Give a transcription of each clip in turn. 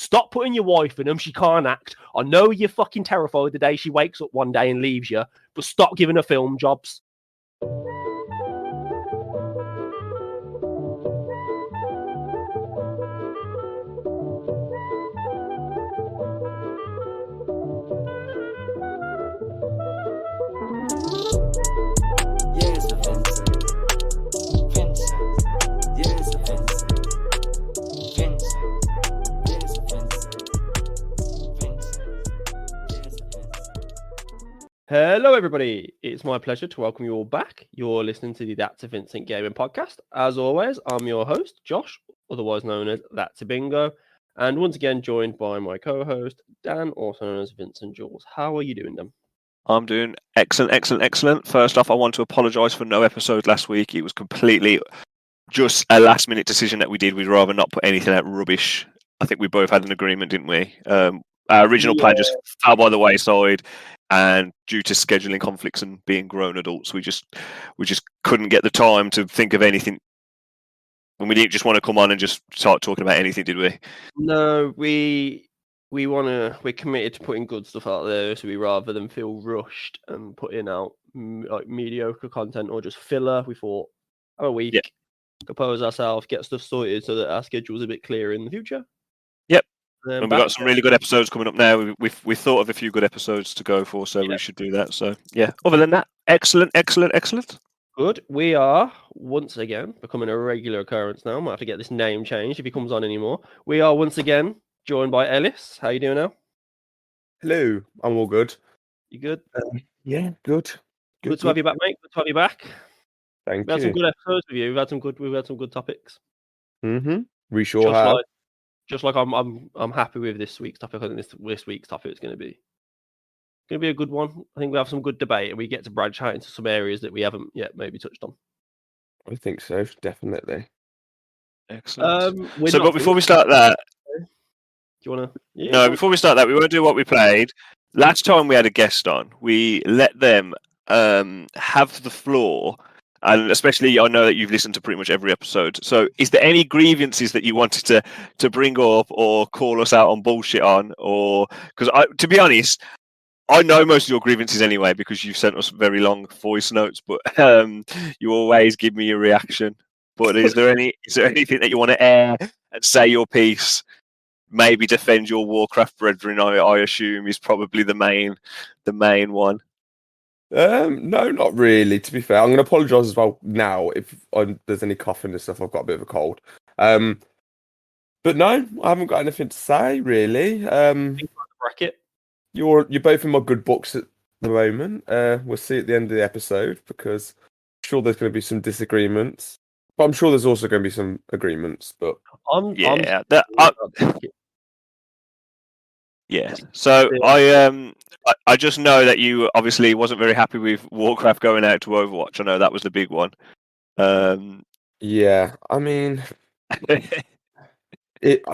Stop putting your wife in them. She can't act. I know you're fucking terrified the day she wakes up one day and leaves you, but stop giving her film jobs. Hello, everybody. It's my pleasure to welcome you all back. You're listening to the That's a Vincent Gaming Podcast. As always, I'm your host, Josh, otherwise known as ThatsABingo, and once again joined by my co-host, Dan, also known as Vincentjules. How are you doing, Dan? I'm doing excellent. First off, I want to apologise for no episode last week. It was completely just a last-minute decision that we did. We'd rather not put anything out rubbish. I think we both had an agreement, didn't we? Our original plan just fell by the wayside, and due to scheduling conflicts and being grown adults, we just couldn't get the time to think of anything. And we didn't just want to come on and just start talking about anything, did we? No, we're committed to putting good stuff out there, so we rather than feel rushed and putting out like mediocre content or just filler. We thought, have a week, compose ourselves, get stuff sorted so that our schedule's a bit clearer in the future. Yep. And we've got some really good episodes coming up now. We've thought of a few good episodes to go for, so we should do that. So yeah, other than that, excellent. Good. We are once again becoming a regular occurrence now. Might have to get this name changed if he comes on anymore. We are once again joined by Ellis. How you doing now? Hello, I'm all good. You good? Yeah, good. Good to have you back, mate. Good to have you back. Thank We've had some good episodes with you. We've had some good topics. We sure have. Just like I'm happy with this week's topic. I think this week's topic is going to be a good one. I think we have some good debate and we get to branch out into some areas that we haven't yet maybe touched on. I think so, definitely. Excellent. But before we start that, do you want to? Yeah, no, before we start that, we want to do what we played last time. We had a guest on. We let them have the floor. And especially, I know that you've listened to pretty much every episode. So, is there any grievances that you wanted to bring up or call us out on bullshit on? Or because to be honest, I know most of your grievances anyway because you've sent us very long voice notes. But you always give me your reaction. But is there anything that you want to air and say your piece? Maybe defend your Warcraft brethren. I assume is probably the main one. No, not really. To be fair, I'm going to apologise as well now if there's any coughing and stuff. I've got a bit of a cold. But no, I haven't got anything to say really. Bracket. You're both in my good books at the moment. We'll see at the end of the episode because I'm sure there's going to be some disagreements, but I'm sure there's also going to be some agreements. But yeah. So I just know that you obviously wasn't very happy with Warcraft going out to Overwatch. I know that was the big one. Yeah, I mean, it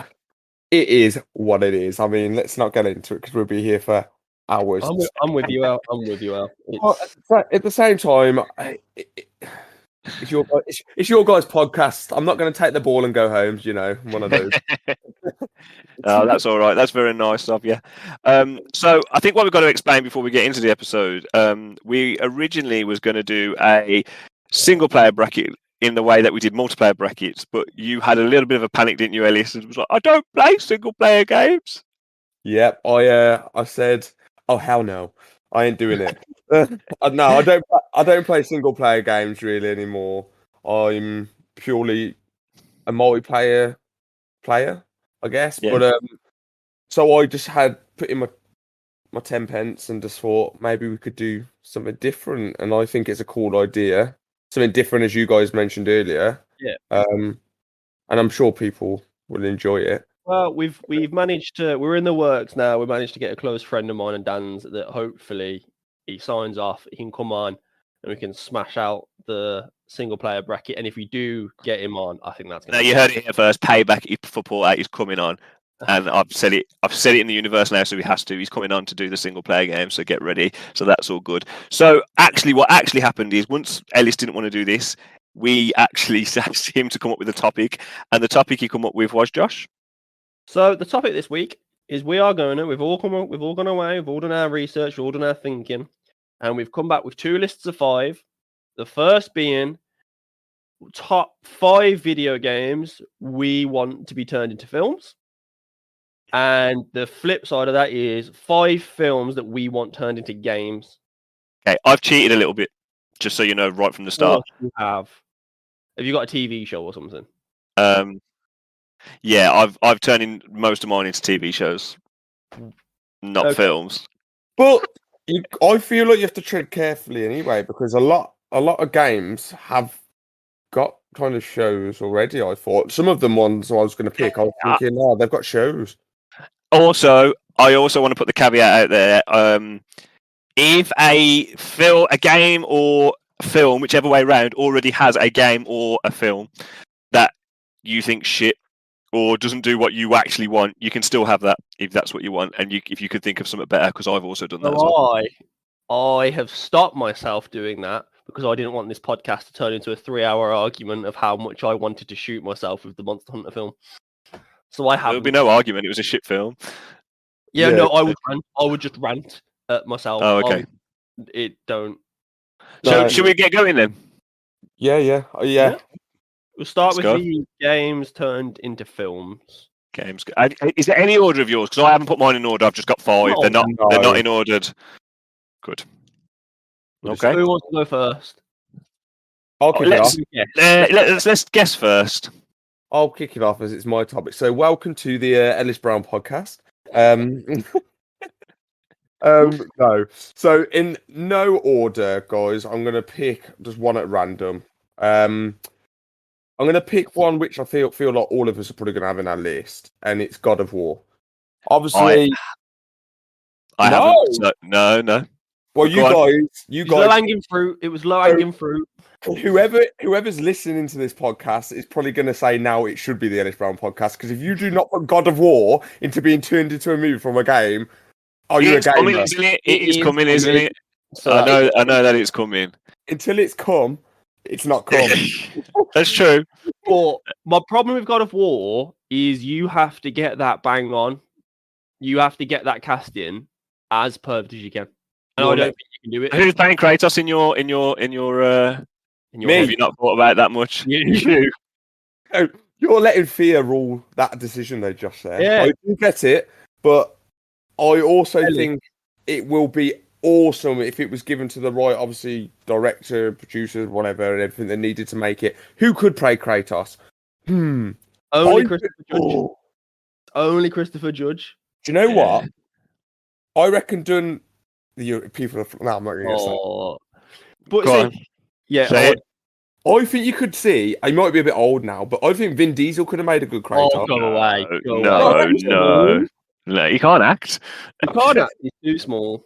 is what it is. I mean, let's not get into it because we'll be here for hours. I'm with you, Al. At the same time, it's your guys' podcast. I'm not going to take the ball and go home. You know, one of those. Oh, that's all right. That's very nice of you. So I think what we've got to explain before we get into the episode, we originally was going to do a single player bracket in the way that we did multiplayer brackets, but you had a little bit of a panic, didn't you, Ellis? And was like, I don't play single player games. Yep. I said, oh hell no, I ain't doing it. No, I don't play single player games really anymore. I'm purely a multiplayer player, I guess. Yeah. But so I just had put in my 10 pence and just thought maybe we could do something different. And I think it's a cool idea, something different as you guys mentioned earlier. Yeah. And I'm sure people will enjoy it. Well, we've managed to. We're in the works now. We managed to get a close friend of mine and Dan's that hopefully he signs off. He can come on and we can smash out the single player bracket. And if we do get him on, I think that's going to. No, you heard it here first. Payback for Paul out. He's coming on, and I've said it in the universe now, so he has to. He's coming on to do the single player game. So get ready. So that's all good. So actually, what actually happened is once Ellis didn't want to do this, we actually asked him to come up with a topic, and the topic he come up with was Josh. So the topic this week is we've all gone away, we've all done our research, we've all done our thinking, and we've come back with 2 lists of 5. The first being top 5 video games we want to be turned into films. And the flip side of that is 5 films that we want turned into games. Okay, I've cheated a little bit, just so you know, right from the start. Have you got a TV show or something? Yeah, I've turned in most of mine into TV shows, not films. But I feel like you have to tread carefully anyway, because a lot of games have got kind of shows already. I thought some of them ones I was going to pick. I was thinking, they've got shows. Also, I also want to put the caveat out there. If a game or a film, whichever way around, already has a game or a film that you think shit or doesn't do what you actually want, you can still have that if that's what you want, and if you could think of something better, because I've also done that as well. I have stopped myself doing that because I didn't want this podcast to turn into a 3-hour argument of how much I wanted to shoot myself with the Monster Hunter film. So I have. There'll be no argument. It was a shit film. Yeah, no, I would just rant at myself. Oh, okay. So should we get going then? Yeah. We'll start with the games turned into films. Games. Is there any order of yours? Because I haven't put mine in order. I've just got 5. They're not in ordered. Good. Okay. Who wants to go first? I'll kick it off. Let's guess first. I'll kick it off as it's my topic. So, welcome to the Ellis Brown podcast. No. So, in no order, guys, I'm going to pick just one at random. I'm going to pick one which I feel like all of us are probably going to have in our list, and it's God of War. Obviously, I haven't. No. Well, you guys, low hanging fruit. It was low hanging fruit. Whoever's listening to this podcast is probably going to say now it should be the Ellis Brown podcast, because if you do not put God of War into being turned into a movie from a game, are you a gamer? It is coming, isn't it? So I know that it's coming. Until it's come, it's not come. That's true. But my problem with God of War is you have to get that bang on. You have to get that cast in as perfect as you can. And I don't think you can do it. Who's playing Kratos in your Me. Have you not thought about it that much? You. Oh, you're letting fear rule that decision they just said. Yeah. I do get it, but I also think it will be awesome if it was given to the right, obviously, director, producer, whatever, and everything they needed to make it. Who could play Kratos? Only Christopher Judge. Only Christopher Judge. Do you know what? I reckon doing the people. No, I'm not going to say. But say it. I think you could see. He might be a bit old now, but I think Vin Diesel could have made a good Kratos. Oh, go away. No, he can't act. He can't act. He's too small.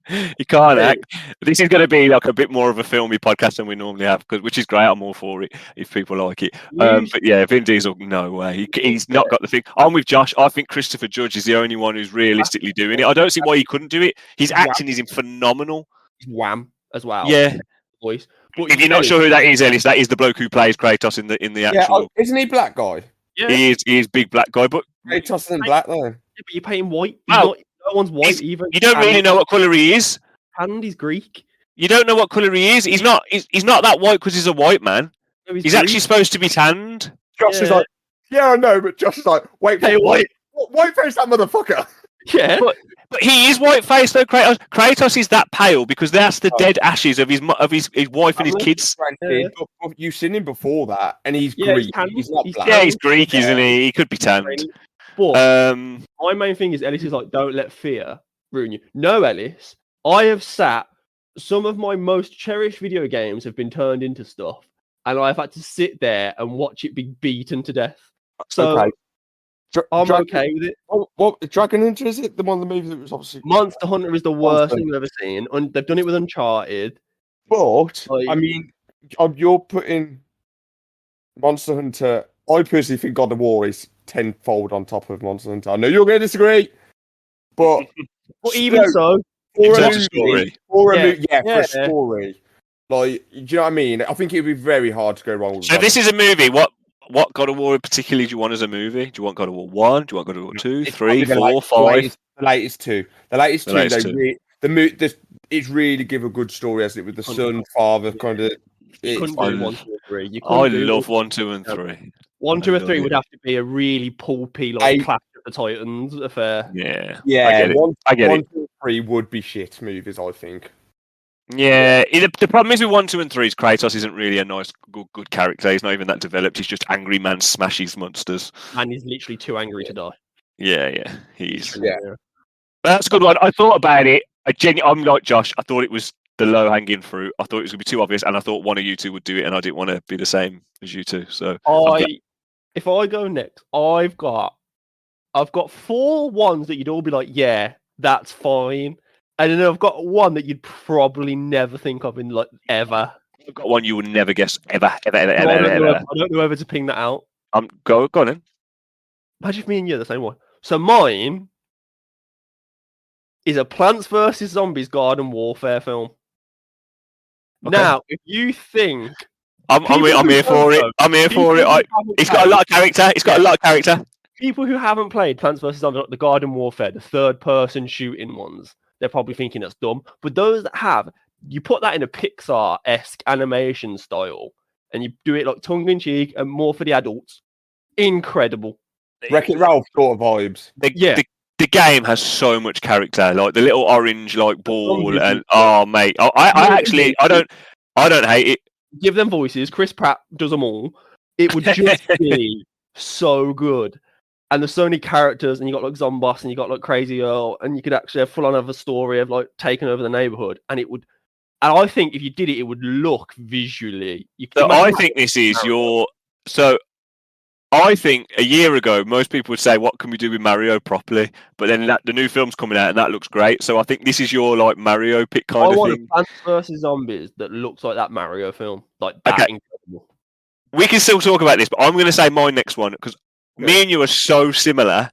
He can't act. This is going to be like a bit more of a filmy podcast than we normally have, which is great. I'm all for it if people like it. But yeah, Vin Diesel, no way. He's not got the thing. I'm with Josh. I think Christopher Judge is the only one who's realistically doing it. I don't see why he couldn't do it. His acting is phenomenal. Wham as well. Yeah. Voice. But if you're not sure who that is, Ellis, that is the bloke who plays Kratos in the actual. Yeah, isn't he black guy? Yeah. He is big black guy, but Kratos isn't black though. Yeah, but you're paying white. Well, no one's white either. You don't really know what colour he is. And he's Greek. You don't know what colour he is. He's not that white because he's a white man. No, he's actually supposed to be tanned. Josh is like, yeah, I know, but Josh is like, wait, white face that motherfucker. Yeah, but he is white faced though. Kratos is that pale because that's the dead ashes of his wife and his kids. Yeah. You've seen him before that, and he's Greek. He's not black. Yeah, he's Greek, isn't he? He could be tanned. But my main thing is Ellis is like, don't let fear ruin you. No, Ellis, I have sat. Some of my most cherished video games have been turned into stuff, and I've had to sit there and watch it be beaten to death. So I'm okay with it. What Dragon Hunter is it? The one of the movies that was obviously Monster Hunter is the worst thing I've ever seen. They've done it with Uncharted. But I mean, you're putting Monster Hunter. I personally think God of War is tenfold on top of Monster Hunter. I know you're going to disagree, but even so, for a story, for a story. Like, do you know what I mean? I think it'd be very hard to go wrong with So this is a movie. What what God of War particularly do you want as a movie? Do you want God of War 1? Do you want God of War 2, It's 3, probably 4, 5? The latest two. The latest The two. latest They two. it's really give a good story, hasn't it? With the son, father, kind of. You couldn't I do 1, 2, and 3. You I couldn't do love 1, 2, and 3. 1, I 2, or love 3 it. would have to be a really pulpy, like Clash of the Titans affair. Yeah, I Yeah, get it. I get it. 1, 2, 3 would be shit movies, I think. Yeah, the problem is with 1, 2, and 3 is Kratos isn't really a nice, good character. He's not even that developed. He's just angry man smashes monsters. And he's literally too angry to die. Yeah, he's. Yeah. But that's a good one. I thought about it. I'm like Josh. I thought it was the low hanging fruit. I thought it was going to be too obvious, and I thought one of you two would do it, and I didn't want to be the same as you two. So if I go next, I've got 4 ones that you'd all be like, yeah, that's fine. And then I've got one that you'd probably never think of in like ever. I've got one you would never guess ever. I don't know whether to ping that out. Go on then. Imagine if me and you are the same one. So mine is a Plants vs Zombies Garden Warfare film. Okay. Now, if you think I'm here for it. I'm here for it. It's got a lot of character. It's got a lot of character. People who haven't played Plants vs Zombies, like the Garden Warfare, the third-person shooting ones, they're probably thinking that's dumb. But those that have, you put that in a Pixar-esque animation style, and you do it like tongue-in-cheek and more for the adults. Incredible. Wreck-It Ralph sort of vibes. The game has so much character, like the little orange like ball, and mate, I don't hate it. Give them voices. Chris Pratt does them all. It would just be so good. And there's so many characters, and you got like Zomboss, and you got like Crazy Earl, and you could actually have full on of a story of like taking over the neighborhood, and it would. And I think if you did it, it would look visually. I think this is your so. I think a year ago, most people would say, "What can we do with Mario properly?" But then the new film's coming out, and that looks great. So I think this is your like Mario pick kind of thing. I want Plants vs Zombies that looks like that Mario film, like that. Okay. Incredible. We can still talk about this, but I'm going to say my next one because me and you are so similar,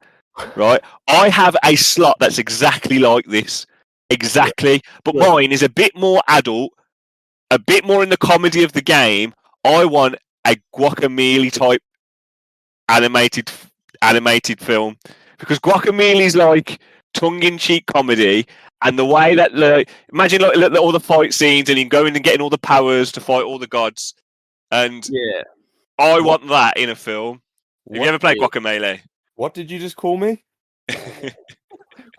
right? I have a slot that's exactly like this, but mine is a bit more adult, a bit more in the comedy of the game. I want a Guacamole type animated film because Guacamole is like tongue-in-cheek comedy, and the way that imagine like all the fight scenes and him going and getting all the powers to fight all the gods, and I want that in a film. Have you ever played Guacamole? What did you just call me?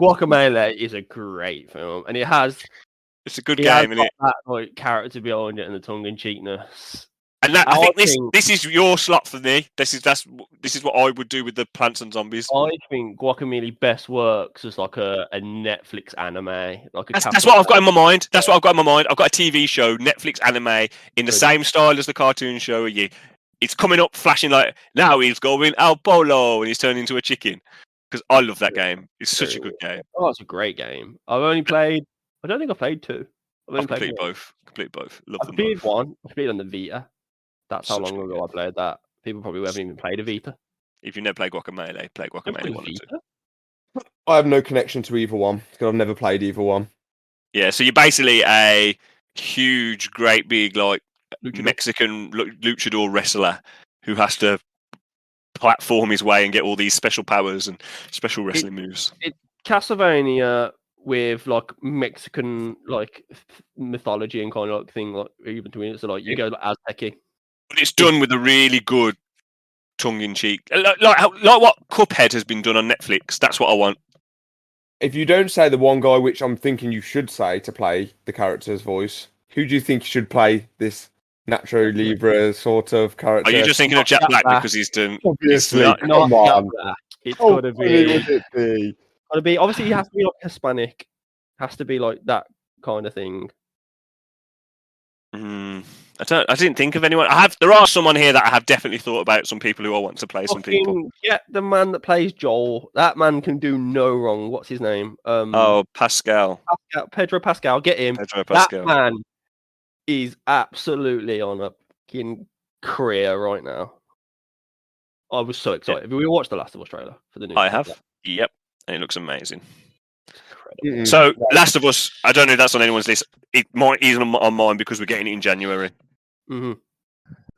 Guacamole is a great film, and it's a good game, isn't it? That like character behind it and the tongue-in-cheekness. And I think this is your slot for me. This is what I would do with the Plants and Zombies. I think Guacamole best works as like a Netflix anime. That's what I've got in my mind. That's what I've got in my mind. I've got a TV show, Netflix anime, in the same style as the cartoon show. It's coming up, flashing like now he's going al polo and he's turning into a chicken. Because I love that game. It's such a good game. Oh, it's a great game. I don't think I played 2. I've completed both. Love them played both. 1. I played on the Vita. That's how long ago I played that. People probably haven't even played a Vita. If you never played Guacamole, play Guacamole 1 and 2. I have no connection to either one because I've never played either one. Yeah, so you're basically a huge, great big like Mexican luchador wrestler who has to platform his way and get all these special powers and special wrestling moves. It's Castlevania with like Mexican like mythology and kind of like thing like even between it. So like you go like Aztec-y. But it's done with a really good tongue-in-cheek, like what Cuphead has been done on Netflix. That's what I want. If you don't say the one guy, which I'm thinking you should say to play the character's voice, who do you think should play this Nacho Libre sort of character? Are you just thinking of Jack Black because he's done? Obviously, not Jack Black. It's got to be. Would it be? Got to be. Obviously, he has to be like Hispanic. Has to be like that kind of thing. I didn't think of anyone. There are someone here that I have definitely thought about. Some people who I want to play. Some people. Yeah, the man that plays Joel. That man can do no wrong. What's his name? Pascal. Pedro Pascal. Get him. Pedro Pascal. That man is absolutely on a fucking career right now. I was so excited. We watched the Last of Us trailer for the new. I have. Yep, and it looks amazing. So, Last of Us, I don't know if that's on anyone's list. It might be on mine because we're getting it in January. Mm-hmm.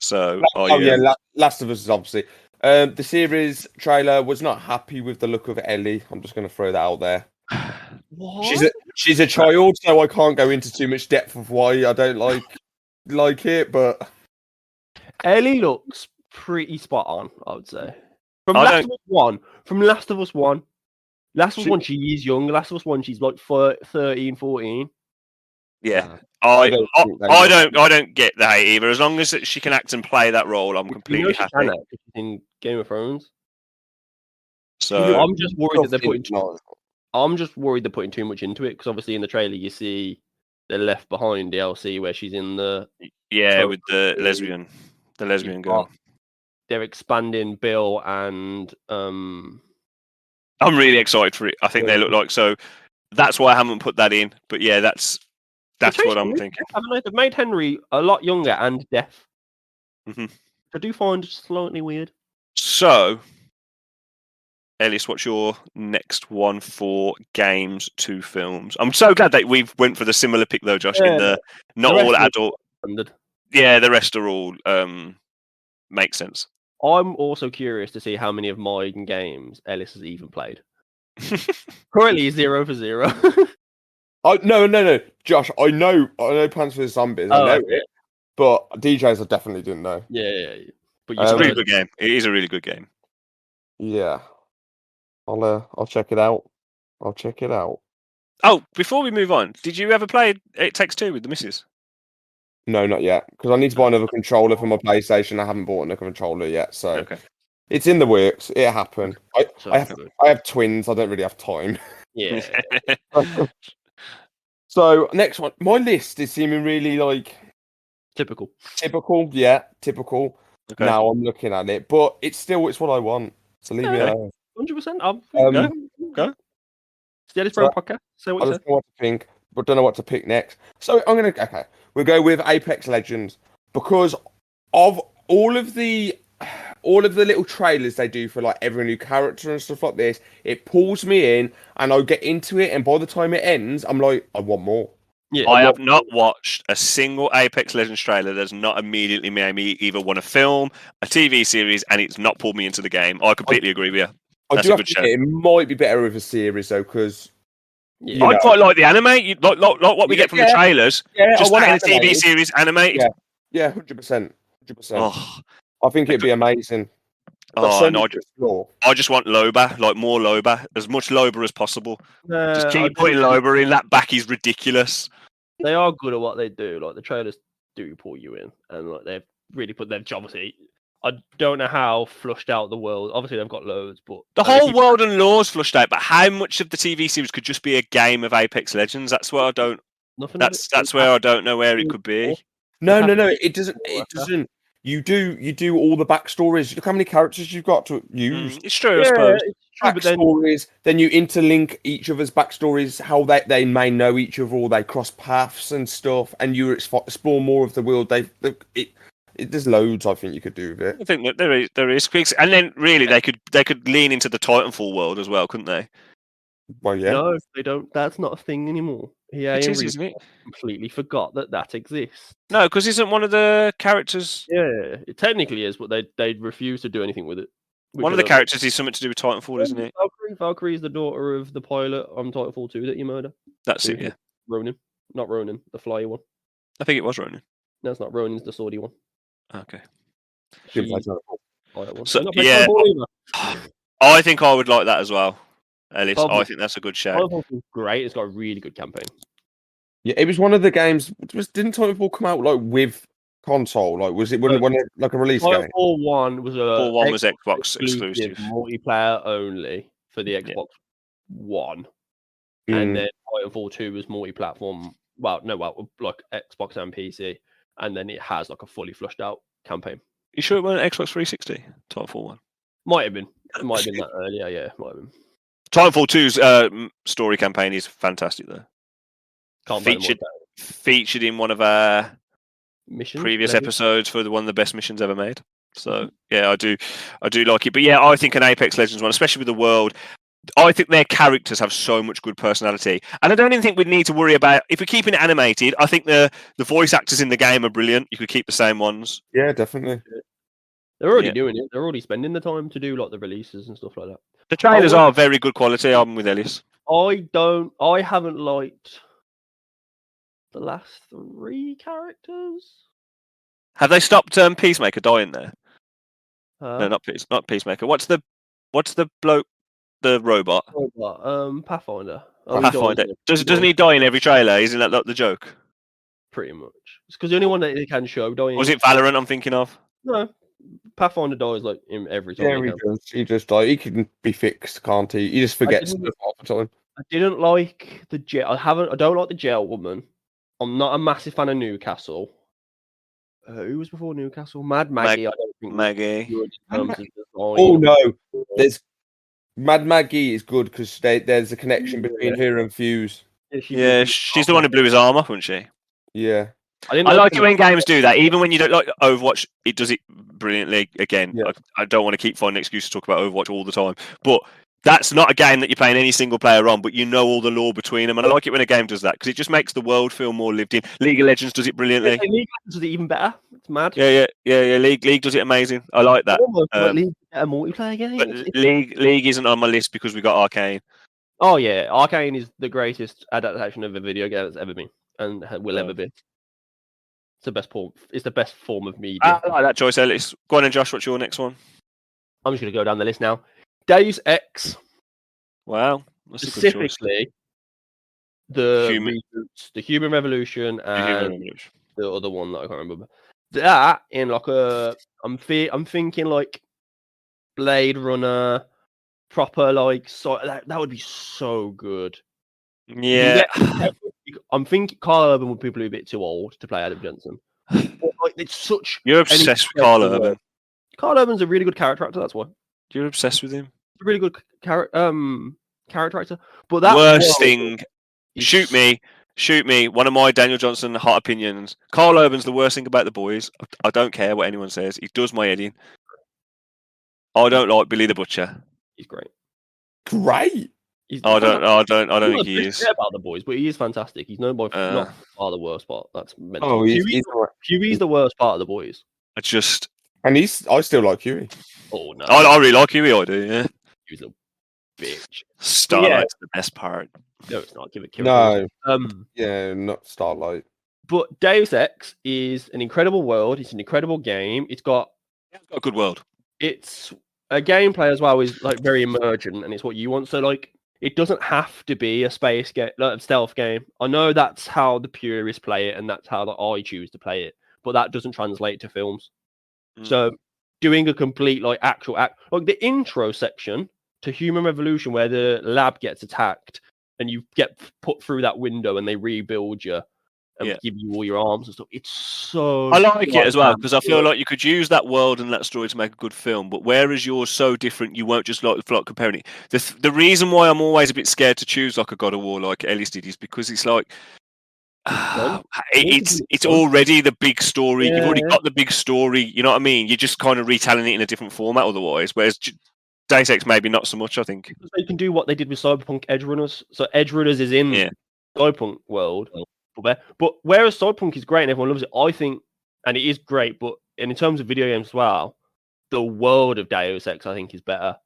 So, Last of Us is obviously. The series trailer was not happy with the look of Ellie. I'm just going to throw that out there. What? She's a child, so I can't go into too much depth of why I don't like it. But Ellie looks pretty spot on, I would say. From Last of Us 1. Last of Us 1, she is young. Last of Us 1, she's like 13, 14. Yeah. I don't get that either. As long as she can act and play that role, I'm completely happy. Can act in Game of Thrones. So I'm just worried that they're putting too much into it, because obviously in the trailer you see the Left Behind DLC where she's in the with the lesbian girl. They're expanding Bill and I'm really excited for it. I think they look like so. That's why I haven't put that in. But yeah, that's what I'm thinking. They've made Henry a lot younger and deaf. Mm-hmm. I do find slightly weird. So, Ellis, what's your next one for games to films? I'm so glad that we've went for the similar pick though, Josh. In the not all adult. Yeah, the rest are all makes sense. I'm also curious to see how many of my games Ellis has even played. Currently 0 for 0. No, Josh. I know Plants vs Zombies. I know it, but DJs I definitely didn't know. Yeah. But it's a really good game. It is a really good game. Yeah, I'll check it out. Oh, before we move on, did you ever play It Takes Two with the missus? No, not yet. Because I need to buy another controller for my PlayStation. I haven't bought another controller yet, so it's in the works. It happened. I have twins. I don't really have time. Yeah. So next one, my list is seeming really like typical. Yeah, typical. Okay. Now I'm looking at it, but it's what I want. So leave me alone. 100%. Go. Steady Pro podcast. Say what you said. I don't know what to think, but don't know what to pick next. So we'll go with Apex Legends, because of all of the little trailers they do for like every new character and stuff like this, it pulls me in and I get into it, and by the time it ends, I'm like, I want more. Yeah, I have not watched a single Apex Legends trailer that's not immediately made me either want a film, a TV series, and it's not pulled me into the game. I completely agree with you. That's a good show. It might be better with a series though, because I'd quite like the anime, like what we get from the trailers. Just like a TV series animated. Yeah, 100%. I think it'd be amazing. I just want Loba, like more Loba, as much Loba as possible. Just keep putting Loba in. That back is ridiculous. They are good at what they do. Like the trailers do pull you in, and like they've really put their job. I don't know how flushed out the world. Obviously, they've got loads, but the whole world and laws flushed out. But how much of the TV series could just be a game of Apex Legends? That's where I don't. That's where I don't know where it could be. No. It doesn't. It doesn't. You do all the backstories. Look how many characters you've got to use. It's true, I suppose. It's true, backstories. Then you interlink each other's backstories, how they may know each other, or they cross paths and stuff, and you explore more of the world. There's loads I think you could do with it. I think that there is, and then really they could lean into the Titanfall world as well, couldn't they? Well, yeah. No, they don't. That's not a thing anymore. Yeah, isn't it? Completely forgot that exists. No, because isn't one of the characters? Yeah, it technically is, but they refuse to do anything with it. One of the characters is something to do with Titanfall, isn't it? Valkyrie is the daughter of the pilot on Titanfall 2 that you murder. That's it, yeah. Ronin, not Ronin, the flyer one. I think it was Ronin. No, it's not. Ronin's the swordy one. Okay. So, yeah, I think I would like that as well, Ellis. I think that's a good show. Titanfall's great. It's got a really good campaign. Yeah, it was one of the games. Didn't Titanfall come out like with console? Like, was it when it like a release game? Titanfall 1 was Xbox exclusive, multiplayer only for the Xbox One, and then Titanfall 2 was multi-platform. Like Xbox and PC, and then it has like a fully flushed out campaign. You sure it wasn't Xbox 360? Titanfall 1 might have been. It might have been that earlier. Yeah, might have been. Titanfall 2's story campaign is fantastic though. Featured in one of our previous episodes for one of the best missions ever made. So yeah, I do like it. But yeah, I think an Apex Legends one, especially with the world. I think their characters have so much good personality, and I don't even think we'd need to worry about if we're keeping it animated. I think the voice actors in the game are brilliant. You could keep the same ones. Yeah, definitely. They're already doing it. They're already spending the time to do like the releases and stuff like that. The trailers are very good quality. I'm with Ellis. I haven't liked the last 3 characters. Have they stopped Peacemaker dying there? No, not Peacemaker. What's the bloke? The robot. Pathfinder. Pathfinder. Doesn't he die in every trailer? Isn't that the joke? Pretty much. It's because the only one that he can show dying. Was it Valorant I'm thinking of? No. Pathfinder dies like in every time. Yeah, he just like he can be fixed, can't he? He just forgets stuff all the time. I didn't like the jail. I don't like the jail woman. I'm not a massive fan of Newcastle. Who was before Newcastle? Mad Maggie. I don't think Maggie. Oh no, there's Mad Maggie is good because there's a connection between her and Fuse. Yeah, she's the one who blew his arm off, wasn't she? Yeah. I like it when games do that, even when you don't like Overwatch. It does it brilliantly. Again, I don't want to keep finding excuses to talk about Overwatch all the time, but that's not a game that you're playing any single player on, but you know all the lore between them, and I like it when a game does that because it just makes the world feel more lived in. League of Legends does it brilliantly. League of Legends does it even better. It's mad. Yeah. League does it amazing. I like that. League a multiplayer game. But League isn't on my list because we got Arcane. Oh yeah, Arcane is the greatest adaptation of a video game that's ever been and will ever be. It's the best form. It's the best form of media. I like that choice, Ellis. Go on and Josh, what's your next one? I'm just going to go down the list now. Deus Ex. Wow. Specifically, the Human Revolution and the other one that I can't remember. That in like I'm thinking like Blade Runner, proper like that would be so good. Yeah. I'm thinking Carl Urban would be a bit too old to play Adam Jensen. But, like, it's such. You're obsessed with Carl Urban. Carl Urban's a really good character actor. That's why. You're obsessed with him. A really good character actor. But that worst thing. Shoot me. One of my Daniel Johnson hot opinions. Carl Urban's the worst thing about The Boys. I don't care what anyone says. He does my head in. I don't like Billy the Butcher. He's great. Great. I don't think he is. About The Boys, but he is fantastic. He's known by not the worst part. That's mental. Oh, he's the worst part of The Boys. I still like Huey. Oh no, I really like Huey. I do. Yeah. Huey's a bitch. Starlight's the best part. No, it's not. Give it. No. Yeah, not Starlight. But Deus Ex is an incredible world. It's an incredible game. It's got a good world. It's a gameplay as well is like very emergent, and it's what you want. So like, it doesn't have to be a space game, like a stealth game. I know that's how the purists play it, and that's how I choose to play it. But that doesn't translate to films. So doing a complete like actual act, like the intro section to Human Revolution, where the lab gets attacked and you get put through that window and they rebuild you and give you all your arms and stuff. It's so. I like it as well because I feel like you could use that world and that story to make a good film. But whereas yours so different, you won't just like comparing it. The reason why I'm always a bit scared to choose like a God of War like Ellis did is because it's like. It's already the big story. You've already got the big story. You know what I mean? You're just kind of retelling it in a different format otherwise. Whereas Deus Ex maybe not so much. I think you can do what they did with Cyberpunk Edge Runners. So Edge Runners is in Cyberpunk world, but whereas Cyberpunk is great and everyone loves it, I think, and it is great. But in terms of video games as well, the world of Deus Ex I think is better.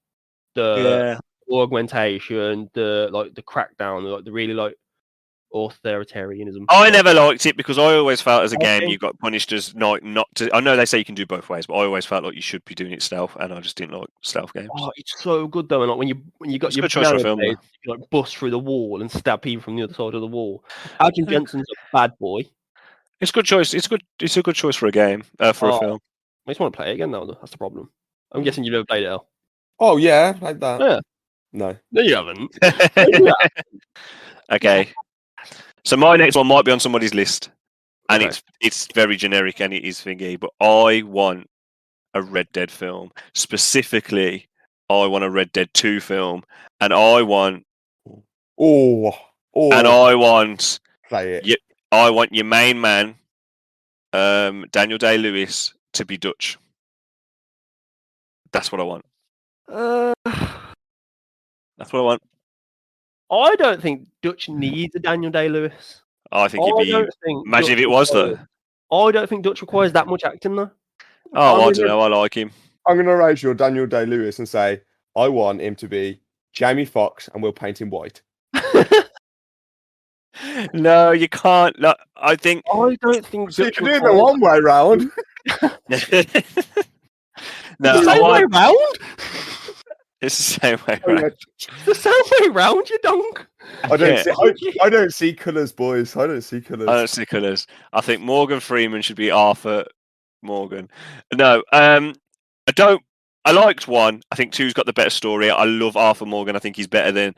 The augmentation, the crackdown, the really authoritarianism. I never liked it because I always felt as a game you got punished as not to. I know they say you can do both ways, but I always felt like you should be doing it stealth, and I just didn't like stealth games. Oh, it's so good though, and like when you got your choice for a film, you can, like bust through the wall and stab people from the other side of the wall. Adam Jensen's a bad boy. It's a good choice. It's a good choice for a game for a film. I just want to play it again though. That's the problem. I'm guessing you never played it. El. Oh yeah, like that. Yeah. No, you haven't. Okay. So my next one might be on somebody's list, and it's very generic and it is thingy. But I want a Red Dead film. Specifically, I want a Red Dead 2 film, and I want. And I want. Play it. I want your main man, Daniel Day-Lewis, to be Dutch. That's what I want. That's what I want. I don't think Dutch needs a Daniel Day-Lewis. I think it'd be. don't think Imagine if Dutch it was though. I don't think Dutch requires that much acting though. Oh, I don't know. I like him. I'm going to raise your Daniel Day-Lewis and say, I want him to be Jamie Foxx and we'll paint him white. No, you can't. No, I think. I don't think So you Dutch can do it the one way round. No, the same way round. It's the same way Oh, yeah. around. The same way round, you donk. I don't see colours, boys. I don't see colours. I don't see colours. I think Morgan Freeman should be Arthur Morgan. No, I don't. I liked 1. I think 2's got the better story. I love Arthur Morgan. I think he's better than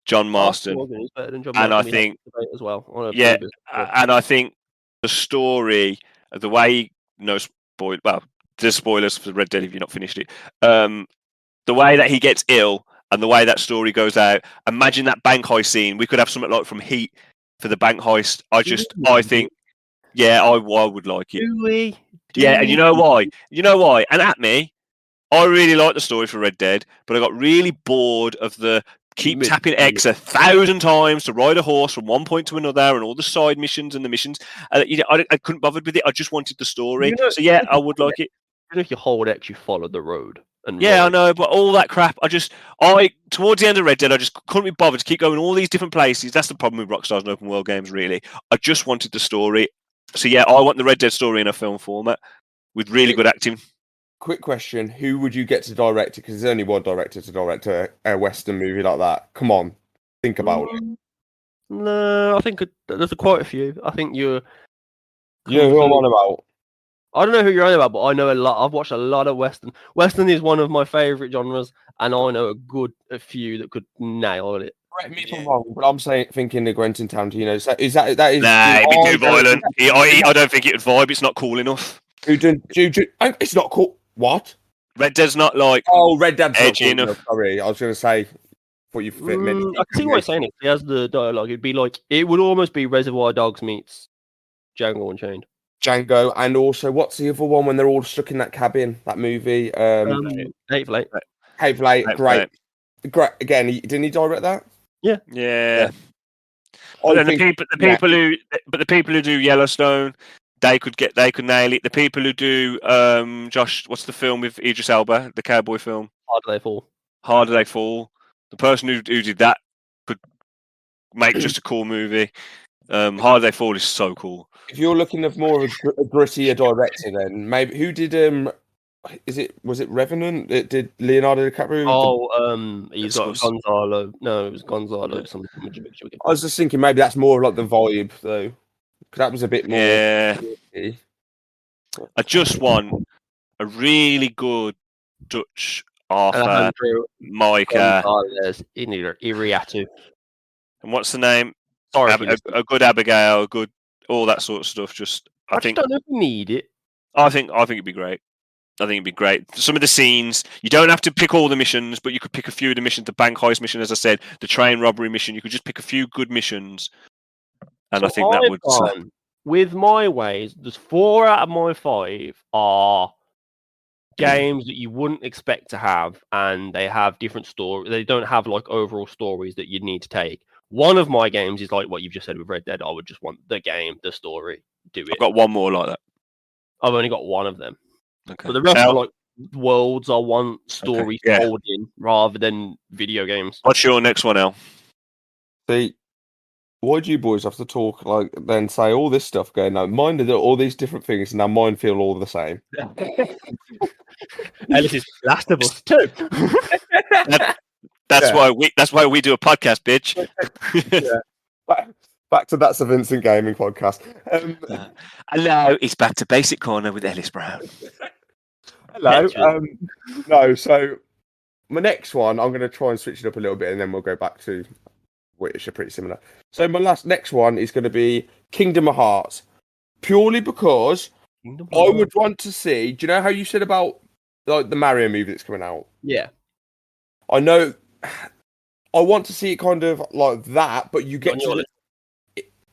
John Marston. Morgan is better than John And Marston. I think, as well. yeah, and I think the story, the way, there's spoilers for Red Dead if you've not finished it. The way that he gets ill and the way that story goes out. Imagine that bank heist scene. We could have something like from Heat for the bank heist. I think, yeah, I would like it. Do we? Yeah, and you know why? And at me, I really like the story for Red Dead, but I got really bored of the keep tapping X 1,000 times to ride a horse from one point to another and all the side missions and the missions. I couldn't bother with it. I just wanted the story. So yeah, I would like it. If you hold X, you follow the road. Yeah, I know, but all that crap, towards the end of Red Dead, I just couldn't be bothered to keep going all these different places. That's the problem with Rockstar's and open world games, really. I just wanted the story. So yeah, I want the Red Dead story in a film format with really good acting. Quick question: who would you get to direct it? Because there's only one director to direct a Western movie like that. Come on, think about it. No, I think there's quite a few. I think You know who I'm on about? I don't know who you're on about, but I know a lot. I've watched a lot of Western. Western is one of my favourite genres, and I know a few that could nail it. Correct me if I'm wrong, but I'm thinking the Quentin Tarantino. Is that? Nah, it'd be too violent. I don't think it would vibe. It's not cool enough. It's not cool. What? Red Dead's not like. Oh, Red Dead's edgy not cool enough. Sorry, I was going to say what you fit. I can see what you're saying. If he has the dialogue, it'd be like it would almost be Reservoir Dogs meets Django Unchained. Django, and also what's the other one when they're all stuck in that cabin? That movie. Hateful Eight. Hateful Eight. Great. Again, didn't he direct that? Yeah. But the people who do Yellowstone, they could nail it. The people who do Josh, what's the film with Idris Elba, the cowboy film? Harder They Fall. The person who did that could make just a cool movie. Harder They Fall is so cool. If you're looking at more of a grittier director, then maybe who did was it Revenant? It did Leonardo DiCaprio? He's got Gonzalo. No, it was Gonzalo. I was just thinking maybe that's more like the vibe though, because that was a bit more. Yeah. I just want a really good Dutch Arthur, Micah, Iriatu. and what's the name? Sorry, a good Abigail, a good all that sort of stuff. I don't know if we need it. I think it'd be great. Some of the scenes, you don't have to pick all the missions, but you could pick a few of the missions. The bank heist mission, as I said, the train robbery mission. You could just pick a few good missions, and I think that would. With my ways, there's 4 out of my 5 are games that you wouldn't expect to have, and they have different stories. They don't have like overall stories that you'd need to take. One of my games is like what you've just said with Red Dead. I would just want the game, the story, do it. I've got one more like that. I've only got one of them. Okay. But the rest are like worlds I want stories told in rather than video games. What's your next one, Al? See, why do you boys have to talk then say all this stuff going now? Mine did all these different things, and now mine feel all the same. Ellis is Last of Us 2. That's why we do a podcast, bitch. Back to That's a Vincent gaming podcast. Hello, it's back to Basic Corner with Ellis Brown. Hello. No, so my next one, I'm going to try and switch it up a little bit, and then we'll go back to which are pretty similar. So my next one is going to be Kingdom of Hearts, purely because I would want to see. Do you know how you said about like the Mario movie that's coming out? Yeah, I know. I want to see it kind of like that, but you get to.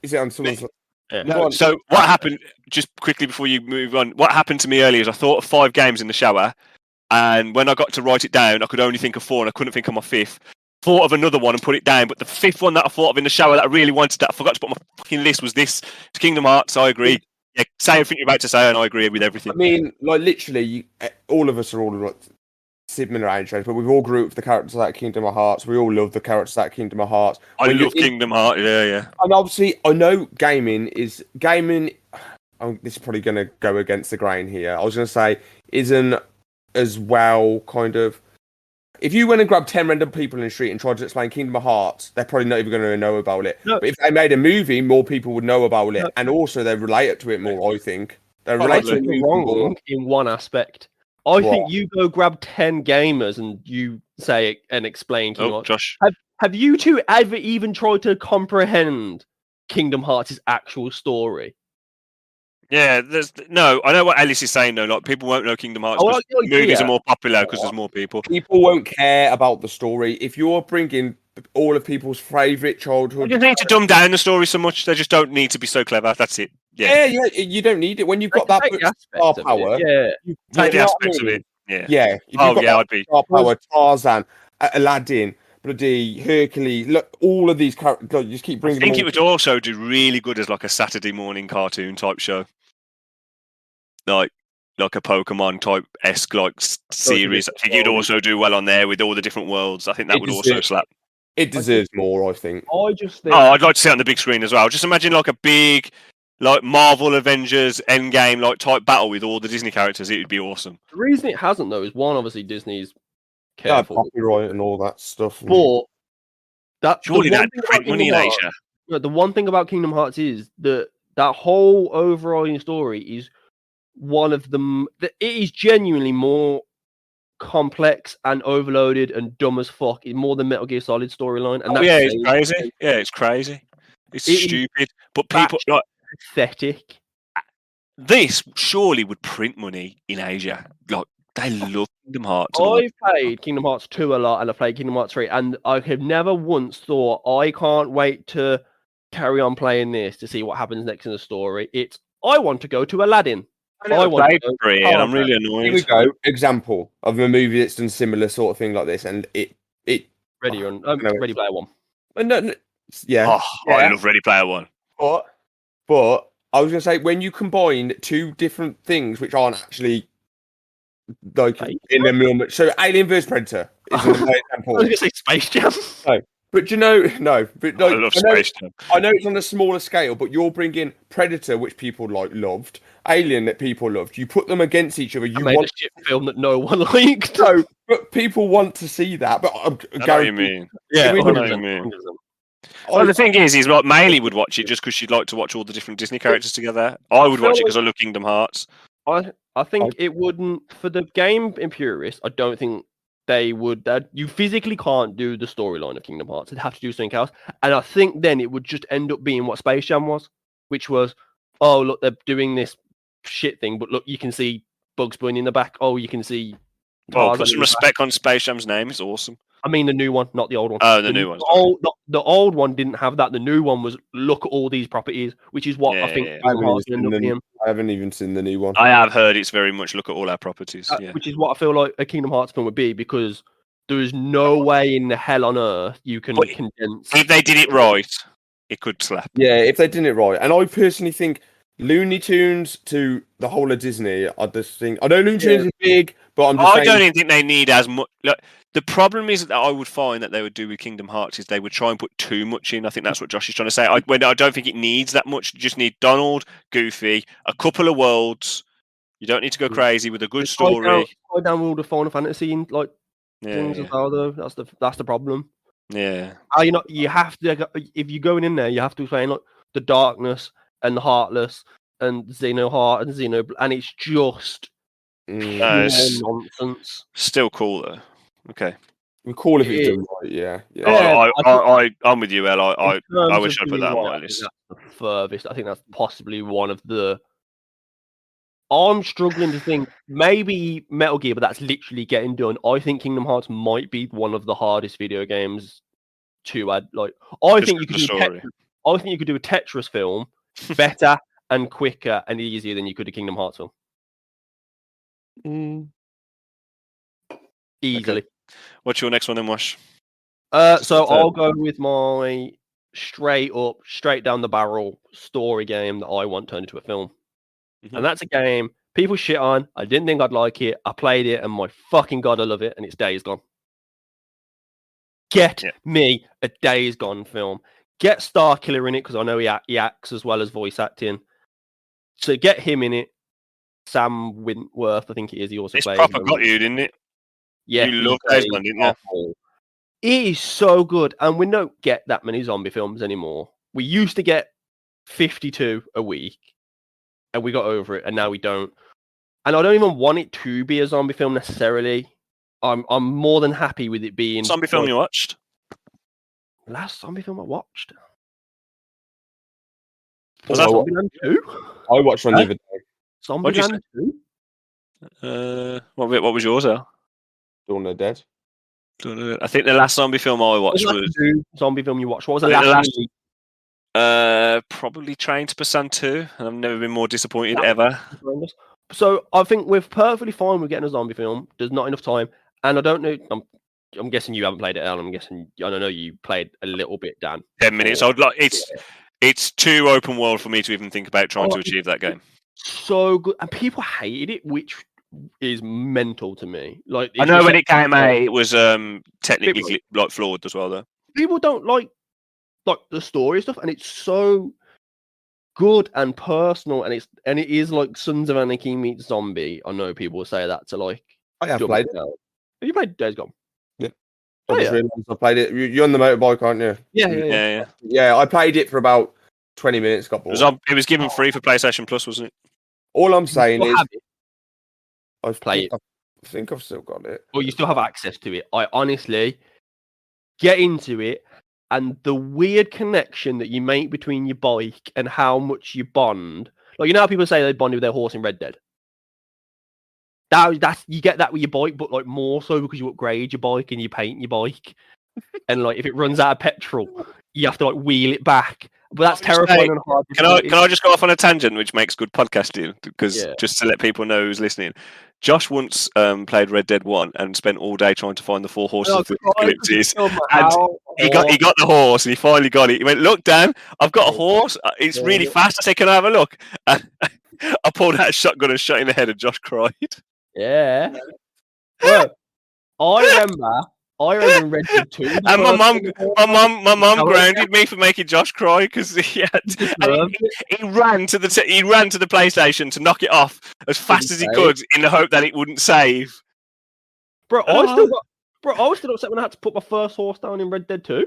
Is it on someone's? Yeah. No, so what happened? Just quickly before you move on, what happened to me earlier is I thought of 5 games in the shower, and when I got to write it down, I could only think of 4, and I couldn't think of my 5th. thought of another one and put it down. But the fifth one that I thought of in the shower that I really wanted that I forgot to put on my fucking list was this. It's Kingdom Hearts. I agree. Yeah, say everything you're about to say, and I agree with everything. I mean, like literally, all of us are all like similar age range, but we've all grew up with the characters like Kingdom Hearts. We all love the characters like Kingdom Hearts. I love Kingdom Hearts. Yeah. And obviously, I know gaming. Oh, this is probably going to go against the grain here. I was going to say, isn't as well kind of. If you went and grabbed 10 random people in the street and tried to explain Kingdom Hearts, they're probably not even going to know about it. No. But if they made a movie, more people would know about it. No. And also, they relate to it more, I think. They relate to it wrong in one aspect. I think you go grab 10 gamers and you say and explain Kingdom Hearts. Josh. Have you two ever even tried to comprehend Kingdom Hearts' actual story? Yeah, I know what Ellis is saying though. Like people won't know Kingdom Hearts because movies are more popular because there's more people. People won't care about the story if you're bringing all of people's favourite childhood. You just need to dumb down the story so much. They just don't need to be so clever. That's it. Yeah, you don't need it when you've got that star power. You take the aspects of it. Yeah. I'd be star power. Tarzan, Aladdin. Bloody Hercules, look, all of these characters. You just keep bringing. I think it would also do really good as like a Saturday morning cartoon type show, like a Pokemon type esque like series. I think you'd also do well on there with all the different worlds. I think that would also slap. It deserves more, I think. I'd like to see it on the big screen as well. Just imagine like a big, like Marvel Avengers Endgame like type battle with all the Disney characters. It would be awesome. The reason it hasn't though is one, obviously Disney's. Copyright and all that stuff. But surely that print money in Asia. The one thing about Kingdom Hearts is that whole overall story is one of them. It is genuinely more complex and overloaded and dumb as fuck. It's more than Metal Gear Solid storyline. And it's crazy. Yeah, it's crazy. It's stupid. But people like pathetic. This surely would print money in Asia. Like they love Kingdom Hearts. I've played Kingdom Hearts 2 a lot and I've played Kingdom Hearts 3 and I have never once thought I can't wait to carry on playing this to see what happens next in the story. I want to go to Aladdin. I want to go 3 and I'm really annoyed. Here we go. Example of a movie that's done similar sort of thing like this and it Ready Player One. Yeah. I love Ready Player One. But I was going to say when you combine two different things which aren't actually like in the moment. So Alien vs Predator is an example. I was going to say Space Jam. No, but but I love Space Jam. I know it's on a smaller scale, but you're bringing Predator, which people loved, Alien that people loved. You put them against each other. You made a shit film that no one liked. No, but people want to see that. But I know what you mean. Yeah, I know what you mean. Well, the thing is like Maylee would watch it just because she'd like to watch all the different Disney characters together. I would watch it because I love Kingdom Hearts. I think it wouldn't, for the game purists, I don't think they would. You physically can't do the storyline of Kingdom Hearts. They'd have to do something else. And I think then it would just end up being what Space Jam was, which was, oh, look, they're doing this shit thing, but look, you can see Bugs Bunny in the back. Oh, you can see... Well, put some respect on Space Jam's name. It's awesome. I mean the new one, not the old one. Oh, the new one. The old one didn't have that. The new one was look at all these properties, which is what I think. I haven't even seen the new one. I have heard it's very much look at all our properties. Which is what I feel like a Kingdom Hearts film would be, because there is no way in the hell on earth you can condense. If they did it right, it could slap. Yeah, if they did it right. And I personally think Looney Tunes to the whole of Disney, I just think... I know Looney Tunes is big, but I'm just saying... I don't even think they need as much... Look, the problem is that I would find that they would do with Kingdom Hearts is they would try and put too much in. I think that's what Josh is trying to say. I don't think it needs that much. You just need Donald, Goofy, a couple of worlds. You don't need to go crazy with a good story. Go down with all the Final Fantasy and things as well, though. That's the problem. Yeah. You have to, if you're going in there, you have to explain the darkness and the heartless and Xenoheart and Xeno, and it's just nonsense. Still cool though. Okay. We're cool if it's done right, yeah. I'm with you, El. I wish I'd put that on my list. That's the furthest. I think that's possibly one of the... I'm struggling to think, maybe Metal Gear, but that's literally getting done. I think Kingdom Hearts might be one of the hardest video games to add. I think you could do a Tetris film better and quicker and easier than you could a Kingdom Hearts film. Easily. Okay. What's your next one then, Wash? So I'll go with my straight down the barrel story game that I want turned into a film. And that's a game people shit on. I didn't think I'd like it. I played it, and my fucking god, I love it. And it's Days Gone. Get me a Days Gone film. Get Starkiller in it because I know he acts as well as voice acting. So get him in it. Sam Wentworth, I think it is. He also It's plays. proper got you, didn't it? Yeah, you love Days Gone, didn't you? It is so good, and we don't get that many zombie films anymore. We used to get 52 a week, and we got over it, and now we don't. And I don't even want it to be a zombie film necessarily. I'm more than happy with it being zombie film you watched. Last zombie film I watched was that Zombieland 2. I watched one the other day. Zombieland 2. What was yours, Al? Dawn of the Dead. I think the last zombie film I watched was zombie film you watched. What was the last? Probably Train to Busan 2, and I've never been more disappointed ever. So I think we're perfectly fine with getting a zombie film. There's not enough time, and I don't know. I'm guessing you haven't played it, Al. I'm guessing I don't know. You played a little bit, Dan. 10 minutes. I'd like it's too open world for me to even think about trying to achieve that game. So good, and people hated it, which is mental to me. Like I know when it came out, it was technically like flawed as well, though. People don't like the story stuff, and it's so good and personal, and it is like Sons of Anarchy meets Zombie. I know people will say that to like. I have played it. Have you played Days Gone? Yeah. I just realised I played it. You're on the motorbike, aren't you? Yeah. Yeah, I played it for about 20 minutes. Got bored. It was given free for PlayStation Plus, wasn't it? All I'm saying is, I've played it. I think I've still got it. Well, you still have access to it. I honestly get into it, and the weird connection that you make between your bike and how much you bond. Like, you know how people say they bond with their horse in Red Dead? That's you get that with your bike, but like more so because you upgrade your bike and you paint your bike. And like if it runs out of petrol, you have to like wheel it back. But that's terrifying and hard. Can I just go off on a tangent, which makes good podcasting? Because just to let people know who's listening, Josh once played Red Dead 1 and spent all day trying to find the 4 horses of the apocalypse. And he got the horse, and he finally got it. He went, "Look, Dan, I've got a horse. It's really fast." I said, "Can I have a look?" And I pulled out a shotgun and shot in the head, and Josh cried. Yeah. Well, I remember in Red Dead 2. And my mum grounded me for making Josh cry because he ran to the PlayStation to knock it off as fast as he could in the hope that it wouldn't save. Bro, I was still upset when I had to put my first horse down in Red Dead 2.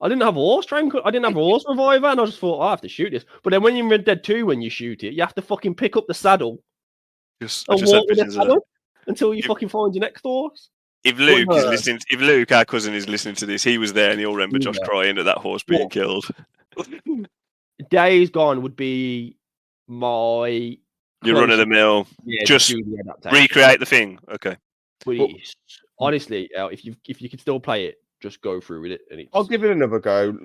I didn't have a horse reviver, and I just thought, I have to shoot this. But then when you're in Red Dead 2, when you shoot it, you have to fucking pick up the saddle and walk with the saddle until you fucking find your next horse. If Luke, our cousin, is listening to this, he was there and he'll remember Josh crying at that horse being killed. Days Gone would be my run of the mill. Yeah, just recreate the thing. Okay. Please. Honestly, if you can still play it, just go through with it. And I'll give it another go.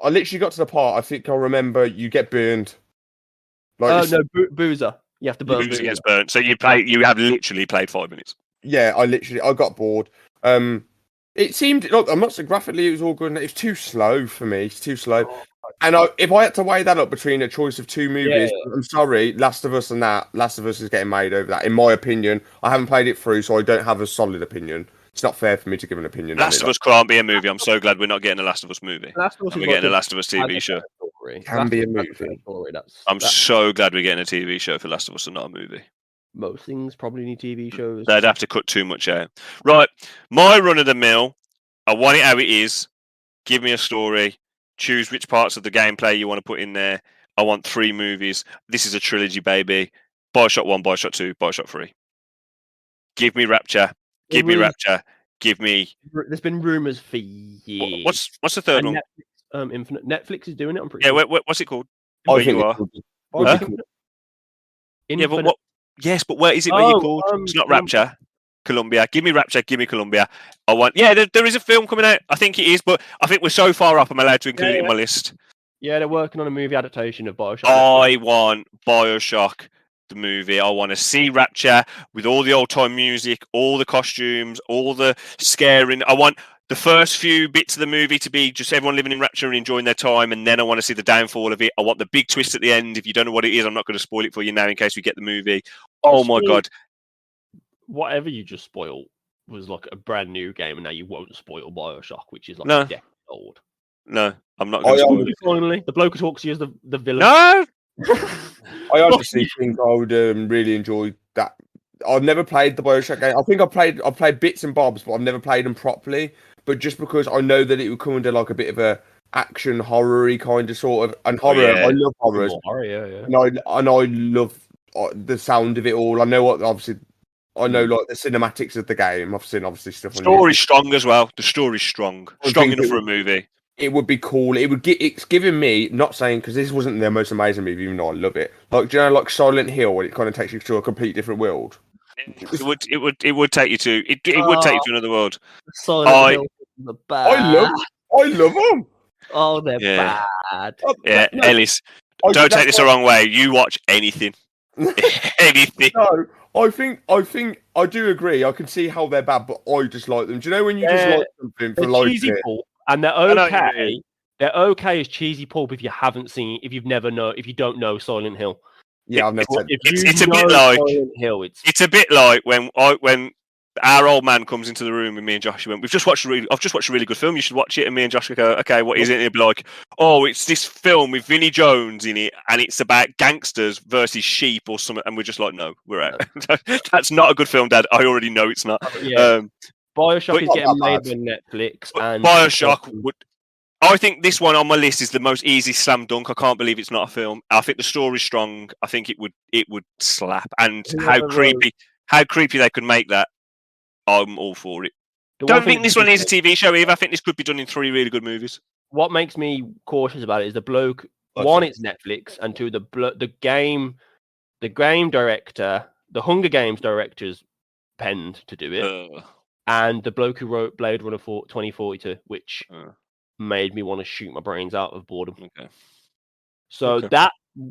I literally got to the part. I think I'll remember you get burned. Boozer. You have to burn. Boozer gets burnt. So you have literally played 5 minutes. Yeah, I got bored. It seemed, look, I'm not so graphically, it was all good. It's too slow for me. It's too slow. And if I had to weigh that up between a choice of 2 movies, I'm sorry, Last of Us and that, Last of Us is getting made over that, in my opinion. I haven't played it through, so I don't have a solid opinion. It's not fair for me to give an opinion. Last of Us can't be a movie. I'm so glad we're not getting a Last of Us movie. We're getting a Last of Us TV show. Can be a movie. I'm so glad we're getting a TV show for Last of Us and not a movie. Most things probably need TV shows. They'd have to cut too much out. Right, my run of the mill. I want it how it is. Give me a story. Choose which parts of the gameplay you want to put in there. I want 3 movies. This is a trilogy, baby. BioShock 1, BioShock 2, BioShock 3. Give me Rapture. Give me Rapture. Give me. There's been rumors for years. What's the third one? Netflix, Infinite. Netflix is doing it. I'm pretty sure. Yeah, what's it called? Where you are? Yeah, but what? Yes, but where is it? Where you called? It's not Rapture. Columbia. Give me Rapture. Give me Columbia. I want. Yeah, there is a film coming out. I think it is, but I think we're so far up. I'm allowed to include it in my list. Yeah, they're working on a movie adaptation of BioShock. I want BioShock, the movie. I want to see Rapture with all the old time music, all the costumes, all the scaring. I want the first few bits of the movie to be just everyone living in rapture and enjoying their time, and then I want to see the downfall of it. I want the big twist at the end. If you don't know what it is, I'm not going to spoil it for you now in case we get the movie. Oh my god! Whatever you just spoiled was like a brand new game, and now you won't spoil BioShock, which is like No. a decade old. No, I'm not going to spoil it. Finally, the bloke who talks to you is the villain. No, I honestly think I would really enjoy that. I've never played the BioShock game. I think I've played bits and bobs, but I've never played them properly. But just because I know that it would come under like a bit of a action horror-y kind of sort of, and horror. yeah. I love horrors, Yeah. and I love the sound of it all. I know what obviously. I know like the cinematics of the game. I've seen obviously stuff. On Story's strong as well. The story's strong enough for a movie. It would be cool. It's giving me, not saying because this wasn't the most amazing movie, even though I love it. Like, do you know, like Silent Hill, when it kind of takes you to a complete different world. It would take you to would take you to another world. Silent Hill, the bad. I love them. Oh, they're bad. Yeah, no, Ellis, don't take this the wrong way. You watch anything, anything. No, I think I do agree. I can see how they're bad, but I just like them. Do you know when you just like something for liking cheesy it? pulp, and they're okay. They're okay as cheesy pulp if you haven't seen, if you don't know Silent Hill. Yeah, I've never. It's a bit like Silent Hill. It's a bit like when our old man comes into the room and me and Josh went, I've just watched a really good film. You should watch it. And me and Josh go, okay, what is it? And he'll be like, oh, it's this film with Vinnie Jones in it, and it's about gangsters versus sheep or something. And we're just like, no, we're out. That's not a good film, Dad. I already know it's not. BioShock is getting made on Netflix, and BioShock would. I think this one on my list is the most easy slam dunk. I can't believe it's not a film. I think the story's strong. I think it would slap. And how creepy they could make that. I'm all for it. Don't think this one needs a TV show either. I think this could be done in 3 really good movies. What makes me cautious about it is the bloke. One, it's Netflix, and two, the game director, the Hunger Games director's penned to do it, and the bloke who wrote Blade Runner 2042, which made me want to shoot my brains out of boredom. Okay. So that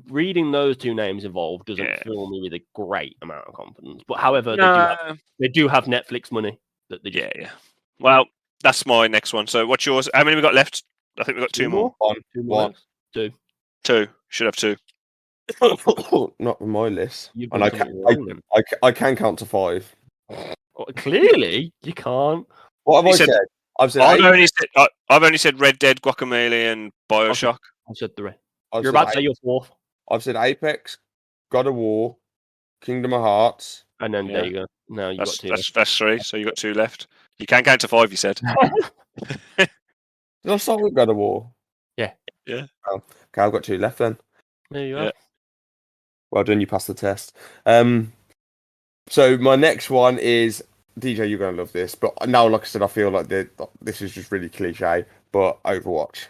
reading those two names involved doesn't fill me with a great amount of confidence. But however, they do have Netflix money that they just... Yeah. Well, that's my next one. So what's yours? How many we got left? I think we've got two more. One. Two. Should have two. Not on my list. And I can count to 5. Well, clearly, you can't. What have I said? I've only said Red Dead, Guacamelee, and BioShock. I said 3. You're about to say your 4th. I've said Apex, God of War, Kingdom of Hearts, and then there you go. Now you got 2. That's 3. So you got 2 left. You can count to 5. You said. Did I start with God of War? Yeah. Oh, okay, I've got 2 left then. There you are. Well done, you passed the test. So my next one is DJ. You're gonna love this, but now, like I said, I feel like this is just really cliche. But Overwatch,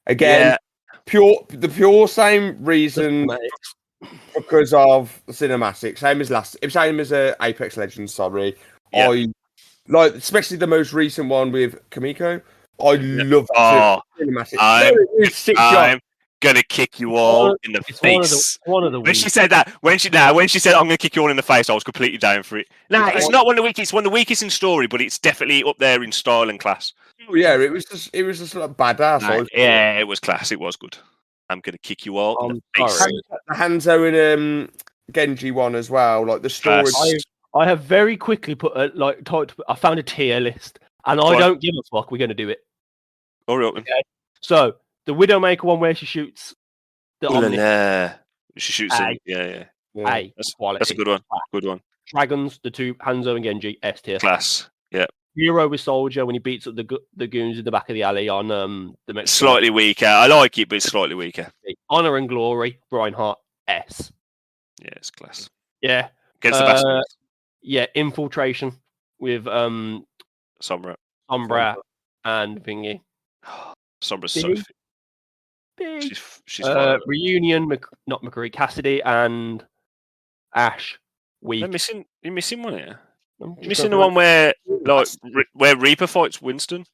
again, the pure same reason because of the cinematics, same as Apex Legends. Sorry, I like especially the most recent one with Kamiko. I love that cinematics. I'm gonna kick you all in the face. When she said that, when she said I'm gonna kick you all in the face, I was completely down for it. It's not one of the weakest. It's one of the weakest in story, but it's definitely up there in style and class. Oh, yeah, it was just like badass. It was class. It was good. I'm gonna kick you all in the face. The Hanzo and Genji one as well. Like the story. I have very quickly put I found a tier list, and I don't give a fuck. We're gonna do it. Okay. So the Widowmaker one where she shoots the Omni. She shoots him. Yeah. That's a good one. Good one. Dragons, the 2 Hanzo and Genji, S tier. Class. Yeah. Hero with Soldier when he beats up the goons in the back of the alley on the Mexican. Slightly weaker. I like it, but it's slightly weaker. Honor and Glory, Reinhardt, S. Yeah, it's class. Yeah. Against the best ones. Yeah, Infiltration with Sombra and Thingy. Sombra's so big. She's fine. Reunion, not McCree, Cassidy and Ash. You're missing one here. You're missing the one where Reaper fights Winston.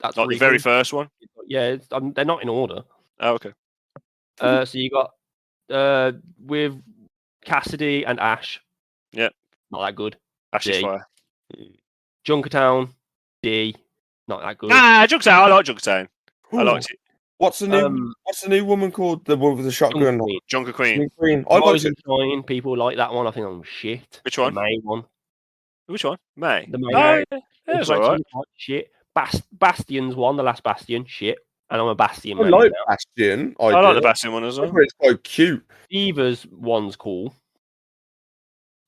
That's like the very first one. Yeah, they're not in order. Oh, okay. So you got with Cassidy and Ash. Yeah, not that good. Ash is fire. Junkertown, D. Not that good. Jugtown. I like Jugtown. I liked it. What's the new woman called? The one with the shotgun. Junker Queen. I Rise liked and Shine. People like that one. I think I'm shit. Which one? The May one. Which one? May. The May. Oh, yeah. That's all right. Shit. Bastion's one. The last Bastion. Shit. And I'm a Bastion I man. like Bastion. I like the Bastion one as well. It's quite cute. Eva's one's cool.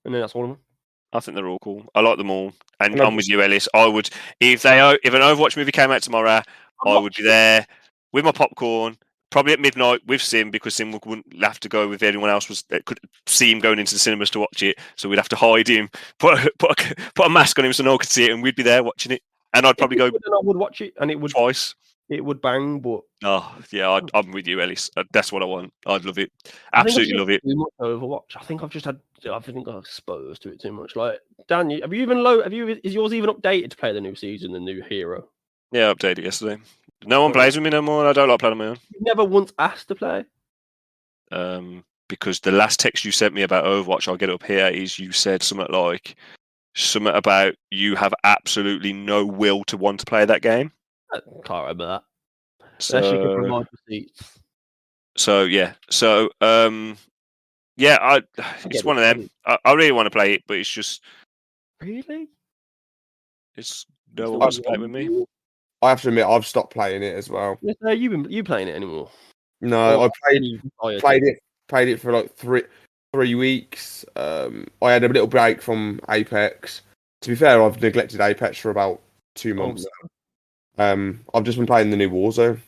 And then that's all of them. I think they're all cool. I like them all. And I'm with you, Ellis. I would, if an Overwatch movie came out tomorrow, I would be there with my popcorn, probably at midnight with Sim, because Sim wouldn't have to go with anyone else that could see him going into the cinemas to watch it. So we'd have to hide him, put a mask on him so no one could see it, and we'd be there watching it. And I'd probably go. And I would watch it, and it would twice. It would bang, but yeah, I'm with you, Ellis. That's what I want. I'd love it. Absolutely love it. Too much Overwatch. I think I got exposed to it too much. Like, Dan, is yours even updated to play the new season, the new hero? Yeah, I updated it yesterday. No one plays with me no more. I don't like playing on my own. You never once asked to play. Because the last text you sent me about Overwatch, I'll get up here, is you said something about you have absolutely no will to want to play that game. I can't remember that. Unless you can provide receipts. So yeah. It's one of them. I really want to play it, but it's just really. It's no one wants to play with me. I have to admit, I've stopped playing it as well. Yes, you playing it anymore? No, I played it for like 3 weeks. I had a little break from Apex. To be fair, I've neglected Apex for about 2 months. I've just been playing the new Warzone.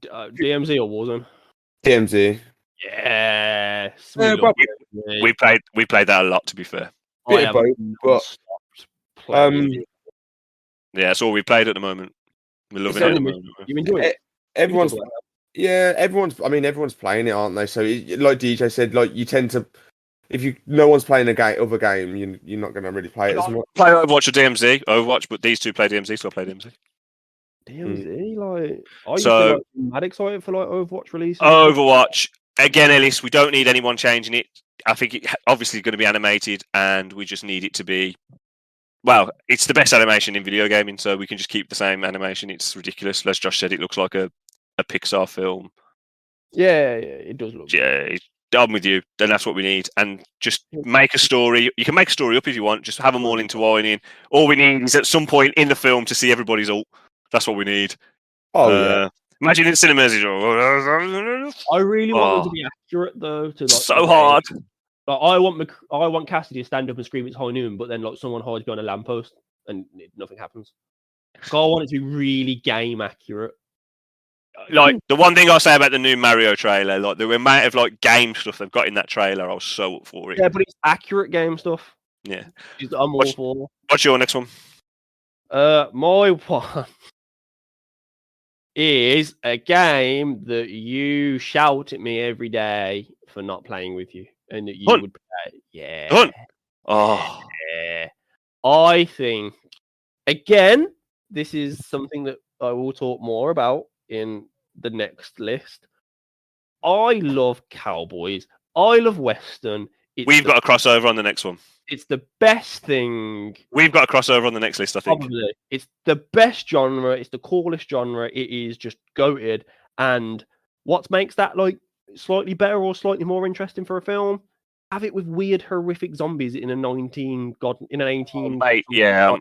DMZ or Warzone? DMZ. Yes. We played that a lot. To be fair, bit of both, but yeah, that's all we played at the moment. We're loving it. At the moment. You enjoy it? Everyone's playing it, aren't they? So, like DJ said, like you tend to, if no one's playing other game, you're not going to really play it as much. Play Overwatch or Overwatch, but these two play DMZ, so I play DMZ. DMZ, I used to be mad excited for like Overwatch release. Overwatch again, Ellis. We don't need anyone changing it. I think it obviously going to be animated, and we just need it to be. Well, it's the best animation in video gaming, so we can just keep the same animation. It's ridiculous. As Josh said, it looks like a Pixar film. Yeah, it does look. Yeah, I'm with you. Then that's what we need, and just make a story. You can make a story up if you want. Just have them all intertwining. All we need is at some point in the film to see everybody's ult. That's what we need. Yeah. Imagine in cinemas. I really want them to be accurate though. So hard. Like I want Cassidy to stand up and scream it's high noon, but then like someone hides behind a lamppost and nothing happens. So I want it to be really game accurate. Like the one thing I'll say about the new Mario trailer, like the amount of like game stuff they've got in that trailer, I was so up for it. Yeah, but it's accurate game stuff. Yeah, I'm all for. What's your next one? My one is a game that you shout at me every day for not playing with you, and that you would play. Yeah. Done. Oh. Yeah. I think again, this is something that I will talk more about in the next list. I love cowboys. I love Western. We've got a crossover on the next one. It's the best thing. We've got a crossover on the next list, I think. Probably. It's the best genre. It's the coolest genre. It is just goated. And what makes that like slightly better or slightly more interesting for a film? Have it with weird, horrific zombies in an 18. Yeah.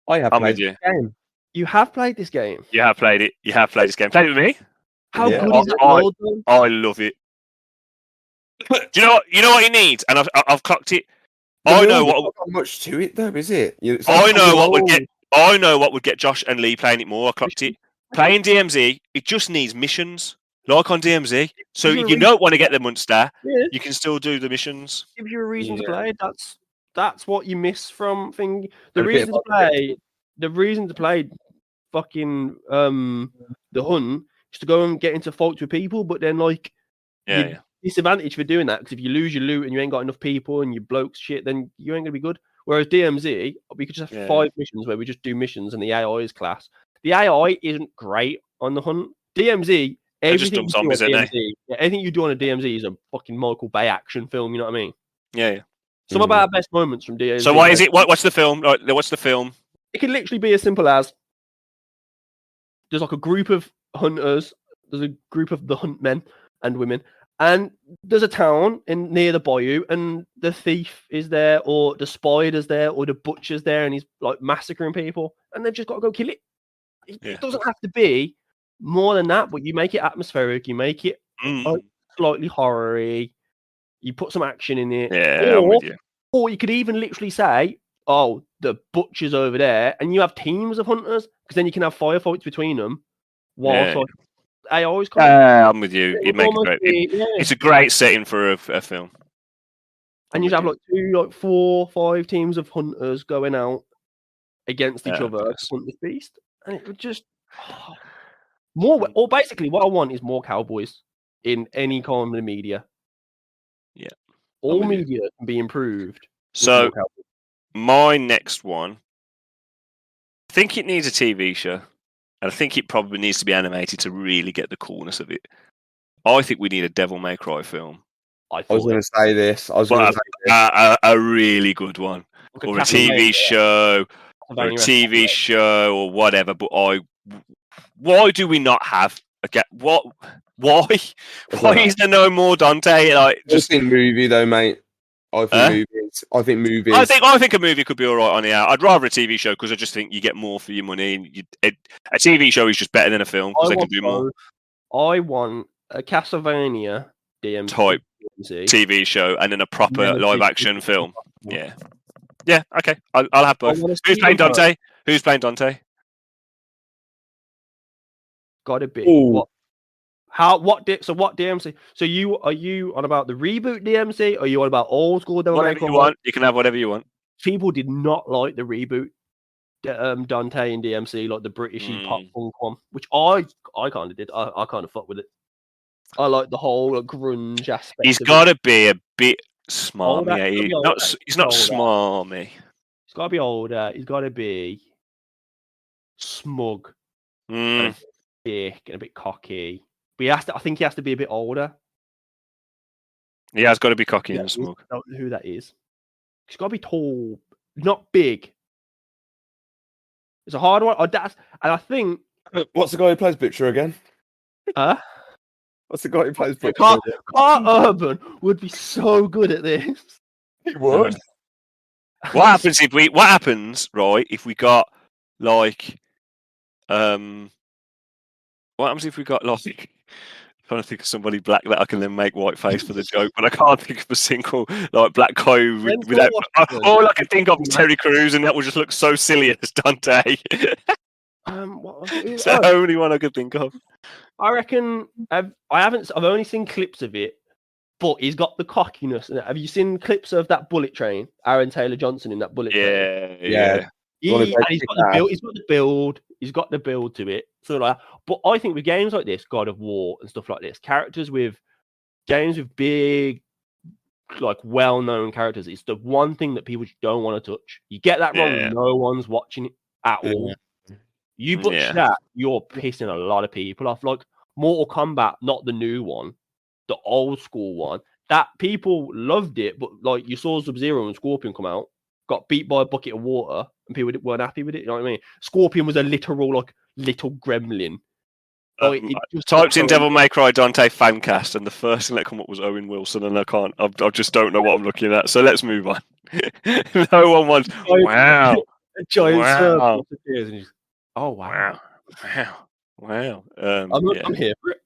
I have played this game. You have played this game. You have played it. You have played this game. Played it with me. How good is it? I love it. Do you know what it needs? And I've clocked it. I know what. Not much to it though, is it? I know what would get Josh and Lee playing it more. I clocked it. Playing DMZ, it just needs missions, like on DMZ. So if you don't want to get the Munster, you can still do the missions. Gives you a reason to play. That's what you miss from thing. The reason to play fucking the Hunt is to go and get into fights with people, but then like disadvantage for doing that, because if you lose your loot and you ain't got enough people and you blokes shit, then you ain't gonna be good. Whereas DMZ, we could just have 5 missions where we just do missions and the AI is class. The AI isn't great on the Hunt. DMZ, everything you do on a DMZ is a fucking Michael Bay action film. You know what I mean? Yeah. Some of our best moments from DMZ. So why is it? What's the film? What's the film? It could literally be as simple as there's like a group of hunters, there's a group of the hunt men and women, and there's a town near the bayou, and the thief is there, or the spider's there, or the butcher's there, and he's like massacring people, and they've just got to go kill it. It doesn't have to be more than that, but you make it atmospheric, you make it slightly horror-y, you put some action in it. Yeah, I'm with you. Or you could even literally say, oh, the butcher's over there, and you have teams of hunters, because then you can have firefights between them. Whilst I always come. I'm with you. It makes great. It's a great setting for a film. And you have like 4, 5 teams of hunters going out against each other to hunt this beast, and it would just more. Or basically, what I want is more cowboys in any kind of media. Yeah, all media can be improved. So, my next one, I think it needs a TV show, and I think it probably needs to be animated to really get the coolness of it. I think we need a Devil May Cry film. I was going to say this. A really good one, or a TV show, or a TV show, or whatever. But why do we not have what? Why is there no more Dante? Like, just in movie though, mate. I think movies. I think a movie could be all right on the out. I'd rather a TV show because I just think you get more for your money. And a TV show is just better than a film because they can do more. I want a Castlevania DMC type TV show and then a proper live action film. Yeah. Okay. I'll have both. Who's playing Dante? Who's playing Dante? Gotta be. What? How? What? So what DMC? So are you on about the reboot DMC? Or are you on about old school? Whatever you want. You can have whatever you want. People did not like the reboot Dante and DMC, like the Britishy pop punk one, which I kind of did. I kind of fucked with it. I like the whole grunge aspect. He's got to be a bit smarmy. He's not smarmy. He's got to be older. He's got to be smug, and big, and a bit cocky. But I think he has to be a bit older. He has got to be cocky and smug. I don't know who that is. He's got to be tall, not big. It's a hard one. And I think. What's the guy who plays Butcher again? What's the guy who plays Butcher? Carl Urban would be so good at this. He would. What happens if we got like what happens if we got like I'm trying to think of somebody black that I can then make white face for the joke, but I can't think of a single like black guy without. All I can think of is Terry Crews, and that would just look so silly as Dante. It's the only one I could think of. I reckon I've only seen clips of it, but he's got the cockiness. Have you seen clips of that Bullet Train? Aaron Taylor Johnson in that Bullet Train. Yeah. He's got the build. He's got the build to it. So like, but I think with games like this, God of War and stuff like this, games with big, like well-known characters, it's the one thing that people don't want to touch. You get that wrong, no one's watching it at all. You butcher that, you're pissing a lot of people off. Like Mortal Kombat, not the new one, the old school one. That people loved it, but like you saw Sub-Zero and Scorpion come out, got beat by a bucket of water, and people weren't happy with it. You know what I mean? Scorpion was a literal like little gremlin. Typed in Devil May Cry Dante fancast, and the first thing that came up was Owen Wilson, and I just don't know what I'm looking at. So let's move on. No one wants. Wow. A giant circle appears, and oh wow. I'm here for it.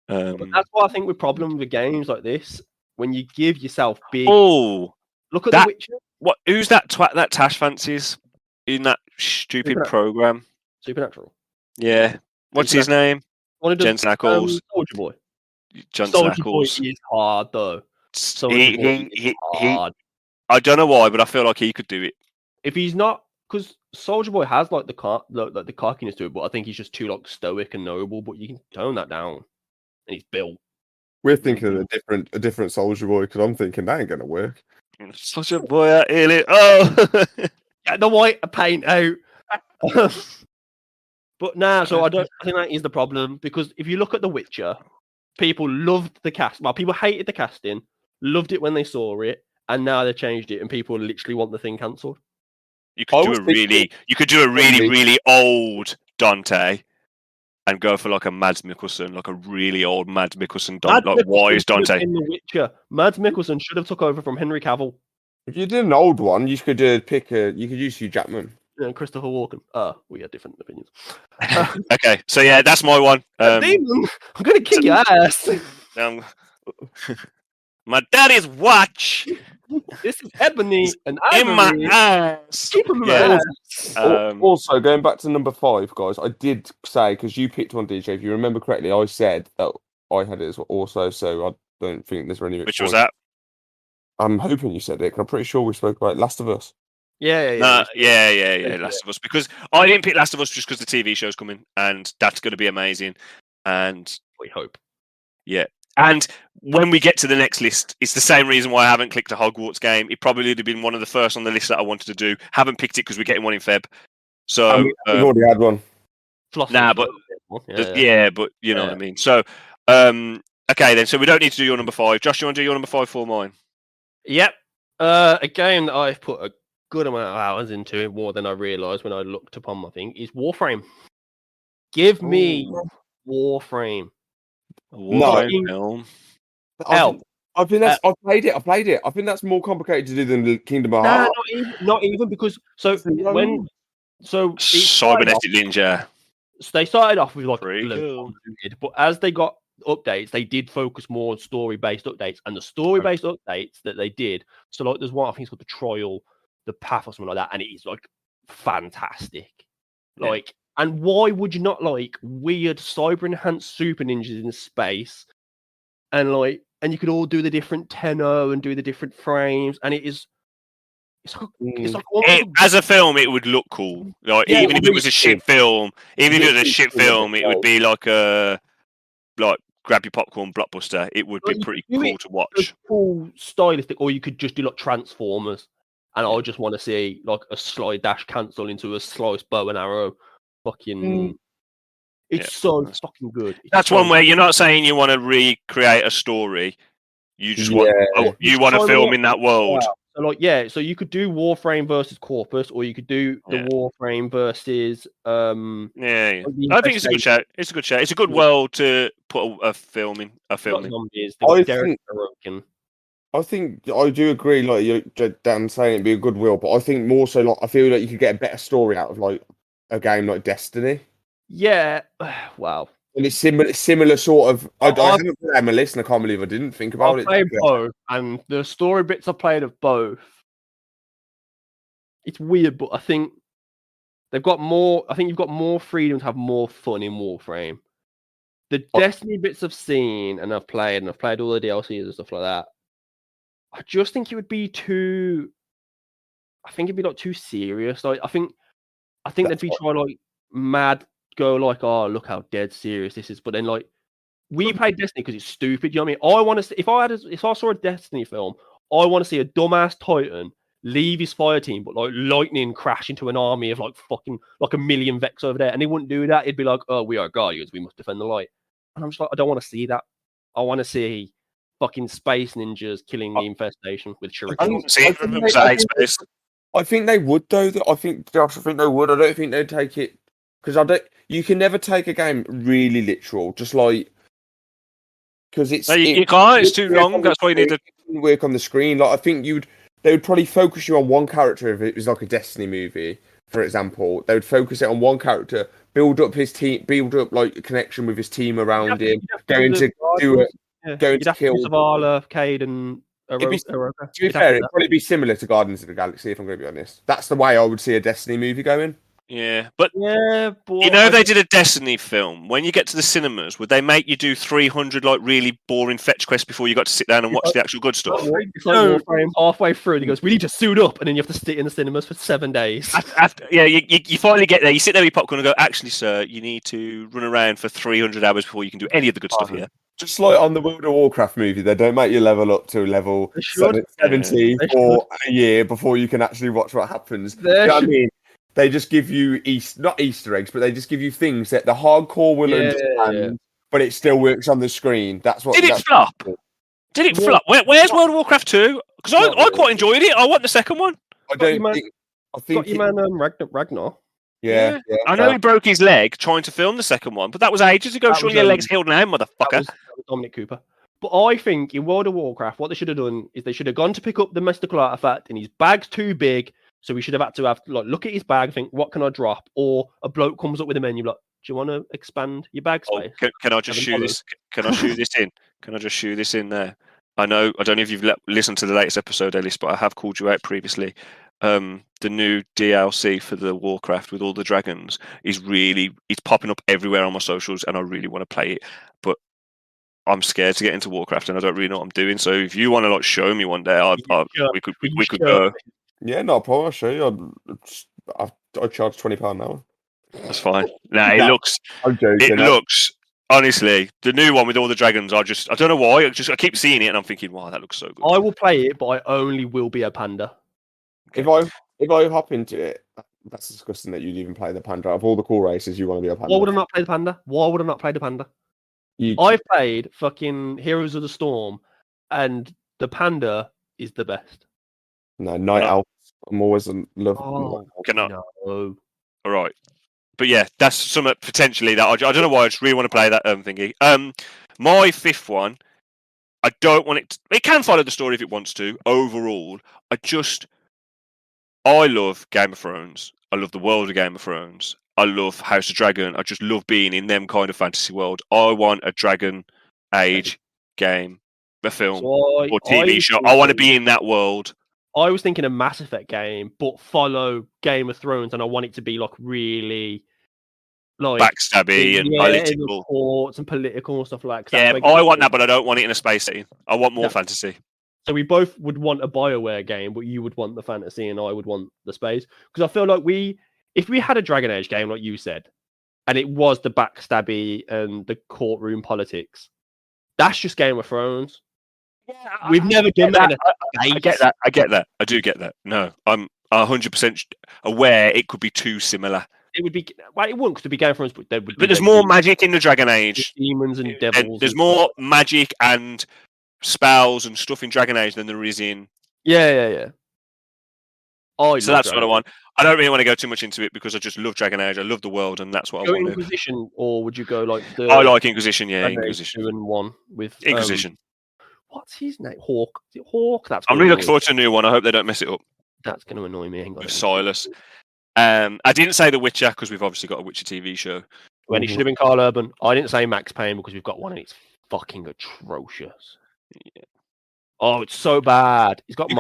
But that's why I think the problem with games like this, when you give yourself big. Oh, look at The Witcher. What? Who's that twat that Tash fancies in that stupid program? Supernatural. Yeah. What's his name? Jensen Ackles. Soldier Boy. Jensen Ackles. Soldier Boy is hard though. Hard. I don't know why, but I feel like he could do it. If he's not, because Soldier Boy has like the cockiness to it, but I think he's just too like stoic and noble. But you can tone that down, and he's built. We're thinking of a different Soldier Boy because I'm thinking that ain't gonna work. Soldier Boy out here. Oh, get the white paint out. But so I think that is the problem, because if you look at The Witcher, people loved the cast. Well, people hated the casting, loved it when they saw it, and now they changed it, and people literally want the thing cancelled. You could do a really old Dante, and go for like a Mads Mikkelsen, like a really old Mads Mikkelsen, wise Dante. In The Witcher, Mads Mikkelsen should have took over from Henry Cavill. If you did an old one, you could You could use Hugh Jackman. And Christopher Walken. We had different opinions. Okay, so yeah, that's my one. Demon, I'm gonna kick your ass. My daddy's watch. This is ebony and in ivory. my ass. Keep him in my ass. Also, going back to number 5, guys, I did say, because you picked one, DJ, if you remember correctly, I said that I had it as well also, so I don't think there's any. Which was that? I'm hoping you said it, because I'm pretty sure we spoke about Last of Us. Yeah, Last of Us. Because I didn't pick Last of Us just because the TV show's coming, and that's going to be amazing. And we hope. Yeah. And when we get to the next list, it's the same reason why I haven't clicked a Hogwarts game. It probably would have been one of the first on the list that I wanted to do. Haven't picked it because we're getting one in Feb. So we've already had one. But you know what I mean. So okay then. So we don't need to do your number 5. Josh, you want to do your number 5 for mine? Yep. A game that I've put a good amount of hours into it, more than I realised when I looked upon my thing, is Warframe. Give me Warframe. Film. I think that's. I've played it. I think that's more complicated to do than Kingdom Hearts. Not even because cybernetic ninja. So they started off with but as they got updates, they did focus more on story-based updates, and the story-based updates that they did. So like, there's one I think it's called the Trial, the Path, or something like that, and it is like fantastic. Like. And why would you not like weird cyber-enhanced super ninjas in space? And you could all do the different tenor and do the different frames, and it's like as a film, it would look cool. Like even if it was a shit film, it would be like a grab your popcorn blockbuster. It would be pretty cool to watch. Cool, stylistic, or you could just do like Transformers, and I just want to see like a slide dash cancel into a slice bow and arrow. Fucking, it's so fucking good. That's one way you're not saying you want to recreate a story. You just want to film in that world. So so you could do Warframe versus Corpus, or you could do the Warframe versus I think it's a good show. It's a good show. It's a good world to put a film in. Zombies, I think I do agree. Like Dan saying, it'd be a good will, but I think more so like I feel like you could get a better story out of like a game like Destiny. Yeah, wow. And it's similar sort of. I haven't put that on my list, and I can't believe I didn't think about it. I played both, and the story bits I played of both. It's weird, but I think they've got more. I think you've got more freedom to have more fun in Warframe. The Destiny bits I've seen and I've played all the DLCs and stuff like that. I just think it would be too. I think it'd be like too serious. Like I think they'd be trying like mad. Go like, oh, look how dead serious this is. But then like, we play Destiny because it's stupid. You know what I mean? I want to see if I saw a Destiny film, I want to see a dumbass Titan leave his fire team, but like lightning crash into an army of like fucking like a million Vex over there, and he wouldn't do that. It'd be like, oh, we are Guardians, we must defend the light. And I'm just like, I don't want to see that. I want to see fucking space ninjas killing the infestation with shurikens. I think they would though. I think they would. I don't think they'd take it. Because you can never take a game really literal, just like because you can't. It's too long. That's why you need to work on the screen. Like I think they would probably focus you on one character if it was like a Destiny movie, for example. They would focus it on one character, build up his team, build up like a connection with his team around him, going to do it, going to kill Zavala, Cade, and Aroka. To be fair, it'd probably be similar to Guardians of the Galaxy. If I'm going to be honest, that's the way I would see a Destiny movie going. Yeah, but they did a Destiny film. When you get to the cinemas, would they make you do 300 like really boring fetch quests before you got to sit down and watch the actual good stuff? It's like Warframe halfway through, and he goes, "We need to suit up," and then you have to sit in the cinemas for 7 days. You finally get there. You sit there with your popcorn and go, "Actually, sir, you need to run around for 300 hours before you can do any of the good stuff here." Just like on the World of Warcraft movie, they don't make you level up to level 70 for a year before you can actually watch what happens. You know what I mean? They just give you not Easter eggs, but they just give you things that the hardcore will understand, but it still works on the screen. That's what. Did it flop? Did it flop? Where's World of Warcraft 2? Because I quite enjoyed it. I want the second one. I don't think. I Got think your man Ragnar. yeah. I know he broke his leg trying to film the second one, but that was ages ago. That Surely was, your leg's healed now, motherfucker. That was Dominic Cooper. But I think in World of Warcraft, what they should have done is they should have gone to pick up the mystical artifact, and his bag's too big, so we should have had to look at his bag, think, what can I drop? Or a bloke comes up with a menu like, do you want to expand your bag space? Can I just shoe this? Can I shoe this in? Can I just shoe this in there? I don't know if you've listened to the latest episode, Ellis, but I have called you out previously. The new DLC for the Warcraft with all the dragons it's popping up everywhere on my socials, and I really want to play it, but I'm scared to get into Warcraft, and I don't really know what I'm doing. So if you want to show me one day, we could go. Yeah, no problem. I'll show you. I charge £20 an hour. That's fine. It looks. I'm joking. It looks. Honestly, the new one with all the dragons, I don't know why. I keep seeing it, and I'm thinking, wow, that looks so good. I will play it, but I only will be a panda. If I hop into it, that's disgusting that you'd even play the panda. Of all the cool races, you want to be a panda. Why would I not play the panda? Why would I not play the panda? I've played fucking Heroes of the Storm, and the panda is the best. No, Night Elf. I'm always in love. Oh, no. All right. But yeah, that's some potentially that I don't know why I just really want to play that thingy. My fifth one, I don't want it. It can follow the story if it wants to. Overall, I love Game of Thrones. I love the world of Game of Thrones. I love House of Dragon. I just love being in them kind of fantasy world. I want a Dragon Age game, a film or TV show. I want to be in that world. I was thinking a Mass Effect game, but follow Game of Thrones, and I want it to be really backstabby and political, courts and political and stuff like that. Yeah, I want that, but I don't want it in a space setting. I want more fantasy. So we both would want a BioWare game, but you would want the fantasy, and I would want the space. Because I feel like if we had a Dragon Age game, like you said, and it was the backstabby and the courtroom politics, that's just Game of Thrones. Yeah, we've never done that. I get that. I do get that. No, I'm 100% aware it could be too similar. It would be. Well, it wouldn't, because it'd be Game of Thrones, but there's more magic in the Dragon Age. Demons and devils. There's more magic and spells and stuff in Dragon Age than there is in. Yeah. So that's what I want. I don't really want to go too much into it because I just love Dragon Age. I love the world, and that's what I want. Inquisition, or would you go like the? I like Inquisition. Yeah, Inquisition 2 and 1 with Inquisition. What's his name? Hawk. Is it Hawk? I'm really looking forward to a new one. I hope they don't mess it up. That's going to annoy me. With Silas. I didn't say The Witcher because we've obviously got a Witcher TV show. When he should have been Carl Urban. I didn't say Max Payne because we've got one and it's fucking atrocious. Yeah. Oh, it's so bad. He's got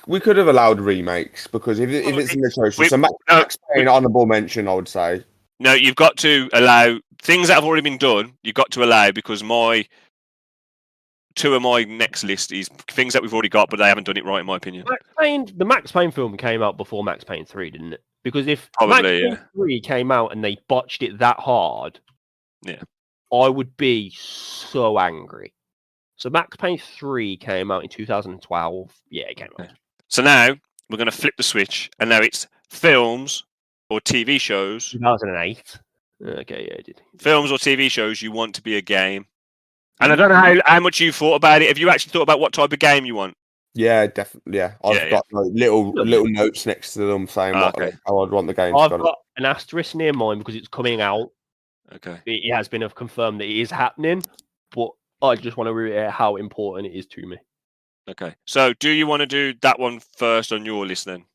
we could have allowed remakes because if it's in the social, so Max Payne honourable mention, I would say. No, you've got to allow things that have already been done. You've got to allow because two of my next list is things that we've already got, but they haven't done it right, in my opinion. The Max Payne film came out before Max Payne 3, didn't it? Because if Max Payne 3 came out and they botched it that hard, I would be so angry. So Max Payne 3 came out in 2012. Yeah, it came out. So now we're going to flip the switch, and now it's films or TV shows. 2008. Okay, yeah, I did. Films or TV shows you want to be a game. And I don't know how much you thought about it. Have you actually thought about what type of game you want? Yeah, definitely. Yeah, I've got little notes next to them saying how I'd want the game. I've got an asterisk near mine because it's coming out. Okay. It has been confirmed that it is happening, but I just want to reiterate how important it is to me. Okay. So, do you want to do that one first on your list then?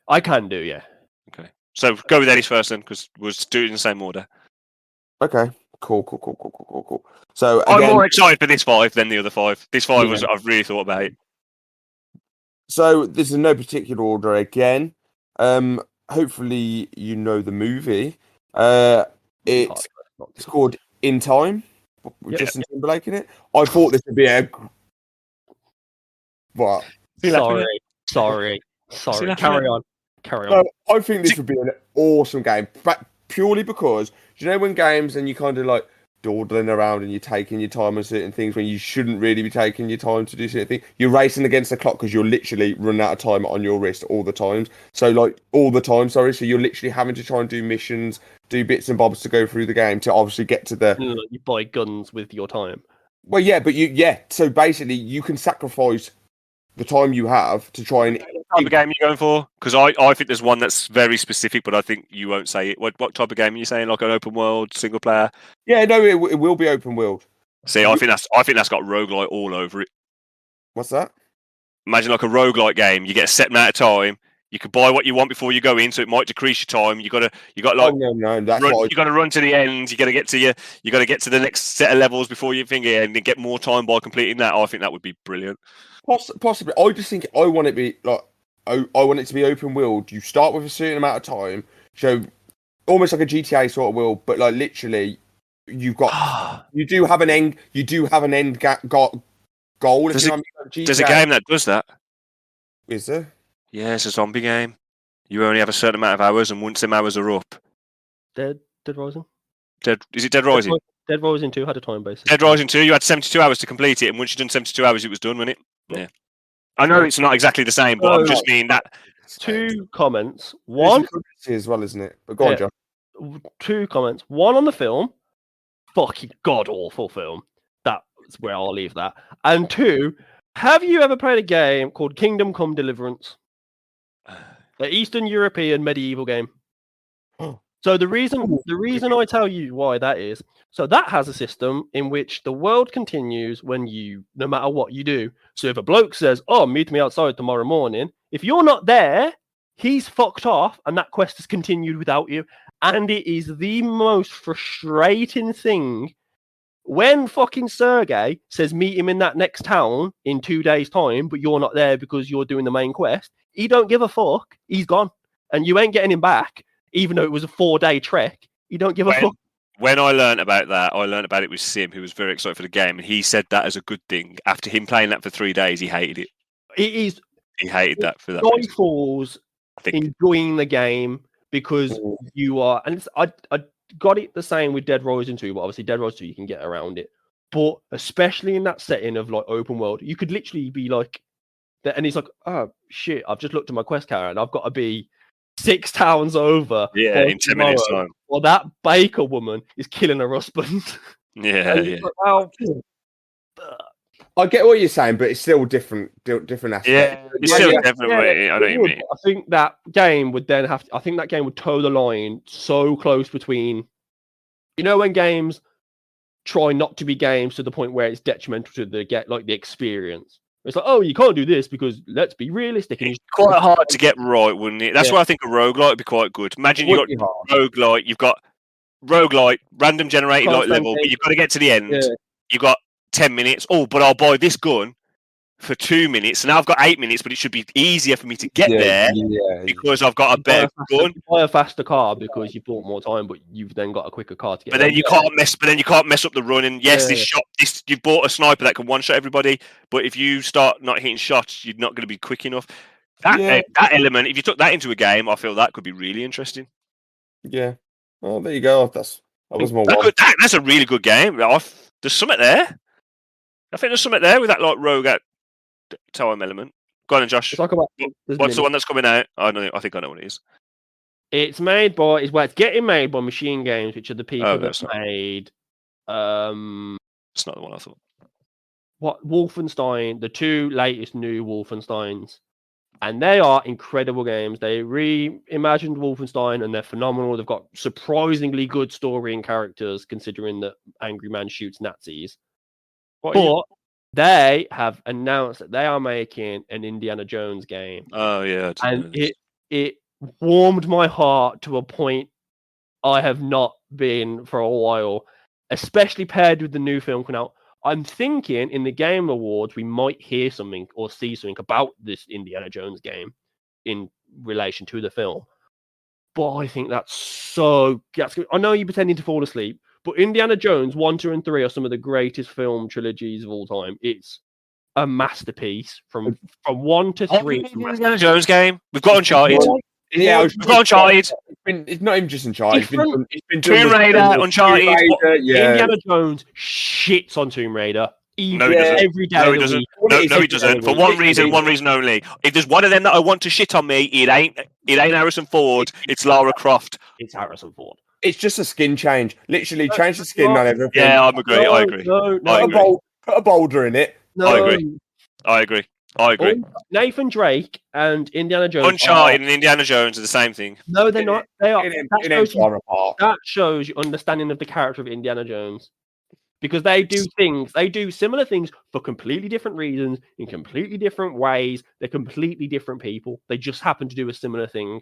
I can do, yeah. Okay. So, go with Ellis first then, because we'll do it in the same order. Okay. Cool. So I'm more excited for this 5 than the other 5. This 5 was I've really thought about it. So this is no particular order again. Hopefully you know the movie. It's called In Time with Justin Timberlake in it. I thought this would be a what? Sorry. Carry on. No, I think this would be an awesome game, purely because you know when games and you kind of like dawdling around and you're taking your time on certain things when you shouldn't really be taking your time to do certain things. You're racing against the clock because you're literally running out of time on your wrist all the time. So you're literally having to try and do missions, do bits and bobs to go through the game to obviously get to the. You buy guns with your time. Well, yeah, but so basically you can sacrifice the time you have to try and type of game are you going for? Because I think there's one that's very specific, but I think you won't say it. What type of game are you saying? Like an open world, single player? Yeah, no, it will be open world. See, I think that's got roguelite all over it. What's that? Imagine like a roguelite game. You get a set amount of time. You can buy what you want before you go in, so it might decrease your time. You got like no, that's you got to run to the end. You got to get to the next set of levels before you think and get more time by completing that. I think that would be brilliant. Possibly, I just think I want it to be like I want it to be open world. You start with a certain amount of time, so almost like a GTA sort of world, but like literally, you do have an end. You do have an end goal. There's a game that does that. Is there? Yeah, it's a zombie game. You only have a certain amount of hours, and once them hours are up, Dead Rising. Is it Dead Rising? Dead Rising 2 had a time base. Dead Rising 2, you had 72 hours to complete it, and once you'd done 72 hours, it was done, wasn't it? Yeah. I know it's not exactly the same, but I'm just meaning that. 2 comments. One as well, isn't it? But go on, John. 2 comments. One on the film. Fucking god awful film. That's where I'll leave that. And 2, have you ever played a game called Kingdom Come Deliverance? The Eastern European medieval game. So the reason I tell you why that is, so that has a system in which the world continues no matter what you do. So if a bloke says, "Oh, meet me outside tomorrow morning," if you're not there, he's fucked off, and that quest has continued without you. And it is the most frustrating thing when fucking Sergey says meet him in that next town in 2 days' time, but you're not there because you're doing the main quest. He don't give a fuck. He's gone. And you ain't getting him back, even though it was a 4-day trek. He don't give a fuck. When I learned about that, I learned about it with Sim, who was very excited for the game, and he said that as a good thing. After him playing that for 3 days, he hated it. He hated that for that. Guy falls enjoying the game because you are, and I got it the same with Dead Rising 2, but obviously Dead Rising 2 you can get around it. But especially in that setting of like open world, you could literally be like, and he's like, "Oh shit, I've just looked at my quest calendar and I've got to be 6 towns over." Yeah, in 10 minutes time. Well, that baker woman is killing her husband. Yeah, yeah. Like, well, I get what you're saying, but it's still different aspect. Yeah, it's still different. I know what you mean. I think that game would then I think that game would toe the line so close between, when games try not to be games to the point where it's detrimental to the experience. It's like, oh, you can't do this because let's be realistic. And it's quite hard to get right, wouldn't it? That's why I think a roguelite would be quite good. Imagine you've got roguelite, random generated level, but you've got to get to the end. Yeah. You've got 10 minutes. Oh, but I'll buy this gun for 2 minutes. So now I've got 8 minutes, but it should be easier for me to get there because I've got a better gun. You buy a faster car because you bought more time, but you've then got a quicker car to get. But then you can't mess up the run. And yes, you've bought a sniper that can one shot everybody. But if you start not hitting shots, you're not going to be quick enough. That element, if you took that into a game, I feel that could be really interesting. Yeah. Oh, there you go. That was more. That's a really good game. There's something there. I think there's something there with that like rogue time element. Go on, Josh. Talk about what's the one that's coming out? I think I know what it is. It's getting made by Machine Games, which are the people that made. It's not the one I thought. What Wolfenstein? The 2 latest new Wolfensteins, and they are incredible games. They reimagined Wolfenstein, and they're phenomenal. They've got surprisingly good story and characters, considering that Angry Man shoots Nazis. But they have announced that they are making an Indiana Jones game. Oh yeah, and it warmed my heart to a point I have not been for a while, especially paired with the new film coming out. I'm thinking in the Game Awards we might hear something or see something about this Indiana Jones game in relation to the film. But I think that's good. I know you're pretending to fall asleep, but Indiana Jones 1, 2, and 3 are some of the greatest film trilogies of all time. It's a masterpiece from 1 to 3. Indiana Jones game. We've got Uncharted. Yeah, we've got Uncharted. It's not even just Uncharted. It's been Tomb Raider, Uncharted. Indiana Jones shits on Tomb Raider. No, he doesn't. Every day no, he doesn't. No, he doesn't. For one reason only. If there's one of them that I want to shit on me, it ain't Harrison Ford. It's Lara Croft. It's Harrison Ford. It's just a skin change. Literally, change the skin on everything. Yeah, I agree. Put a boulder in it. No. I agree. I agree. Nathan Drake and Indiana Jones. Uncharted and Indiana Jones are the same thing. No, they're not. They are. That shows your understanding of the character of Indiana Jones. Because they do similar things for completely different reasons, in completely different ways. They're completely different people. They just happen to do a similar thing.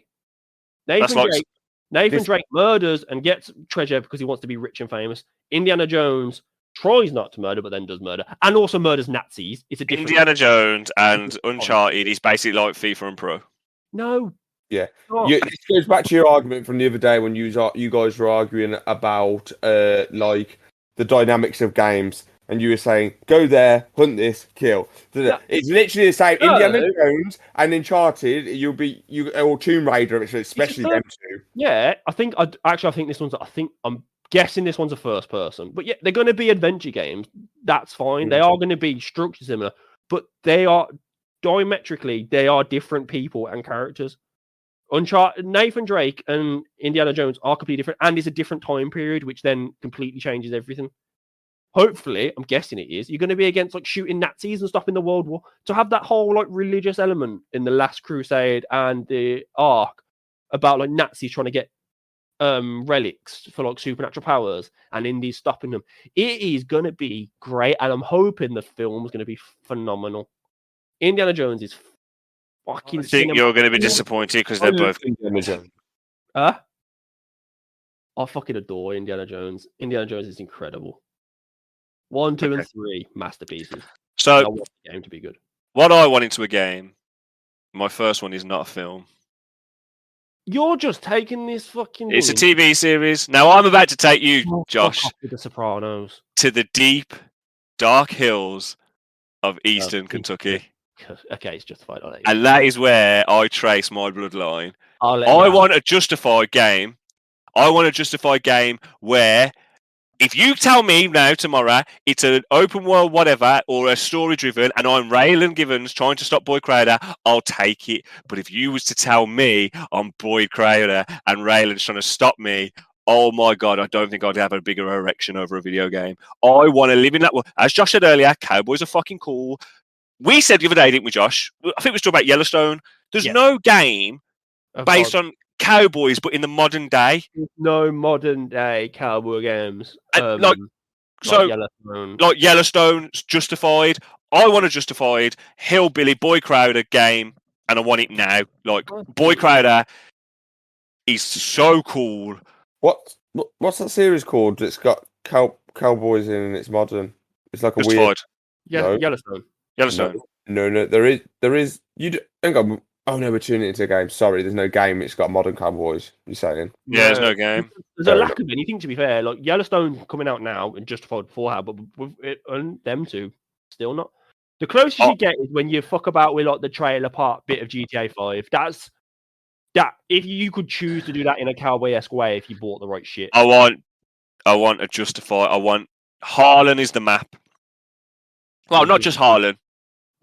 Nathan Drake murders and gets treasure because he wants to be rich and famous. Indiana Jones tries not to murder, but then does murder, and also murders Nazis. It's a different. Indiana Jones and Uncharted is basically like FIFA and Pro. No. Yeah. It goes back to your argument from the other day when you guys were arguing about like the dynamics of games, and you were saying, "Go there, hunt this, kill." It's literally the same. No. Indiana Jones and Uncharted, or Tomb Raider, especially them two. Yeah, I think this one's. I'm guessing this one's a first person, but yeah, they're going to be adventure games. That's fine. They are going to be structured similar, but they are diametrically different people and characters. Uncharted, Nathan Drake and Indiana Jones are completely different, and it's a different time period, which then completely changes everything. Hopefully, I'm guessing it is. You're going to be against like shooting Nazis and stopping the World War. To have that whole like religious element in the Last Crusade and the Ark about like Nazis trying to get relics for like supernatural powers and Indy's stopping them. It is going to be great, and I'm hoping the film is going to be phenomenal. Indiana Jones is fucking. I think you're going to be disappointed because they're both Indiana Jones. I fucking adore Indiana Jones. Indiana Jones is incredible. 1, 2, and 3 masterpieces. So I want the game to be good. What I want into a game, my first one is not a film. You're just taking this fucking. It's a TV series. Now I'm about to take you, Josh, The Sopranos, to the deep, dark hills of Eastern Kentucky. Okay, it's justified. And that is where I trace my bloodline. I want a justified game. I want a justified game where, if you tell me now tomorrow it's an open world whatever or a story driven and I'm Raylan Givens trying to stop Boyd Crowder, I'll take it. But if you was to tell me I'm Boyd Crowder and Raylan's trying to stop me, oh my God, I don't think I'd have a bigger erection over a video game. I want to live in that world. As Josh said earlier, cowboys are fucking cool. We said the other day, didn't we, Josh? I think we was talking about Yellowstone. There's no game based on cowboys, but in the modern day. No modern day cowboy games. Like Yellowstone's justified. I want a justified hillbilly Boyd Crowder game, and I want it now. Like Boyd Crowder is so cool. What's that series called? It's got cowboys in and it's modern. It's like a justified. Weird. Yeah, Yellowstone. No. There is. Hang on. Oh no, we're tuning into a game. Sorry, there's no game. It's got modern cowboys. You're saying? Yeah, there's no game. There's a lack of anything. To be fair, like Yellowstone coming out now and justified beforehand, but with it and them two, still not. The closest you get is when you fuck about with like the trailer park bit of GTA 5. That's that. If you could choose to do that in a cowboy-esque way, if you bought the right shit. I want a justified. I want Harlan is the map. Well, not just Harlan.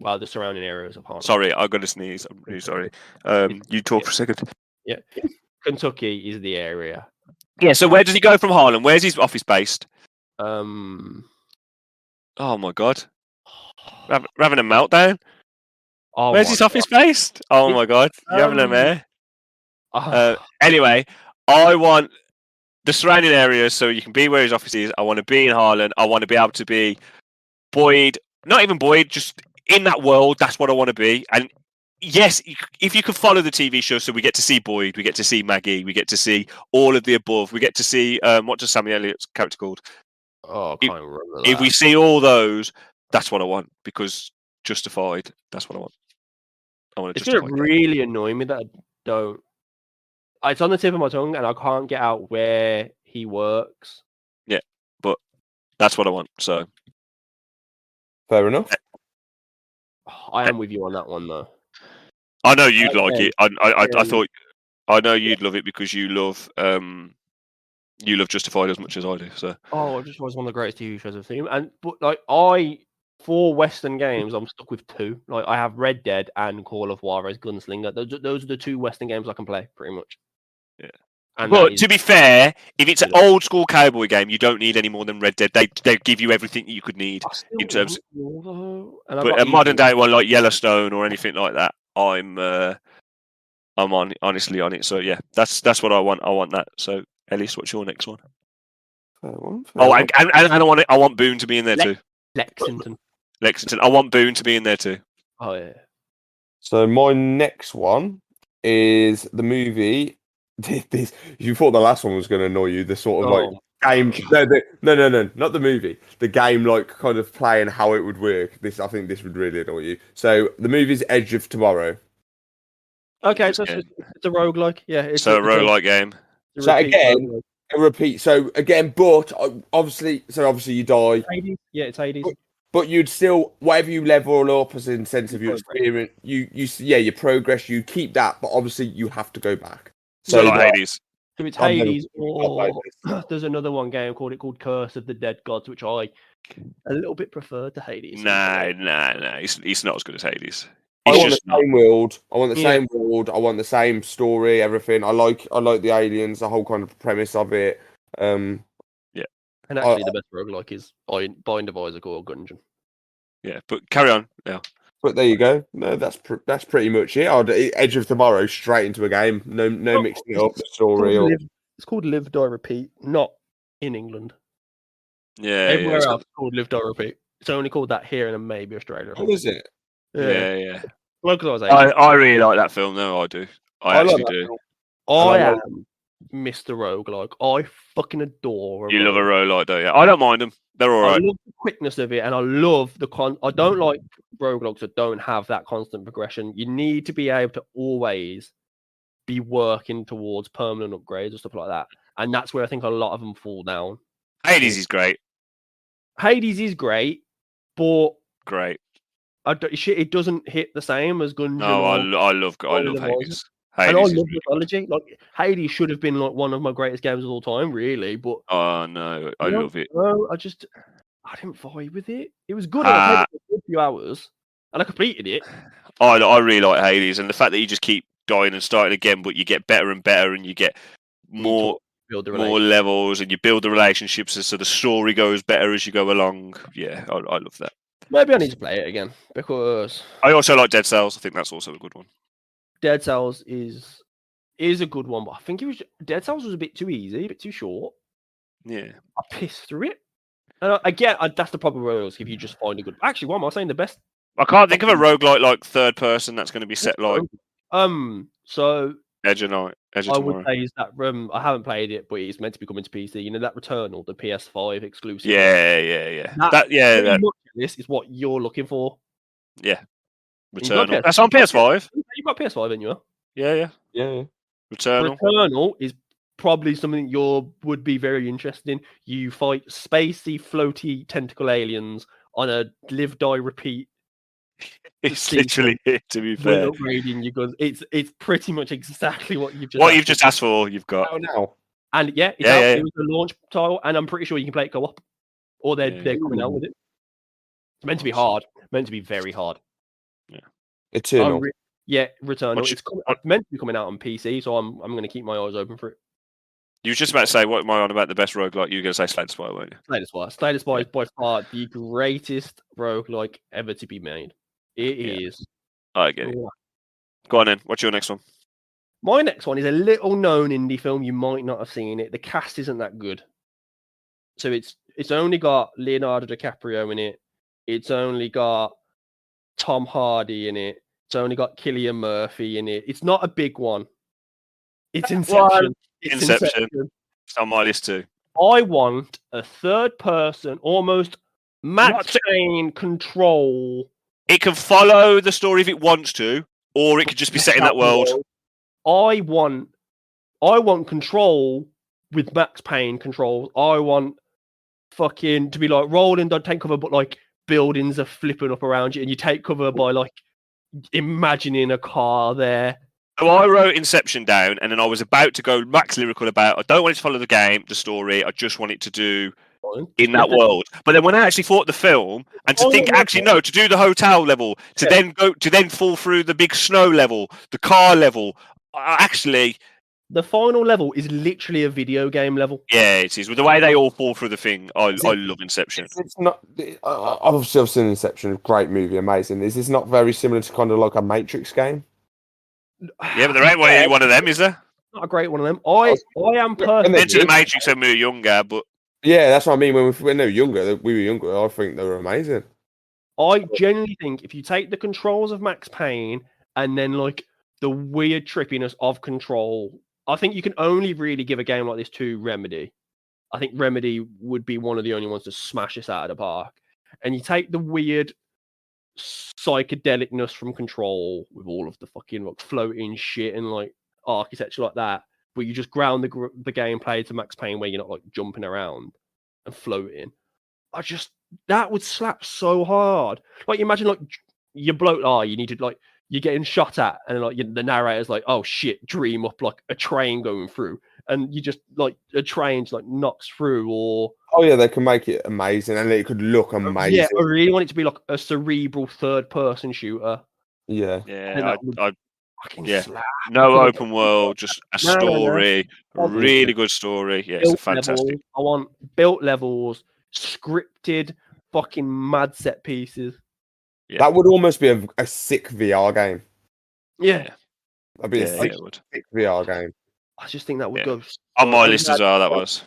Well, the surrounding areas of Harlan. Sorry, I'm going to sneeze. I'm really sorry. You talk for a second. Yeah. Kentucky is the area. Yeah, so where does he go from Harlan? Where's his office based? Oh my God. We're having a meltdown? Where's his office based? Oh my God. You're having a mare? Anyway, I want the surrounding areas so you can be where his office is. I want to be in Harlan. I want to be able to be Boyd. Not even Boyd, just in that world. That's what I want to be. And yes, if you could follow the TV show, so we get to see Boyd, we get to see Maggie, we get to see all of the above, we get to see what does Samuel Elliott's character called? Oh, I can't remember that. If we see all those, that's what I want, because justified, that's what I want. It's going to really annoy me that I don't. It's on the tip of my tongue, and I can't get out where he works. Yeah, but that's what I want. So fair enough. I am with you on that one, though. I know you'd like it. I thought I know you'd love it because you love Justified as much as I do. So Justified was one of the greatest TV shows I've seen. But for Western games, I'm stuck with two. Like I have Red Dead and Call of Juarez Gunslinger. Those are the two Western games I can play, pretty much. Yeah. And But to be fair, if it's an old school cowboy game, you don't need any more than Red Dead. They give you everything you could need in terms. But a modern day one like Yellowstone or anything like that, I'm honestly on it. So yeah, that's what I want. I want that. So Ellis, what's your next one? Fair one. And I want Boone to be in there too. Lexington. I want Boone to be in there too. Oh yeah. So my next one is the movie. This you thought the last one was going to annoy you. The sort of like game. No, not the movie. The game, like kind of playing how it would work. I think this would really annoy you. So the movie's Edge of Tomorrow. Okay, so it's a roguelike. Yeah, it's a roguelike game. So again, a repeat. So again, but obviously you die. Hades. Yeah, it's Hades. But you'd still, whatever you level up as in sense of your experience, you progress, you keep that, but obviously you have to go back. So like Hades. So it's Hades, or there's another one game called Curse of the Dead Gods, which I a little bit prefer to Hades. Nah. It's not as good as Hades. I want the same world. I want the same world. I want the same story. Everything. I like the aliens. The whole kind of premise of it. And actually, the best roguelike is Bind of Isaac or Gungeon. Yeah, but carry on now. But there you go. No, that's pretty much it. Edge of Tomorrow straight into a game. No mixing it up. The story. It's called Live, Die, Repeat. Not in England. Yeah. Everywhere else, it's called Live, Die, Repeat. It's only called that here and maybe Australia. What is it? Yeah. Localization. I really like that film. No, I do. I actually do. I am Mr. Roguelike. I fucking adore. You love a roguelike, don't you? I don't mind them. They're all right. I love the quickness of it, and I love I don't like roguelikes that don't have that constant progression. You need to be able to always be working towards permanent upgrades or stuff like that, and that's where I think a lot of them fall down. Hades is great. Hades is great, but great. It doesn't hit the same as Gungeon. No, I love Hades. And I love mythology. Like Hades should have been like one of my greatest games of all time, really. But oh no, I love it. No, I didn't vibe with it. It was good. I played it for a few hours, and I completed it. I really like Hades, and the fact that you just keep dying and starting again, but you get better and better, and you get more levels, and you build the relationships, so the story goes better as you go along. Yeah, I love that. Maybe I need to play it again because I also like Dead Cells. I think that's also a good one. Dead Cells is a good one, but I think Dead Cells was a bit too easy, a bit too short. Yeah, I pissed through it. And again, that's the problem with roguelikes. If you just find a good, actually, what am I saying? The best. I can't think of a roguelike like third person that's going to be set like. So Edge of Tomorrow. I would say is that I haven't played it, but it's meant to be coming to PC. You know that Returnal, the PS5 exclusive. Yeah. This is what you're looking for. Yeah. Returnal. That's on PS5. You've got PS5, haven't you? Yeah. Returnal is probably something you would be very interested in. You fight spacey, floaty, tentacle aliens on a live, die, repeat. It's literally it. To be fair, upgrading you guys. It's pretty much exactly what you've just asked for. You've got now. And it was a launch title, and I'm pretty sure you can play it co-op, or they're coming out with it. It's meant to be hard. Meant to be very hard. Yeah. Eternal. Returnal. It's meant to be coming out on PC, so I'm going to keep my eyes open for it. You were just about to say, what am I on about the best roguelike? You were going to say Slay the Spire, weren't you? Slay the Spire. Slay the Spire is by far the greatest roguelike ever to be made. It is. I get it. Go on then. What's your next one? My next one is a little known indie film. You might not have seen it. The cast isn't that good. So it's only got Leonardo DiCaprio in it. It's only got Tom Hardy in it. It's only got Cillian Murphy in it. It's not a big one. It's Inception. Inception. It's on my list too. I want a third person, almost Max Payne control. It can follow the story if it wants to, or it could just be set in that world. I want control with Max Payne controls. I want fucking to be like rolling, don't take cover, but like buildings are flipping up around you, and you take cover by like imagining a car there. So I wrote Inception down, and then I was about to go max lyrical about I don't want it to follow the game, the story. I just want it to do in that world. But then when I actually thought the film, and to think to do the hotel level, then fall through the big snow level, the car level, actually the final level is literally a video game level. Yeah, it is. With the way they all fall through the thing, I love Inception. It's not. Obviously, I've seen Inception, great movie, amazing. Is this not very similar to kind of like a Matrix game? Yeah, but there ain't one of them, is there? Not a great one of them. I am personally. Into the Matrix when we were younger, but Yeah, that's what I mean. When they were younger, I think they were amazing. I genuinely think if you take the controls of Max Payne and then like the weird trippiness of Control, I think you can only really give a game like this to Remedy. I think Remedy would be one of the only ones to smash this out of the park. And you take the weird psychedelicness from Control with all of the fucking like floating shit and like architecture like that, but you just ground the gameplay to Max Payne where you're not like jumping around and floating. That would slap so hard. Like imagine like you bloke, you need to like you're getting shot at, and like the narrator's like, oh shit, dream up like a train going through, and you just like a train like knocks through, or they can make it amazing, and it could look amazing. Yeah, I really want it to be like a cerebral third-person shooter. Yeah, yeah. No open world, just a story, really good story. Yeah, it's fantastic. I want built levels, scripted, fucking mad set pieces. Yeah. That would almost be a sick VR game. Yeah. That'd be a sick VR game. I just think that would go on my list as well. That was.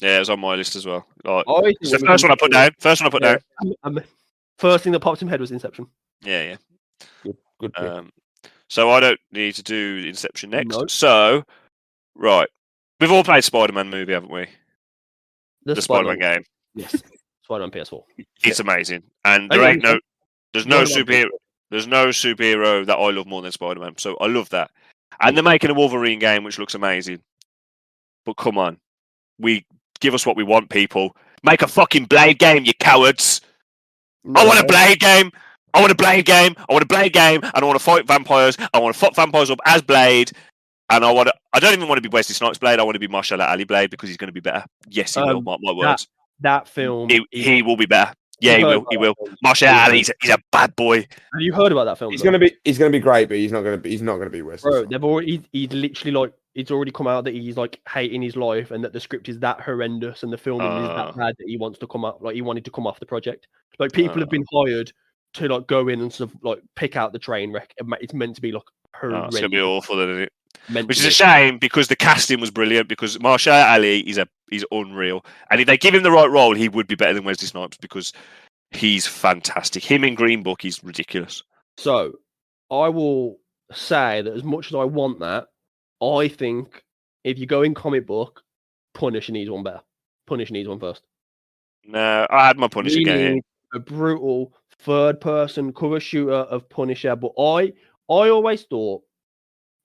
Yeah, it was on my list as well. Like, it's the first one I put down. First thing that popped in my head was Inception. Yeah. Good. So I don't need to do Inception next. No. So, right, we've all played Spider-Man movie, haven't we? The Spider-Man game. Yes. Spider-Man PS4. It's amazing, and there's no superhero that I love more than Spider-Man. So I love that, and they're making a Wolverine game which looks amazing. But come on, give us what we want, people. Make a fucking Blade game, you cowards. No. I want a Blade game. I want a Blade game. I want a Blade game, and I want to fight vampires. I want to fuck vampires up as Blade, and I don't even want to be Wesley Snipes Blade. I want to be Mahershala Ali Blade because he's going to be better. Yes, he will. Mark my words. That film. He will be better. Yeah, he will. He will. Mahershala Ali, he's a bad boy. Have you heard about that film? He's going to be great, but he's not going to be Wesley. Bro, he's literally like, it's already come out that he's like hating his life, and that the script is that horrendous, and the filming is that bad that he wants to come out. Like he wanted to come off the project. Like people have been hired to like go in and sort of like pick out the train wreck. It's meant to be like horrendous. It's gonna be awful, isn't it? Which is a shame because the casting was brilliant. Because Mahershala Ali he's unreal, and if they give him the right role, he would be better than Wesley Snipes because he's fantastic. Him in Green Book, he's ridiculous. So I will say that as much as I want that, I think if you go in comic book, Punisher needs one better. Punisher needs one first. No, I had my Punisher game. A brutal third-person cover shooter of Punisher, but I always thought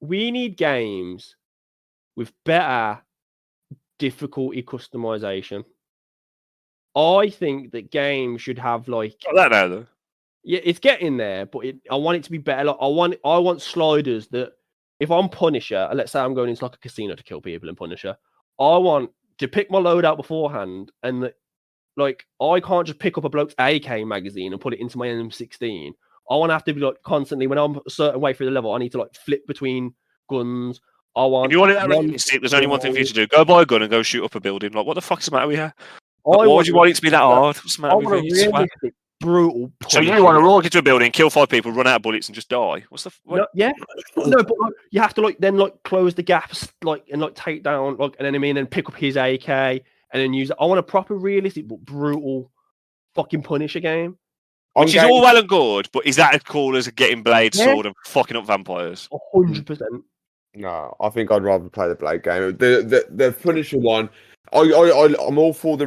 we need games with better difficulty customization. I think that games should have like that now though. Yeah, it's getting there, but I want it to be better. Like I want sliders that if I'm Punisher, let's say I'm going into like a casino to kill people in Punisher, I want to pick my load out beforehand, and like I can't just pick up a bloke's AK magazine and put it into my M16. I want to have to be like constantly when I'm a certain way through the level, I need to like flip between guns. If you want it that realistic, there's only one thing for you to do: go buy a gun and go shoot up a building. Like, what the fuck's the matter with you? Why would you want it to be that hard? What's the matter with you? Realistic, brutal. So you want to walk into a building, kill 5 people, run out of bullets, and just die? What's the? No, yeah, no, but like, you have to like then like close the gaps, like and like take down like an enemy, and then pick up his AK and then use it. I want a proper realistic but brutal fucking Punisher game. Which is all well and good, but is that as cool as getting Blade sword and fucking up vampires? 100%. No, I think I'd rather play the Blade game. The Punisher one, I'm all for the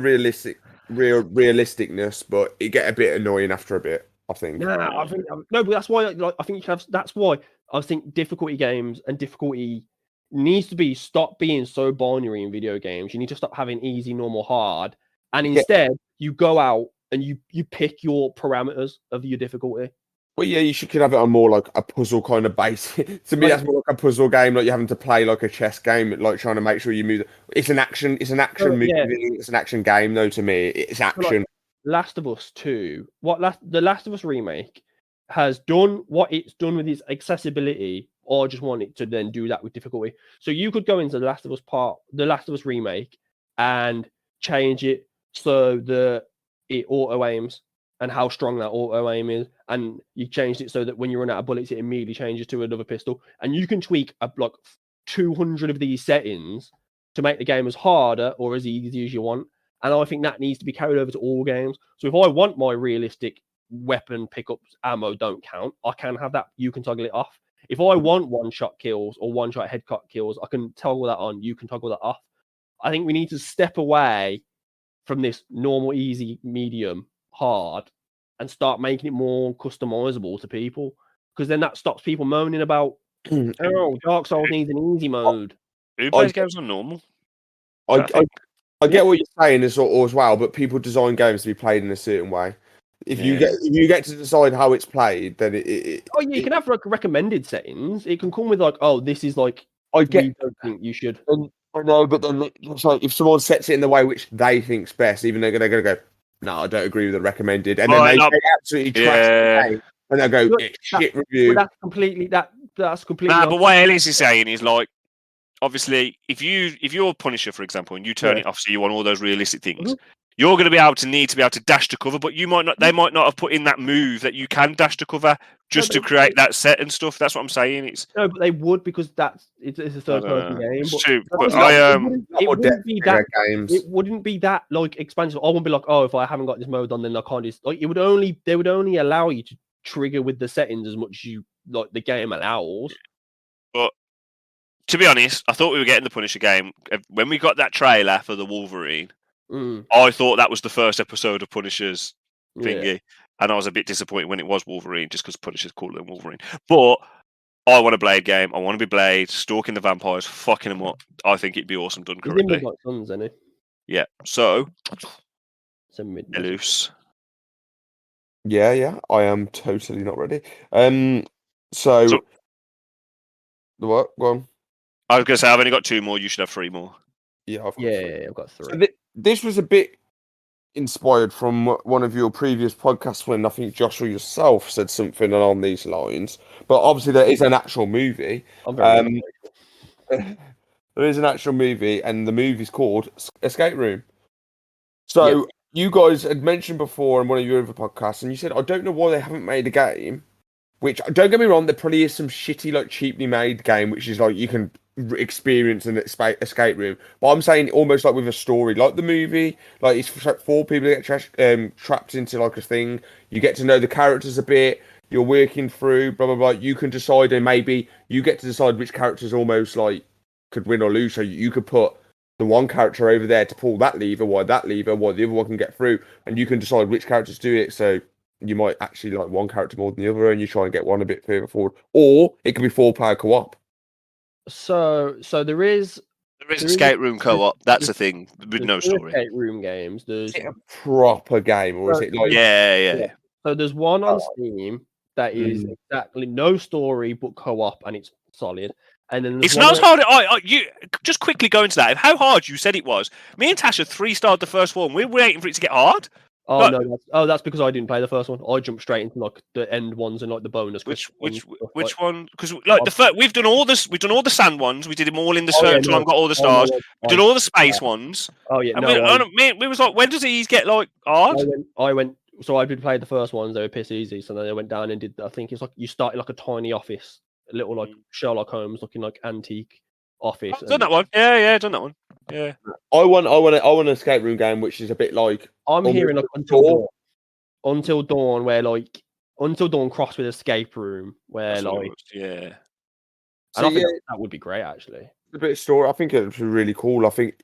realisticness, but it get a bit annoying after a bit. I think. But that's why. Like, I think you have. That's why I think difficulty games and difficulty needs to stop being so binary in video games. You need to stop having easy, normal, hard, and instead you go out and you pick your parameters of your difficulty. Well, yeah, you could have it on more like a puzzle kind of base. To me, that's more like a puzzle game, like you're having to play like a chess game, like trying to make sure you move. It's an action movie. Yeah. It's an action game, though. To me, it's action. Like Last of Us 2, the Last of Us remake has done what it's done with its accessibility I just want it to then do that with difficulty. So you could go into the Last of Us remake, and change it so that it auto aims and how strong that auto aim is, and you changed it so that when you run out of bullets, it immediately changes to another pistol, and you can tweak like 200 of these settings to make the game as harder or as easy as you want. And I think that needs to be carried over to all games. So if I want my realistic weapon pickups, ammo don't count, I can have that. You can toggle it off. If I want one-shot kills or one-shot headshot kills, I can toggle that on. You can toggle that off. I think we need to step away from this normal, easy, medium, hard, and start making it more customizable to people. Because then that stops people moaning about, oh, Dark Souls needs an easy mode. Who plays games on normal? I get what you're saying as well, but people design games to be played in a certain way. If you get to decide how it's played, then you can have like recommended settings. It can come with like, oh, this is like, I get. We don't think you should. I know, but then it's like if someone sets it in the way which they think's best, even though they're going to go, no, I don't agree with the recommended, and then they absolutely trash the game, and they'll go, shit review. That's completely. Nah, but what Ellis is saying is like, obviously, if you're Punisher, for example, and you turn it off, so you want all those realistic things, you're going to be able to dash to cover, but you might not. They might not have put in that move that you can dash to cover just to create that set and stuff. That's what I'm saying. It's no, but they would, because it's a third-person game. It's true, but it wouldn't be that like expansive. I wouldn't be like, oh, if I haven't got this mode on, then I can't do. Like, they would only allow you to trigger with the settings as much as you like the game allows. But to be honest, I thought we were getting the Punisher game when we got that trailer for the Wolverine. I thought that was the first episode of Punisher's thingy, and I was a bit disappointed when it was Wolverine, just because Punisher's cooler than Wolverine. But I want a Blade game. I want to be Blade, stalking the vampires, fucking them up. I think it'd be awesome done correctly. He's in Sons, isn't he? Yeah. So, Ellis. Yeah, I am totally not ready. So what? Go on. I was going to say I've only got 2 more. You should have 3 more. Yeah, I've got 3. I've got 3. So this was a bit inspired from one of your previous podcasts when I think Joshua yourself said something along these lines. But obviously there is an actual movie. There is an actual movie, and the movie's called Escape Room. So you guys had mentioned before in one of your other podcasts, and you said, I don't know why they haven't made a game. Which, don't get me wrong, there probably is some shitty, like, cheaply made game, which is like you can experience an escape room. But I'm saying almost like with a story, like the movie, like it's for 4 people that get trapped into like a thing. You get to know the characters a bit. You're working through, blah blah blah. You can decide, and maybe you get to decide which characters almost like could win or lose. So you could put the one character over there to pull that lever, while the other one can get through, and you can decide which characters do it. So you might actually like one character more than the other, and you try and get one a bit further forward. Or it could be 4-player co-op. So there is escape room co-op. That's a thing with no story. Escape room games. Is it a proper game, or is it like yeah? So there's one on Steam that is exactly no story but co-op, and it's solid. And then it's not as hard. You just quickly go into that. How hard you said it was. Me and Tasha 3-starred the first one. We're waiting for it to get hard. Oh no! That's because I didn't play the first one. I jumped straight into like the end ones and like the bonus. Which one? Because like the first, we've done all this. We've done all the sand ones. We did them all in the first one. Got all the stars. We've done all the space ones. Oh yeah. And we was like, when does these get like hard? I went. So I did play the first ones. They were piss easy. So then I went down and did. I think it's like you started like a tiny office, a little like Sherlock Holmes looking like antique office. I've done that one. Yeah, done that one. Yeah. I want an escape room game which is a bit like I'm hearing like Until Dawn, where like Until Dawn crossed with Escape Room, where That's like yeah. And I think that would be great actually. A bit of story. I think it would be really cool. I think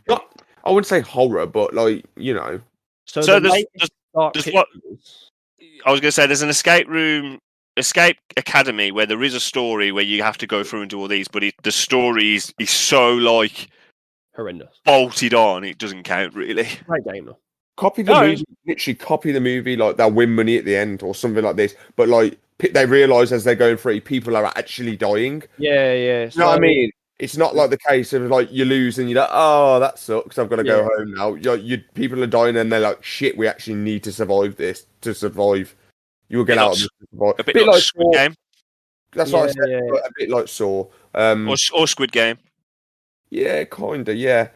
not, I wouldn't say horror, but like you know. So there's what I was going to say. There's an escape academy where there is a story where you have to go through and do all these, but the story is so like horrendous, bolted on. It doesn't count really. Great game though. Copy the movie, literally copy the movie. Like they'll win money at the end or something like this. But like they realise as they're going through, people are actually dying. Yeah. You know what I mean? It's not like the case of like you lose and you're like, oh, that sucks. I've got to go home now. People are dying and they're like, shit. We actually need to survive this. To survive, you will get out of this. A bit like Squid Game. That's what I said. A bit like Saw. Or Squid Game. Yeah, kinda. Yeah.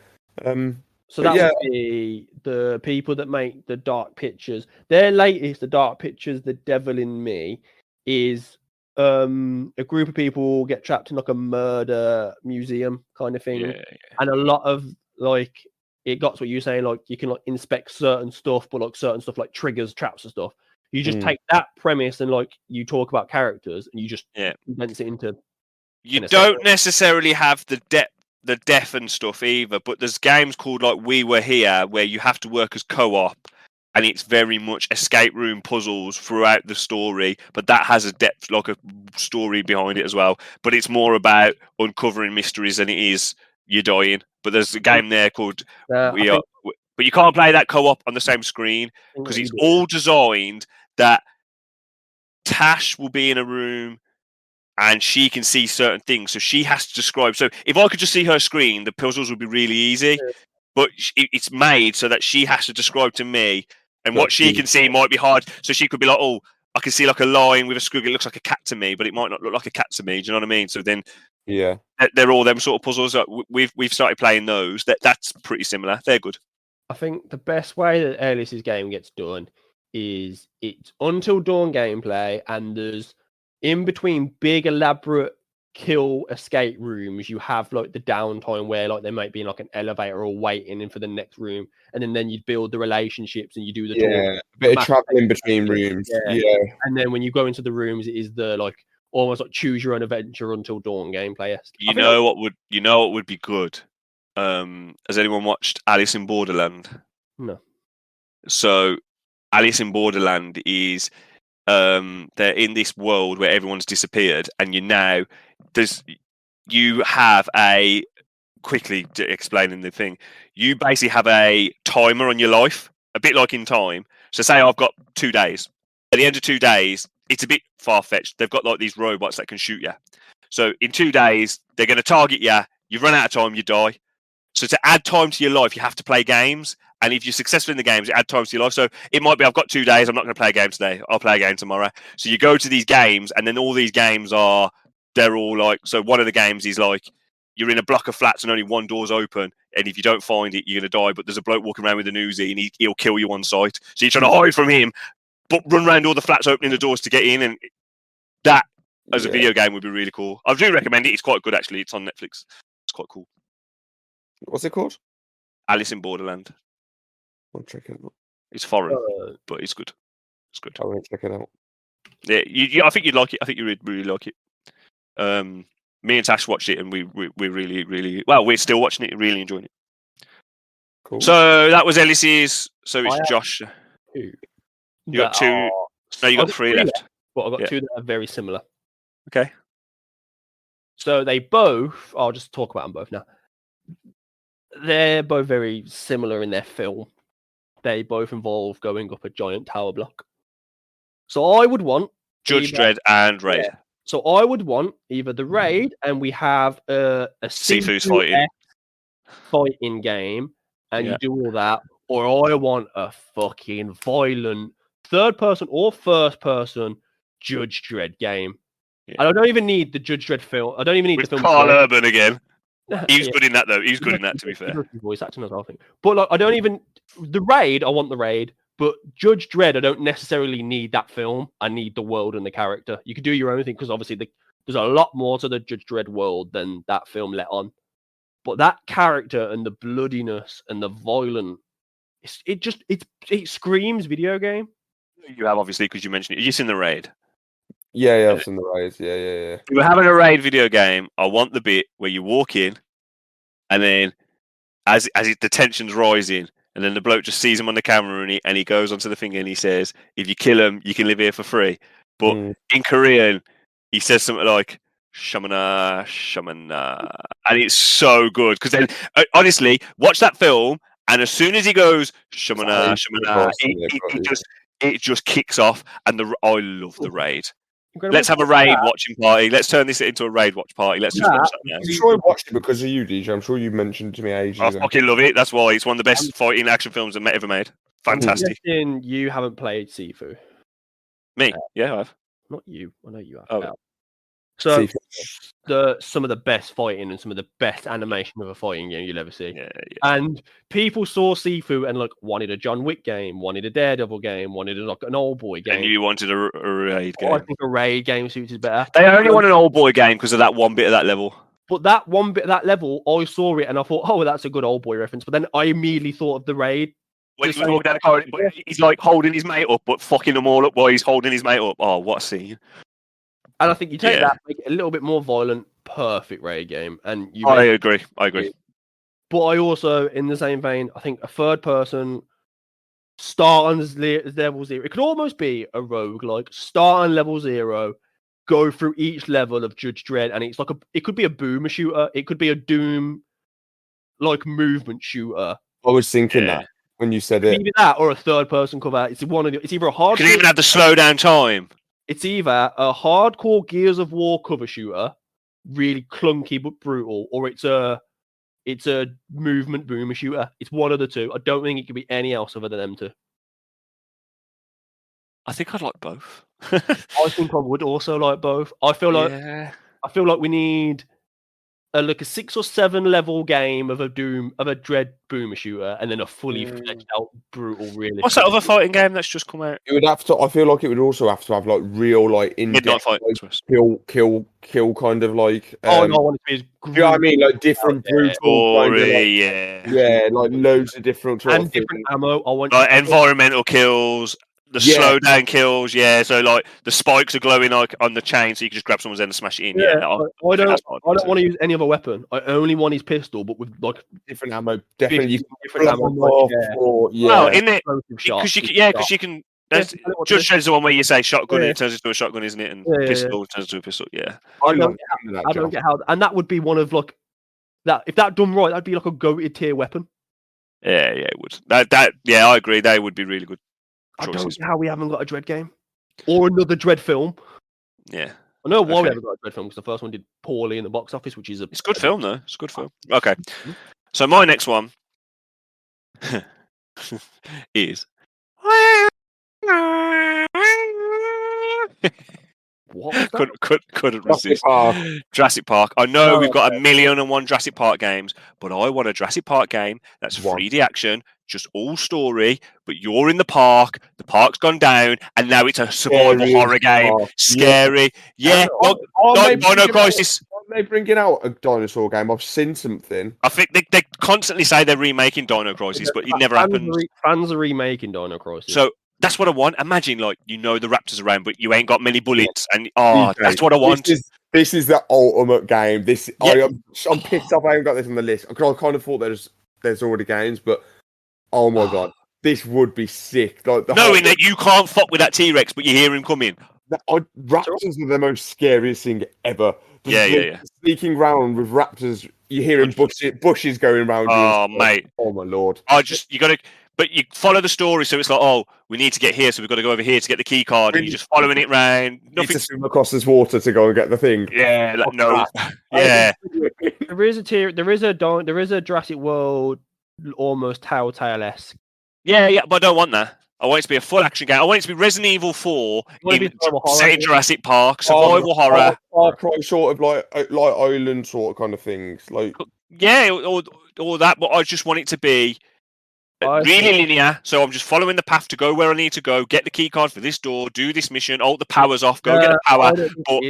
So that would be the people that make the Dark Pictures. Their latest, the Dark Pictures, The Devil in Me, is a group of people get trapped in like a murder museum kind of thing, and a lot of like it got to what you're saying, like you can like inspect certain stuff, but like certain stuff like triggers, traps and stuff. You just take that premise and like you talk about characters and you just condense it into. You don't necessarily have the depth and stuff either, but there's games called like We Were Here where you have to work as co-op, and it's very much escape room puzzles throughout the story, but that has a depth, like a story behind it as well. But it's more about uncovering mysteries than it is you dying. But there's a game there called but you can't play that co-op on the same screen because it's all designed that Tash will be in a room and she can see certain things, so she has to describe. So if I could just see her screen, the puzzles would be really easy. But it's made so that she has to describe to me, and what she can see might be hard. So she could be like, "Oh, I can see like a line with a squiggle. It looks like a cat to me, but it might not look like a cat to me." Do you know what I mean? So then, they're all them sort of puzzles. We've started playing those. That's pretty similar. They're good. I think the best way that Ellis's game gets done is it's Until Dawn gameplay, and there's in between big elaborate kill escape rooms, you have like the downtime where like they might be in like an elevator or waiting in for the next room, and then you build the relationships and you do the a bit of traveling between rooms. And then when you go into the rooms, it is the like almost like choose your own adventure Until Dawn gameplay. You know what would be good? Has anyone watched Alice in Borderland? No. So Alice in Borderland is they're in this world where everyone's disappeared, and you have a quickly explaining the thing. You basically have a timer on your life, a bit like in time. So say I've got 2 days. At the end of 2 days, it's a bit far-fetched. They've got like these robots that can shoot you. So in 2 days, they're going to target you. You've run out of time, you die. So to add time to your life, you have to play games. And if you're successful in the games, you add time to your life. So it might be, I've got 2 days, I'm not going to play a game today. I'll play a game tomorrow. So you go to these games, and then all these games they're all like, so one of the games is like, you're in a block of flats and only one door's open. And if you don't find it, you're going to die. But there's a bloke walking around with an Uzi and he'll kill you on sight. So you're trying to hide from him, but run around all the flats opening the doors to get in. And that, as a video game, would be really cool. I do recommend it. It's quite good, actually. It's on Netflix. It's quite cool. What's it called? Alice in Borderland. I'll check it out. It's foreign, but it's good. It's good. I won't check it out. Yeah, I think you'd like it. I think you really like it. Me and Tash watched it, and we really, really we're still watching it, really enjoying it. Cool. So that was Ellis's. So it's Josh. Two. You got two. No, you got three left. But I've got two that are very similar. Okay. So they both. I'll just talk about them both now. They're both very similar in their film. They both involve going up a giant tower block. So I would want Judge Dredd and Raid. Yeah. So I would want either the Raid, and we have a Sifu's fighting game, and you do all that, or I want a fucking violent third-person or first-person Judge Dredd game. Yeah. And I don't even need the Judge Dredd film. I don't even need the film. Carl Urban again. He's good in that, though. He's good in that, to be fair. Voice acting as well, I think. But like, I don't even the Raid. I want the Raid. But Judge Dredd, I don't necessarily need that film. I need the world and the character. You could do your own thing because obviously there's a lot more to the Judge Dredd world than that film let on. But that character and the bloodiness and the violence, it screams video game. You have, obviously, because you mentioned it. You've seen the Raid. Yeah, I've seen the Raid. Yeah. If we're having a Raid video game, I want the bit where you walk in, and then as the tension's rising, and then the bloke just sees him on the camera, and he goes onto the thing and he says, "If you kill him, you can live here for free." But in Korean, he says something like "shamana, shamana," and it's so good because then, honestly, watch that film, and as soon as he goes "shamana, shamana," it just kicks off, and I love the Raid. Let's have a Raid watching party. Let's turn this into a Raid watch party. Let's just watch that now. I'm sure I watched it because of you, DJ. I'm sure you mentioned to me ages ago. I fucking love it. That's why it's one of the best fighting action films I've ever made. Fantastic. You haven't played Sifu. Me? Yeah, I have. Not you. I know you have. Oh. So some of the best fighting and some of the best animation of a fighting game you'll ever see. Yeah. And people saw Sifu and wanted a John Wick game, wanted a Daredevil game, wanted an old boy game. And you wanted a raid game. I think a raid game suits is better. They only want an old boy game because of that one bit of that level. But that one bit of that level, I saw it and I thought, oh, that's a good old boy reference. But then I immediately thought of the raid. When he was walking down the corridor, but he's holding his mate up, but fucking them all up while he's holding his mate up. Oh, what a scene! And I think you take that, make it a little bit more violent, perfect raid game. And I agree. But I also, in the same vein, I think a third person start on level 0. It could almost be a roguelike. Start on level 0, go through each level of Judge Dredd, and it's it could be a boomer shooter. It could be a Doom movement shooter. I was thinking that when you said it. Either that or a third person cover. It's either a hardcore. Could even have the slowdown time. It's either a hardcore Gears of War cover shooter, really clunky but brutal, or it's a movement boomer shooter. It's one of the two. I don't think it could be any else other than them two. I think I'd like both. I think I would also like both. I feel like we need a 6 or 7 level game of a Dread boomer shooter, and then a fully fledged out brutal realistic. What's that other fighting game that's just come out? It would have to. I feel like it would also have to have real in-depth fight, kill kind of like. I want it to be as you know what I mean? Different brutal kind of loads of different and different ammo. I want environmental kills. The slowdown kills, so the spikes are glowing on the chain, so you can just grab someone's end and smash it in. I don't want to use any other weapon. I only want his pistol, but with different ammo. Definitely different ammo. No, in it because you can. Judge Dredd's the one where you say shotgun, and it turns into a shotgun, isn't it? And pistol turns into a pistol. Yeah, I don't get how, and that would be one of that. If that done right, that'd be like a goated tier weapon. Yeah, it would. That I agree. They would be really good. I don't see how we haven't got a Dread game or another Dread film. Yeah, I know why we haven't got a Dread film because the first one did poorly in the box office, which is it's a good film though. It's a good film. Okay, so my next one is what? Couldn't resist. Jurassic Park. I know we've got 1,000,001 Jurassic Park games, but I want a Jurassic Park game that's 3D action, just all story, but you're in the park's gone down, and now it's a survival horror game. Scary. Yeah. Dino Crisis. They bringing out a dinosaur game. I've seen something. I think they constantly say they're remaking Dino Crisis, but it never happens. Fans are remaking Dino Crisis. So that's what I want. Imagine the raptors around, but you ain't got many bullets, and that's what I want. This is the ultimate game. I'm pissed off I haven't got this on the list because I kind of thought there's already games, but oh my god, this would be sick. Knowing that you can't fuck with that T-Rex, but you hear him coming. Raptors are the most scariest thing ever. Yeah. Sneaking round with raptors, you hear him bushes going around. Oh, mate. Oh my lord. But you follow the story, so it's we need to get here, so we've got to go over here to get the key card, and you're just following it round. Nothing to swim across this water to go and get the thing. Yeah, no. Yeah. There is a Jurassic World almost Telltale-esque. Yeah, but I don't want that. I want it to be a full action game. I want it to be Resident Evil 4 set in Jurassic Park, survival horror. Far Cry sort of like island sort of kind of things. Or that, but I just want it to be really linear. So I'm just following the path to go where I need to go, get the key card for this door, do this mission, the power's off, go get the power. But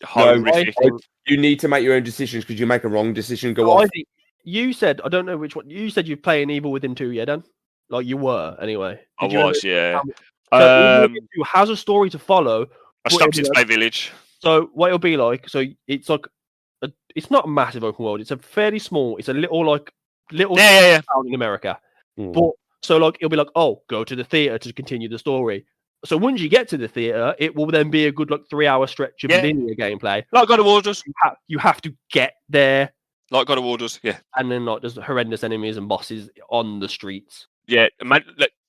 horrific. You need to make your own decisions because you make a wrong decision, go off. You said, I don't know which one, you said you're playing Evil Within 2, yeah, Dan? Like you were, anyway. I was, yeah. So Evil has a story to follow. I stopped in Spy Village. So what it'll be like, it's like, it's not a massive open world. It's a fairly small, it's a little town in America. But so it'll be like, go to the theater to continue the story. So once you get to the theater, it will then be a good 3-hour stretch of linear gameplay. Like God of War does. You have to get there. Like God of War does, yeah. And then there's horrendous enemies and bosses on the streets. Yeah,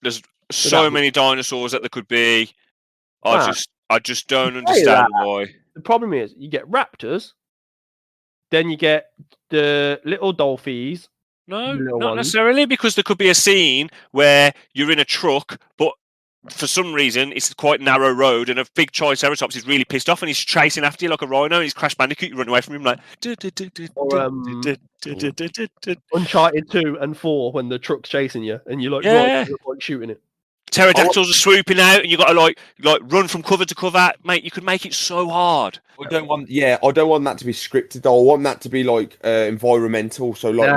there's so many dinosaurs that there could be. I just don't understand why. The problem is you get raptors, then you get the little dolphins. No, not necessarily, because there could be a scene where you're in a truck, but for some reason, it's a quite narrow road, and a big Triceratops is really pissed off, and he's chasing after you like a rhino, and he's Crash Bandicoot. You run away from him like. Or Uncharted 2 and 4 when the truck's chasing you and you're like, Yeah. like shooting it. Pterodactyls are swooping out, and you got to like run from cover to cover, mate. You could make it so hard. I don't want that to be scripted. I want that to be like environmental. So like,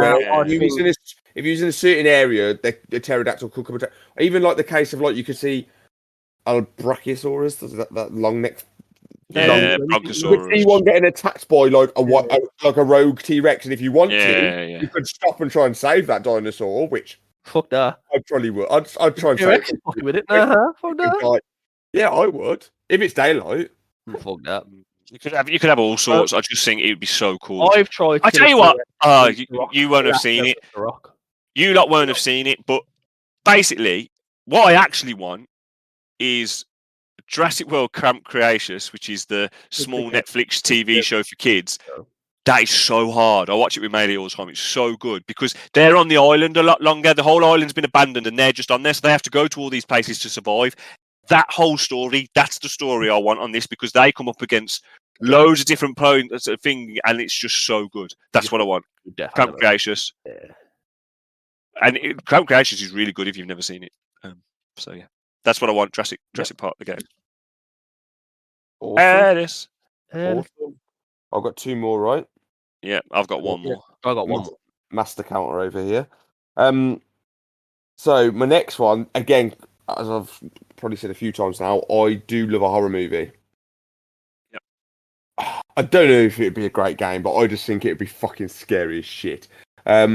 if you're in a certain area, the pterodactyl could come. Even like the case of like you could see a Brachiosaurus, that long neck. Brontosaurus. You could see one getting attacked by like a rogue T-Rex, and if you want to, you could stop and try and save that dinosaur. Which fuck that. I probably would. I'd try and save it. With it. Fuck that. Yeah, I would if it's daylight. Fuck that. You could have all sorts. I just think it would be so cool. I've tried. I tell you what. You won't have seen it. You lot won't have seen it. But basically, what I actually want is Jurassic World Camp Cretaceous, which is the small Netflix TV show for kids. That is so hard. I watch it with Maylee all the time. It's so good because they're on the island a lot longer. The whole island's been abandoned and they're just on there. So they have to go to all these places to survive. That whole story, that's the story I want on this because they come up against loads of different things and it's just so good. That's what I want. Camp Cretaceous. Yeah. And Camp Cretaceous is really good if you've never seen it. So yeah, that's what I want. Jurassic Park the game. Awesome. Ellis. Awesome. I've got two more, right? Yeah, I've got one more. I got one more. Master counter over here. So my next one, again, as I've probably said a few times now, I do love a horror movie. Yep. I don't know if it'd be a great game, but I just think it'd be fucking scary as shit. I've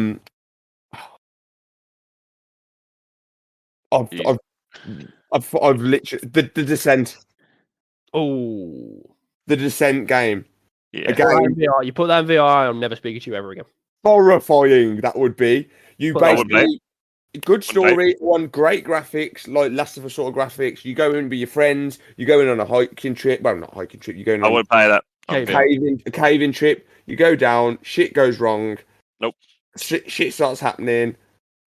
literally the Descent. Oh, the Descent game. Yeah. Again, you put that in VR, I'm never speaking to you ever again. Horrifying that would be. You basically good story, one great graphics, like Last of Us sort of graphics. You go in with your friends. You go in on a hiking trip. Well, not hiking trip. You go in. I wouldn't pay that. A caving trip. You go down. Shit goes wrong. Nope. Shit starts happening.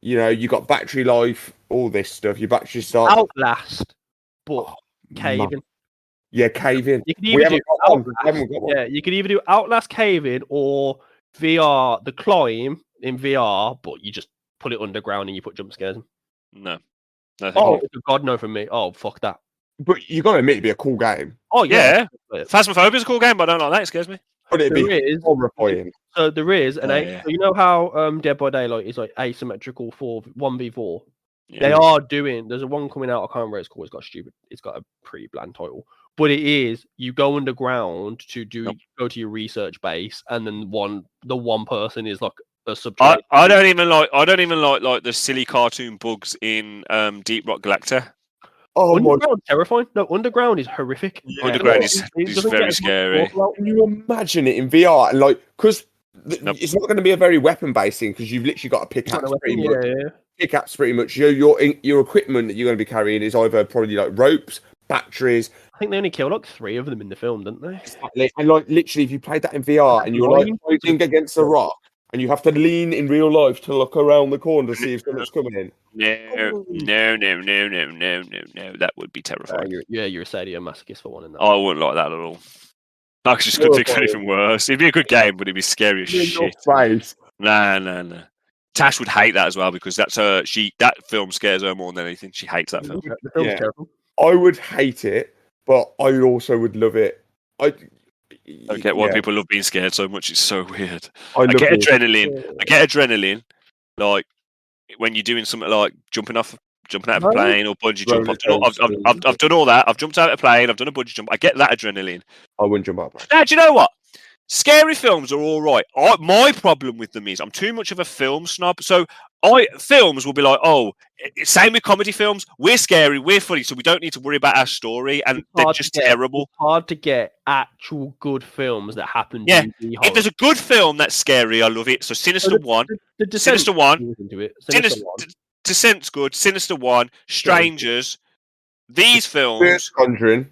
You know, you got battery life. All this stuff. Your battery starts. Outlast, but caving. Yeah, caving. You can either do Outlast. Yeah, you can either do Outlast caving or VR, the climb in VR, but you just put it underground and you put jump scares in. No. Oh, God, no from me. Oh, fuck that. But you got to admit, it'd be a cool game. Oh, yeah. Phasmophobia is a cool game, but I don't like that. It scares me. But it'd be horrifying. So there is so you know how Dead by Daylight is like asymmetrical for 1v4? Yeah. They are doing, there's a one coming out, I can't remember what it's called, it's got a pretty bland title. But it is, you go underground to go to your research base, and then the one person is like a subject. I don't even like the silly cartoon bugs in Deep Rock Galactica. Oh, Underground terrifying. No, Underground is horrific. Yeah, Underground is very scary. Can you imagine it in VR? Like, because it's not going to be a very weapon-based thing, because you've literally got a pickaxe pretty much. Yeah. Pickaxe pretty much. Your equipment that you're going to be carrying is either probably like ropes, batteries. I think they only killed like 3 of them in the film, didn't they? Exactly. And like literally, if you played that in VR and you're like fighting against a rock, and you have to lean in real life to look around the corner to see if something's coming in. No. That would be terrifying. You're a sadomasochist for one in that. I wouldn't like that at all. I just couldn't think of anything worse. It'd be a good game, but it'd be scary as shit. No. Tash would hate that as well because that's that film scares her more than anything. She hates that film. The film's terrible. I would hate it, but I also would love it. I don't get why people love being scared so much. It's so weird. I get adrenaline. Like when you're doing something like jumping out of a plane or bungee jump. I've done all that. I've jumped out of a plane. I've done a bungee jump. I get that adrenaline. I wouldn't jump out. Now, do you know what? Scary films are all right. My problem with them is I'm too much of a film snob. So films will be like, oh, same with comedy films. We're scary, we're funny, so we don't need to worry about our story, and they're just terrible. It's hard to get actual good films that happen. Yeah, if there's a good film that's scary, I love it. So Sinister One, Sinister One, Descent's good. Sinister One, Strangers. These films. Conjuring.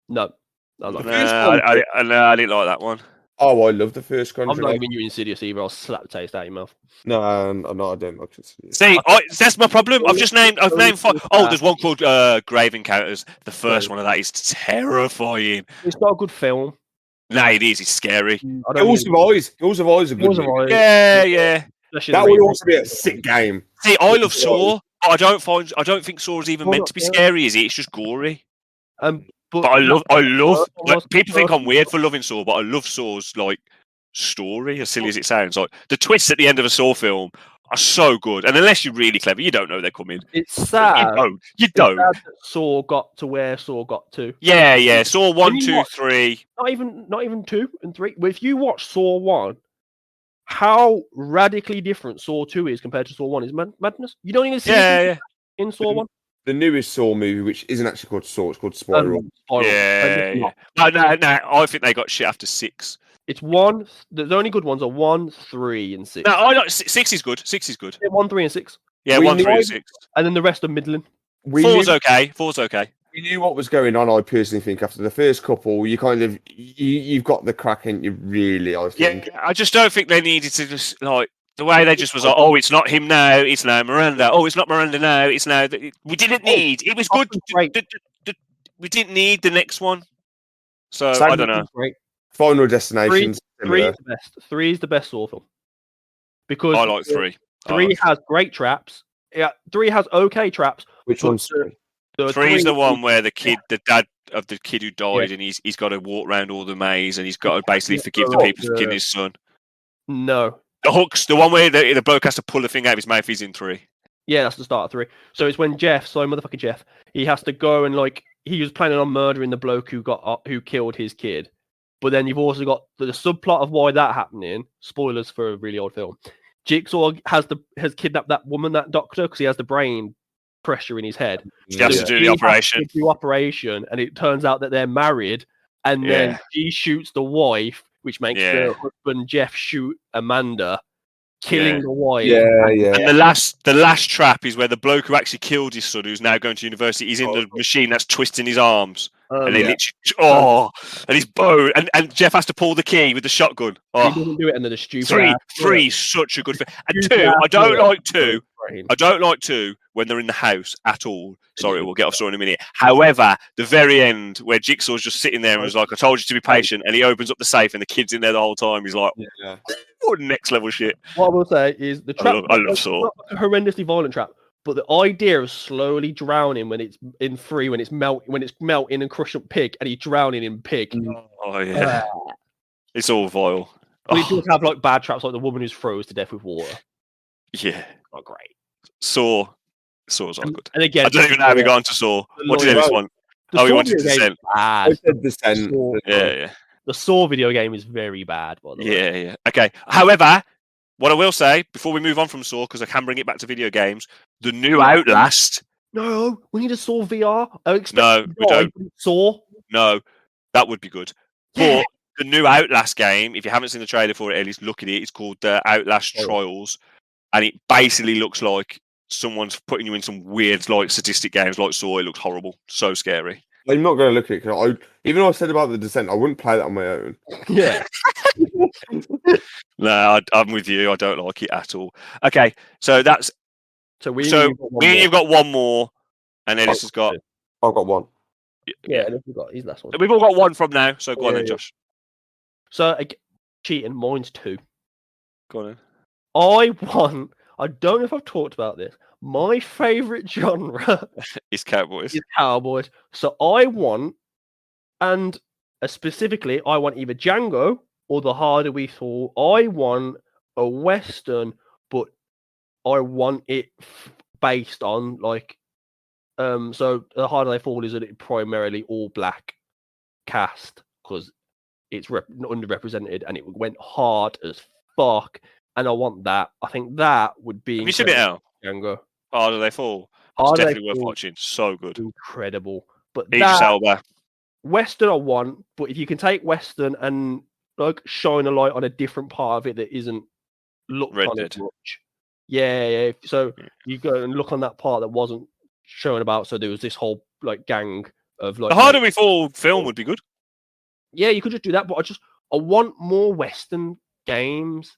No. I didn't like that one. Oh, I love the first I'm Conjuring. not giving you Insidious either. I'll slap the taste out of your mouth. No, I don't like it. See, that's my problem. I've named five. Oh, there's one called Grave Encounters. The first one of that is terrifying. It's not a good film. No, it is. It's scary. Hills of Eyes. Hills of Eyes are good. Yeah. That would also be a sick game. See, I love Saw. I don't think Saw is even meant to be scary, is it? It's just gory. But I love. Like, people think I'm weird for loving Saw, but I love Saw's like story. As silly as it sounds, like the twists at the end of a Saw film are so good. And unless you're really clever, you don't know they're coming. It's sad. You don't. Sad that Saw got to where Saw got to. Yeah. Saw 1, 2, 3. Not even 2 and 3. But if you watch Saw 1, how radically different Saw 2 is compared to Saw 1 is madness. You don't even see it in Saw 1. The newest Saw movie, which isn't actually called Saw, it's called Spiral. Yeah. No, I think they got shit after 6. It's 1. The only good ones are 1, 3, and 6. No, I like 6 is good. 6 is good. Yeah, 1, 3, and 6. Yeah, 1, 3, and 6. And then the rest are middling. 4's okay. 4's okay. We knew what was going on. I personally think after the first couple, you kind of you've got the crack, ain't you? Really, I think. Yeah, I just don't think they needed to just like the way they just was like, oh, it's not him now, it's now Miranda. Oh, it's not Miranda now, it's now. We didn't need. It was good. We didn't need the next one. So I don't know. Final Destination. 3 is the best. 3 is the best Saw film. Because I like 3. 3 has great traps. Yeah, 3 has okay traps. Which one's 3? 3 is the one where the dad of the kid who died, and he's got to walk around all the maze, and he's got to basically forgive the people for killing his son. No. The hooks, the one where the bloke has to pull the thing out of his mouth, is in 3. Yeah, that's the start of 3. So it's when motherfucking Jeff, he has to go and he was planning on murdering the bloke who killed his kid. But then you've also got the subplot of why that happening. Spoilers for a really old film. Jigsaw has kidnapped that woman, that doctor, because he has the brain pressure in his head. He has to do the operation. And it turns out that they're married, and then she shoots the wife, which makes the husband Jeff shoot Amanda, killing the wife. And the last trap is where the bloke who actually killed his son, who's now going to university, he's in the machine that's twisting his arms. And they literally, and he's bone, and Jeff has to pull the key with the shotgun. He doesn't do it under the stupid. 3 such a good film. And 2, I don't like 2. I don't like 2 when they're in the house at all. Sorry, we'll get off story in a minute. However, the very end where Jigsaw's just sitting there and was like, "I told you to be patient," and he opens up the safe and the kid's in there the whole time. He's like, "What next level shit?" What I will say is the trap. I love Saw. Not a horrendously violent trap. But the idea of slowly drowning when it's in 3, when it's melting and crushing up pig, and he's drowning in pig. Oh yeah, it's all vile. We do have bad traps, like the woman who's froze to death with water. Yeah, not great. Saw's all good. And again, I don't even know how we got into Saw. What did Ellis want? He wanted Descent. I said Descent. Yeah. The Saw video game is very bad, by the way. Yeah. Okay. However, what I will say before we move on from Saw, because I can bring it back to video games, the new Outlast. No, we need a Saw VR. No, we don't. Saw. No, that would be good. But the new Outlast game, if you haven't seen the trailer for it, at least look at it. It's called the Outlast Trials, and it basically looks like someone's putting you in some weird, sadistic games like Saw. It looks horrible, so scary. I'm not going to look at it because even though I said about the Descent, I wouldn't play that on my own. Yeah. No, I'm with you. I don't like it at all. Okay, so that's you've got one more, and Ellis has got. I've got one. Yeah, and we've got his last one. We've all got one from now. So go on then, Josh. So cheating, mine's 2. Go on then. I don't know if I've talked about this. My favourite genre is Cowboys. So I want, and specifically, I want either Django or The Harder We Fall. I want a Western, but I want it based on so The Harder They Fall is primarily all black cast because it's underrepresented and it went hard as fuck. And I want that. I think that would be. Have you seen it now? Django. Harder They Fall. It's definitely worth watching. So good. Incredible. But Idris Elba. Western I want, but if you can take Western and shine a light on a different part of it that isn't looked on as much. Yeah. So you go and look on that part that wasn't shown about. So there was this whole gang of The Harder We Fall film would be good. Yeah, you could just do that, but I want more Western games.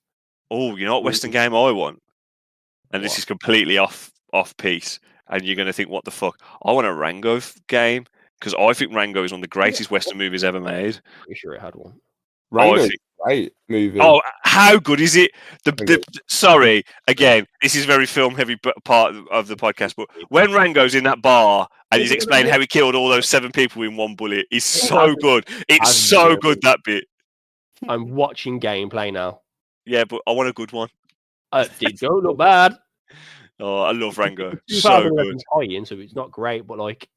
Oh, you know what Western game I want? And this What? is completely off piece. And you're going to think, what the fuck? I want a Rango game because I think Rango is one of the greatest Western movies ever made. Pretty sure it had one. Rango's great movie. Oh, how good is it? Sorry, again, this is very film heavy part of the podcast, but when Rango's in that bar and he's explaining how he killed all those 7 people in one bullet, it's so good. It's so good, that bit. I'm watching gameplay now. Yeah, but I want a good one. It don't look bad. Oh, I love Rango. It's So good. tie-in, so it's not great, but like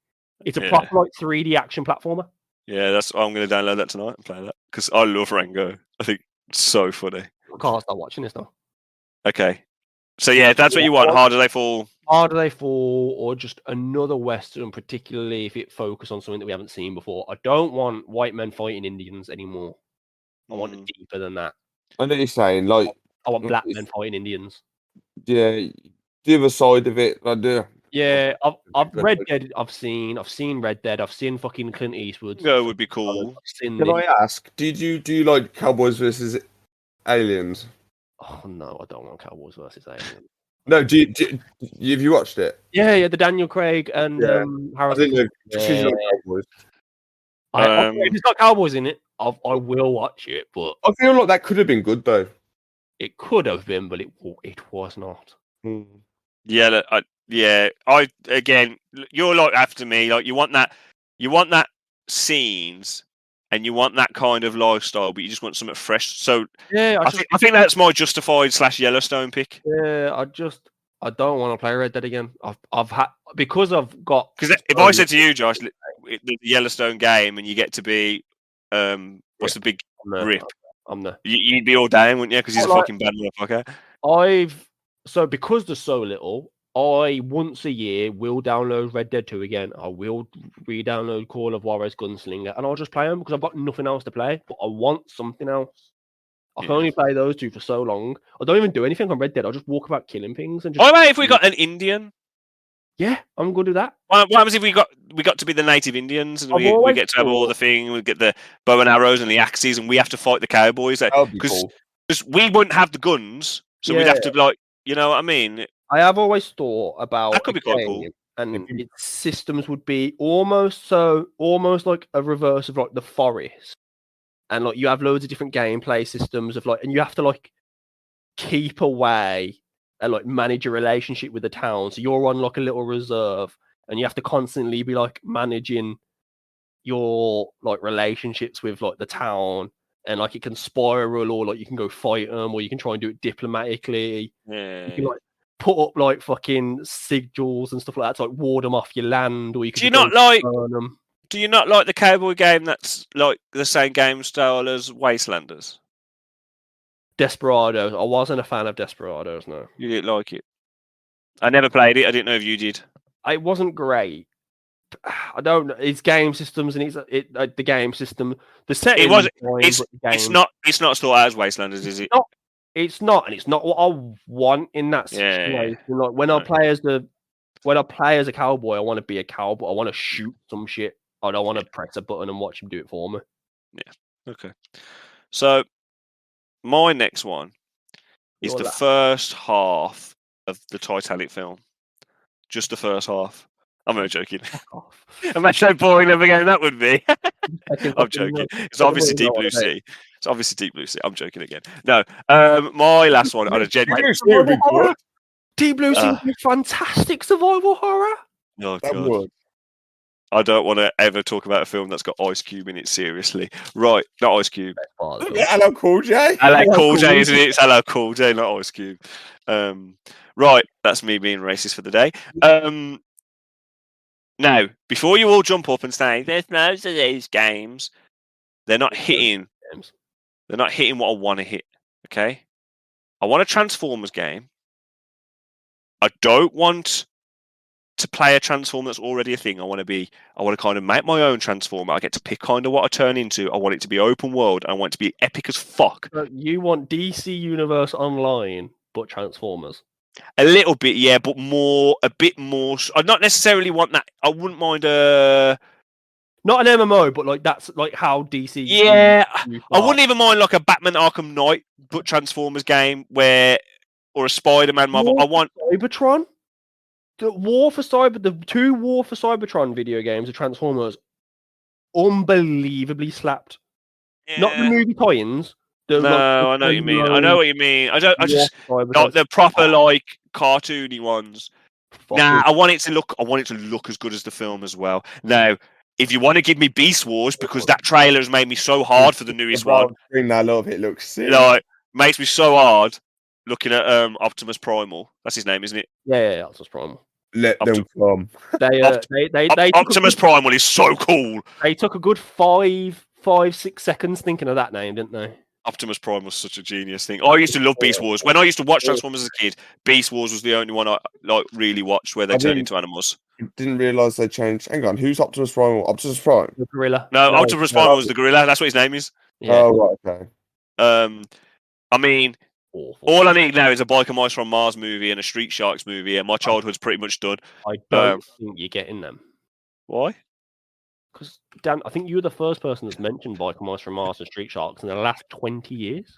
it's a proper like 3D action platformer. Yeah, I'm going to download that tonight and play that because I love Rango. I think it's so funny. I can't start watching this now. Okay, so yeah, that's what you want. Harder They Fall. Harder They Fall, or just another Western, particularly if it focuses on something that we haven't seen before. I don't want white men fighting Indians anymore. I want it deeper than that. I know what you're saying. Like, I want black men fighting Indians. Yeah, the other side of it, I do. Yeah, I've Red Dead. I've seen Red Dead. I've seen fucking Clint Eastwood. Yeah, it would be cool. Can I ask? Do you like Cowboys versus Aliens? Oh no, I don't want Cowboys versus Aliens. No, have you watched it? Yeah, the Daniel Craig and Harrison. Cowboys. If it's got Cowboys in it, I will watch it. But I feel like that could have been good though. It could have been, but it was not. Yeah, I again, you're like after me. Like you want that scenes, and you want that kind of lifestyle, but you just want something fresh. So yeah, I think that's my Justified / Yellowstone pick. Yeah, I don't want to play Red Dead again. I've had because I've got. Because if I said to you, Josh, the Yellowstone game, and you get to be what's the big rip? I'm there. You'd be all down, wouldn't you? Because he's a fucking bad motherfucker. So because there's so little, I once a year will download Red Dead 2 again. I will re-download Call of Juarez Gunslinger, and I'll just play them because I've got nothing else to play. But I want something else. I can only play those 2 for so long. I don't even do anything on Red Dead. I'll just walk about killing things and just. What about if we got an Indian? Yeah, I'm good with that. What happens if we got to be the native Indians and we get to have all the thing, we get the bow and arrows and the axes, and we have to fight the cowboys? Because we wouldn't have the guns, so we'd have to be like, you know what I mean? I have always thought about that could be quite cool, and its systems would be almost like a reverse of like the Forest, and like you have loads of different gameplay systems of like, and you have to like keep away and like manage your relationship with the town. So you're on like a little reserve, and you have to constantly be like managing your like relationships with like the town, and like it can spiral, or like you can go fight them, or you can try and do it diplomatically. Yeah. You can like put up like fucking sigils and stuff like that to like ward them off your land, or you can. Do you not like the cowboy game that's like the same game style as Wastelanders? Desperados. I wasn't a fan of Desperados. No, you didn't like it. I never played it. I didn't know if you did. It wasn't great. I don't know. It's game systems, and the game system. The setting. It's not as thought as Wastelanders, is it? It's not, and it's not what I want in that situation. Yeah. Like when I play as a cowboy, I want to be a cowboy. I want to shoot some shit. I don't want to press a button and watch him do it for me. Yeah. Okay. So my next one is the first half of the Titanic film. Just the first half. I'm not joking. Imagine how boring of a game that would be. I'm joking. It's obviously Deep Blue Sea. I'm joking again. No. My last one on a genuine. Deep Blue Sea is fantastic survival horror. Oh god. I don't want to ever talk about a film that's got Ice Cube in it seriously. Right, not Ice Cube. Hello, Cool J. Hello, Cool J, isn't it? It's Hello, Cool J, not Ice Cube. Right, that's me being racist for the day. Now, before you all jump up and say, there's most of these games, they're not hitting what I want to hit, okay? I want a Transformers game. I don't want to play a Transformer that's already a thing. I want to kind of make my own Transformer. I get to pick kind of what I turn into. I want it to be open world. I want it to be epic as fuck. So you want DC Universe Online, but Transformers? A little bit, yeah, but a bit more. I not necessarily want that. I wouldn't mind Not an MMO, but like that's like how DC. Yeah, used I are. wouldn't even mind like a Batman Arkham Knight, but Transformers game or a Spider-Man Marvel. I want Cybertron. The two War for Cybertron video games of Transformers, unbelievably slapped. Not the Yeah. movie tie-ins. No, I know what you mean. I know what you mean. I just not the proper like cartoony ones. Nah, I want it to look as good as the film as well. Now, if you want to give me Beast Wars, because that trailer has made me so hard for the newest one. I love it. Looks sick. Like, makes me so hard looking at Optimus Primal. That's his name, isn't it? Yeah, Optimus Primal. Let them come. Optimus Primal is so cool. They took a good 5-6 seconds thinking of that name, didn't they? Optimus Prime was such a genius thing. I used to love Beast Wars. When I used to watch Transformers as a kid, Beast Wars was the only one I like really watched where they turned into animals. Didn't realise they changed. Hang on, who's Optimus Prime? Optimus Prime? The gorilla. No, Optimus Prime was the gorilla. That's what his name is. Yeah. Oh, right, okay. I mean, all I need now is a Biker Mice from Mars movie and a Street Sharks movie, and my childhood's pretty much done. I don't think you're getting them. Why? Because, Dan, I think you were the first person that's mentioned Biker Mice from Mars and Street Sharks in the last 20 years.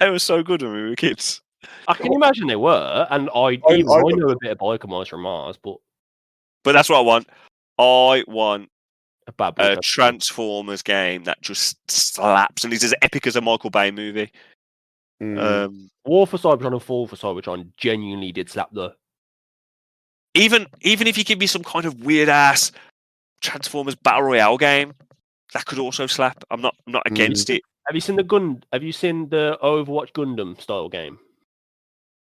They were so good when we were kids. I can imagine they were, and I know a bit of Biker Mice from Mars, but that's what I want. I want a Transformers game that just slaps and is as epic as a Michael Bay movie. War for Cybertron and Fall for Cybertron genuinely did slap though. Even if you give me some kind of weird ass Transformers Battle Royale game, that could also slap. I'm not against it. Have you seen the Overwatch Gundam style game?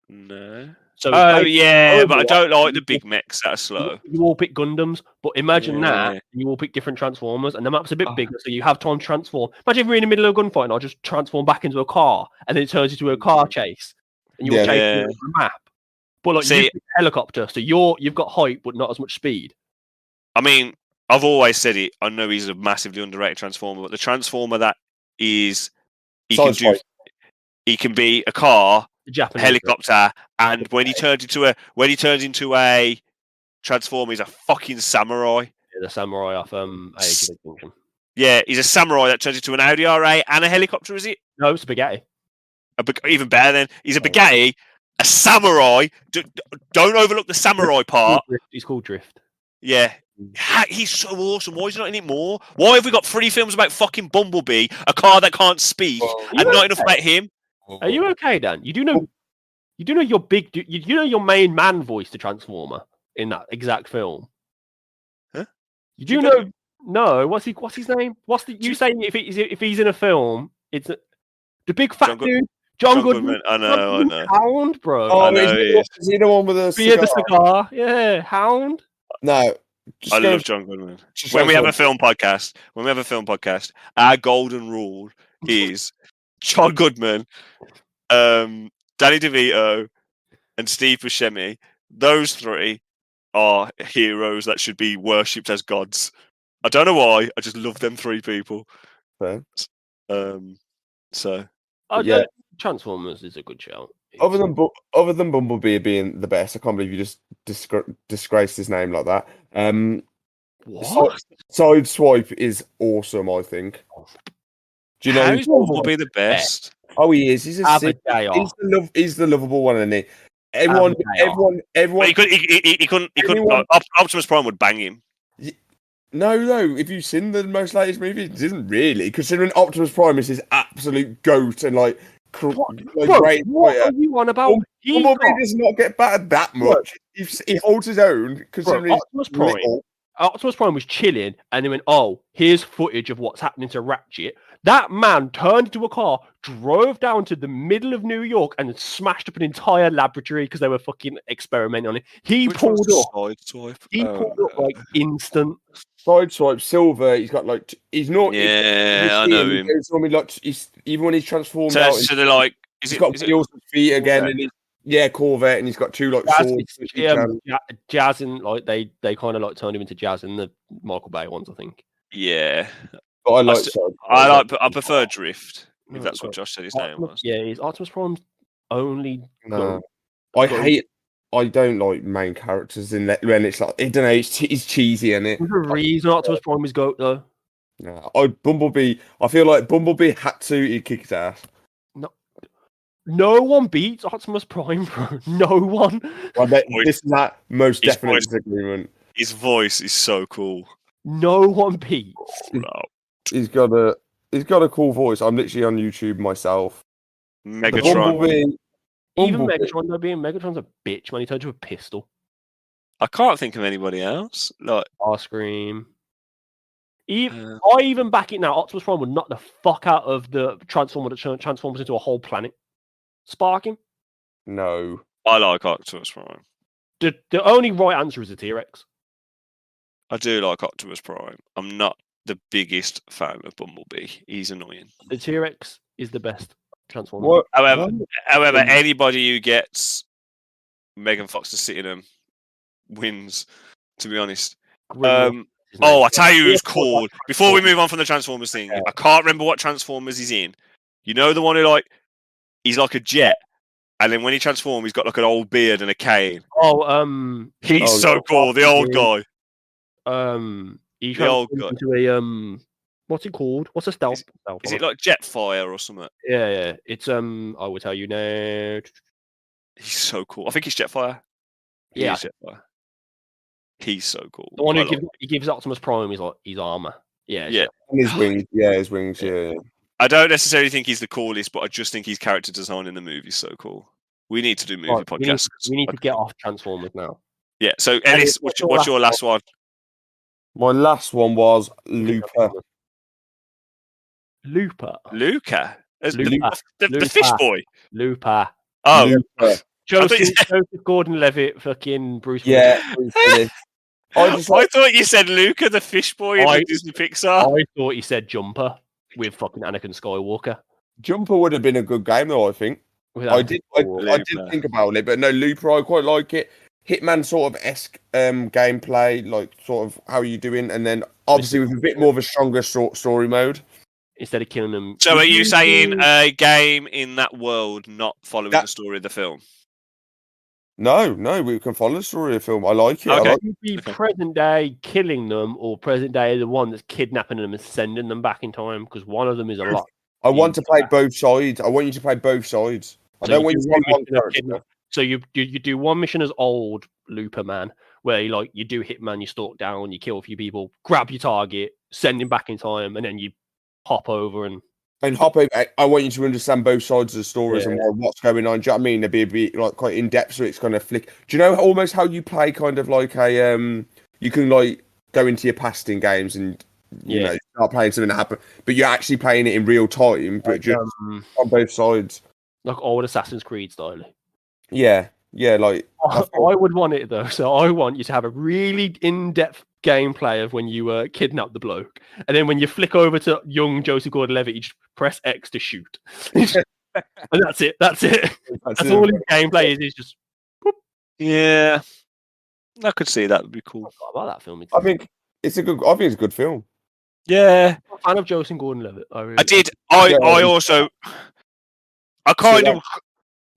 No. So yeah, but I don't like the big mechs that are slow. You all pick Gundams, but imagine that you all pick different Transformers, and the map's a bit bigger, so you have time to transform. Imagine if you're in the middle of a gunfight and I'll just transform back into a car, and then it turns into a car chase, and you're chasing the map. But like you pick helicopter, so you've got height but not as much speed. I mean, I've always said it. I know he's a massively underrated Transformer, but the Transformer that is he can be a car, helicopter, and when he turns into a Transformer, he's a fucking samurai. Yeah, the samurai off Age of Extinction. Yeah, he's a samurai that turns into an Audi R8 and a helicopter. Is it? No, it's a spaghetti. Even better then. He's a spaghetti, a samurai. Don't overlook the samurai part. He's called Drift. Yeah. He's so awesome. Why is he not in it more? Why have we got 3 films about fucking Bumblebee, a car that can't speak, and not enough about him? Are you okay, Dan? You do know your big. You know your main man voice to Transformer in that exact film. Huh? You do know? No. What's his name? You saying if he's in a film? It's the big fat dude. John Goodman. I know. Hound, bro. Oh, is he the one with the cigar? The cigar. Yeah, Hound. No. I love John Goodman. When we have a film podcast, our golden rule is John Goodman, Danny DeVito, and Steve Buscemi. Those 3 are heroes that should be worshipped as gods. I don't know why. I just love them 3 people. Fair. So Transformers is a good show. Other than Bumblebee being the best, I can't believe you just disgraced his name like that. What? Sideswipe is awesome, I think. Do you know how is Bumblebee the best? Oh, he is. He's he's the lovable one, isn't he? Everyone. He couldn't. Optimus Prime would bang him. No. If you've seen the most latest movie, it isn't really. Considering Optimus Prime is his absolute goat and great. What are you on about? Bumblebee does not get battered that much. He holds his own. Considering Optimus Prime was chilling, and they went, "Oh, here's footage of what's happening to Ratchet." That man turned into a car, drove down to the middle of New York, and smashed up an entire laboratory because they were fucking experimenting on it. He pulled up like instant. Sideswipe Silver. He's got like he's not. Yeah, I know him. Even when he's transformed out, so they're like, he's got wheels and feet again, and Corvette, and he's got 2 like swords. Jazz and like they kind of like turned him into Jazz in the Michael Bay ones, I think. Yeah. But I prefer Drift. If that's what Josh said his name was. Yeah, he's Optimus Prime's only. No, I hate I don't like main characters in that when it's like I don't know, it's cheesy and it. There's a reason Optimus Prime is GOAT though. Yeah, Bumblebee. I feel like Bumblebee had to. He kicked his ass. No one beats Optimus Prime, bro. No one. I bet this is that most His definite voice- disagreement. His voice is so cool. No one beats. No. He's got a cool voice. I'm literally on YouTube myself. Megatron. Bumblebee. Even Bumblebee. Megatron though, being Megatron's a bitch, man. He turned to a pistol. I can't think of anybody else. Like, Starscream. uh, I even back it now. Optimus Prime would knock the fuck out of the Transformer that transforms into a whole planet. Spark him. No. I like Optimus Prime. The only right answer is a T-Rex. I do like Optimus Prime. I'm not the biggest fan of Bumblebee. He's annoying. The T-Rex is the best Transformer. What? However, anybody who gets Megan Fox to sit in them wins. To be honest. Grimlock is his Oh, name. I tell you who's called. Before we move on from the Transformers thing, I can't remember what Transformers he's in. You know the one who he's like a jet, and then when he transforms, he's got like an old beard and a cane. Oh, He's so cool. The old guy. he The old transforms guy. into a what's it called? What's a stealth? Is it like Jetfire or something? Yeah. It's I will tell you now. He's so cool. I think he's Jetfire. Yeah. He is Jetfire. He's so cool. The one I who like gives Optimus Prime his armor. Yeah. Yeah. And his wings. Yeah, his wings. Yeah. I don't necessarily think he's the coolest, but I just think his character design in the movie is so cool. We need to do movie Right, podcasts. we need to get off Transformers now. Yeah. So Ellis, what's your last one? My last one was Looper. Looper. Luca. Luca. The fish boy. Looper. Oh, Looper. Joseph Gordon-Levitt, fucking Bruce Willis. Yeah. Bruce Willis. I thought you said Luca, the fish boy in the Disney Pixar. I thought he said Jumper with fucking Anakin Skywalker. Jumper would have been a good game though. I think. I did think about it, but no, Looper. I quite like it. Hitman sort of esque gameplay, like sort of how you doing, and then obviously with a bit more of a stronger story mode. Instead of killing them. So are you saying a game in that world not following the story of the film? No, we can follow the story of the film. I like it. Okay. You'd be present day killing them, or present day the one that's kidnapping them and sending them back in time, because one of them is a lot. I want to play both sides. I want you to play both sides. I don't want you to play one character. So you do one mission as old Looper man, where you do Hitman, you stalk down, you kill a few people, grab your target, send him back in time, and then you hop over and hop over. I want you to understand both sides of the stories and what's going on. Do you know what I mean? It'd be a bit quite in depth, so it's kind of flick. Do you know almost how you play kind of like a you can go into your past in games and you know start playing something that happened, but you're actually playing it in real time, but just on both sides, like old Assassin's Creed style. Yeah. I would want it though. So I want you to have a really in-depth gameplay of when you kidnap the bloke, and then when you flick over to young Joseph Gordon-Levitt, you just press X to shoot, and that's it. That's all his gameplay is. Is just. Whoop. Yeah, I could see that would be cool. I about that film. I think it's a good film. Yeah, I'm a fan of Joseph Gordon-Levitt. I kind of.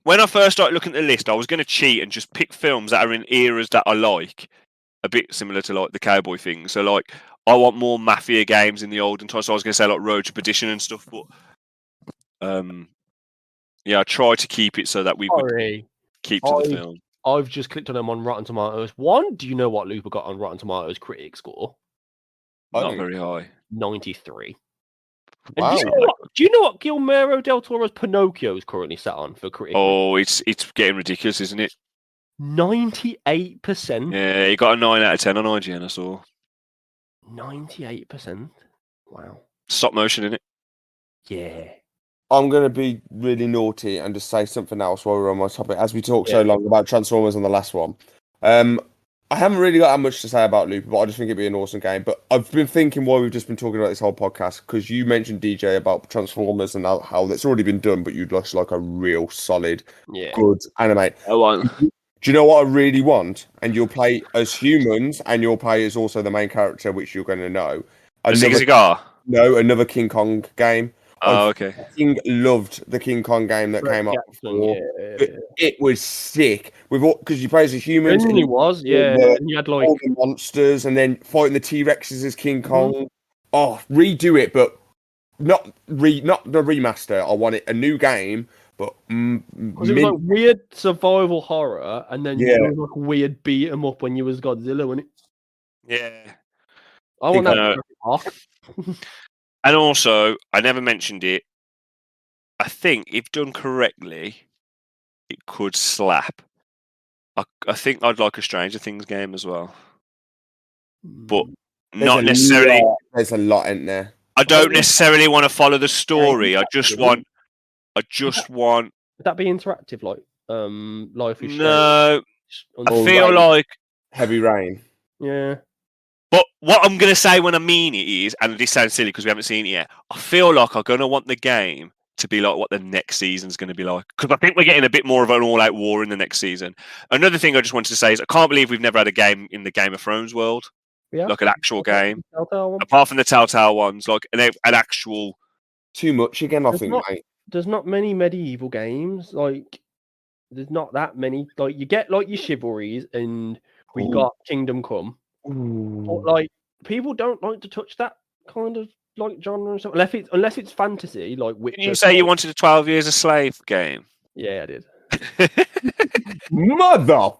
When I first started looking at the list, I was going to cheat and just pick films that are in eras that I like, a bit similar to like the cowboy thing. So I want more mafia games in the olden times. So I was going to say like Road to Perdition and stuff, but I try to keep it so that we would keep to the film. I've just clicked on them on Rotten Tomatoes. Do you know what Looper got on Rotten Tomatoes critic score? Not very high. 93. Wow. Do you know what Guillermo del Toro's Pinocchio is currently sat on for critics? Oh, it's getting ridiculous, isn't it? 98%. Yeah, he got a 9 out of 10 on IGN, I saw. 98%. Wow. Stop motion, innit? Yeah. I'm going to be really naughty and just say something else while we're on my topic. As we talked so long about Transformers on the last one. I haven't really got that much to say about Looper, but I just think it'd be an awesome game. But I've been thinking while we've just been talking about this whole podcast, because you mentioned DJ about Transformers and how that's already been done, but you'd like a real solid, good anime. I want. Do you know what I really want? And you'll play as humans, and you'll play as also the main character, which you're going to know. Ziggy Cigar? No, another King Kong game. Oh, okay. Loved the King Kong game that came out before. It was sick because you play as a human. And he was, and you had like all the monsters, and then fighting the T-Rexes as King Kong. Oh, redo it, but not the remaster. I want it a new game, but because it was like weird survival horror, and then Yeah. it was like weird beat 'em up when you was Godzilla, wasn't it? Yeah. I want that off. And also, I never mentioned it. I think if done correctly, it could slap. I think I'd like a Stranger Things game as well, but not necessarily. There's a lot in there. I don't necessarily want to follow the story. I just want. Would that be interactive, like Life is Strange? No, I feel like Heavy Rain. Yeah. But what I'm going to say when I mean it is, and this sounds silly because we haven't seen it yet, I feel like I'm going to want the game to be like what the next season's going to be like. Because I think we're getting a bit more of an all-out war in the next season. Another thing I just wanted to say is I can't believe we've never had a game in the Game of Thrones world. Yeah. Like an actual game. Apart from the Telltale ones, like an actual... Too much again, I think, mate. There's not many medieval games. Like, there's not that many. Like, you get like your chivalries, and we got Kingdom Come. But like, people don't like to touch that kind of like genre and stuff unless it's fantasy, like Witcher. Didn't you say you wanted a 12 Years a Slave game? Yeah, I did. Motherfucker.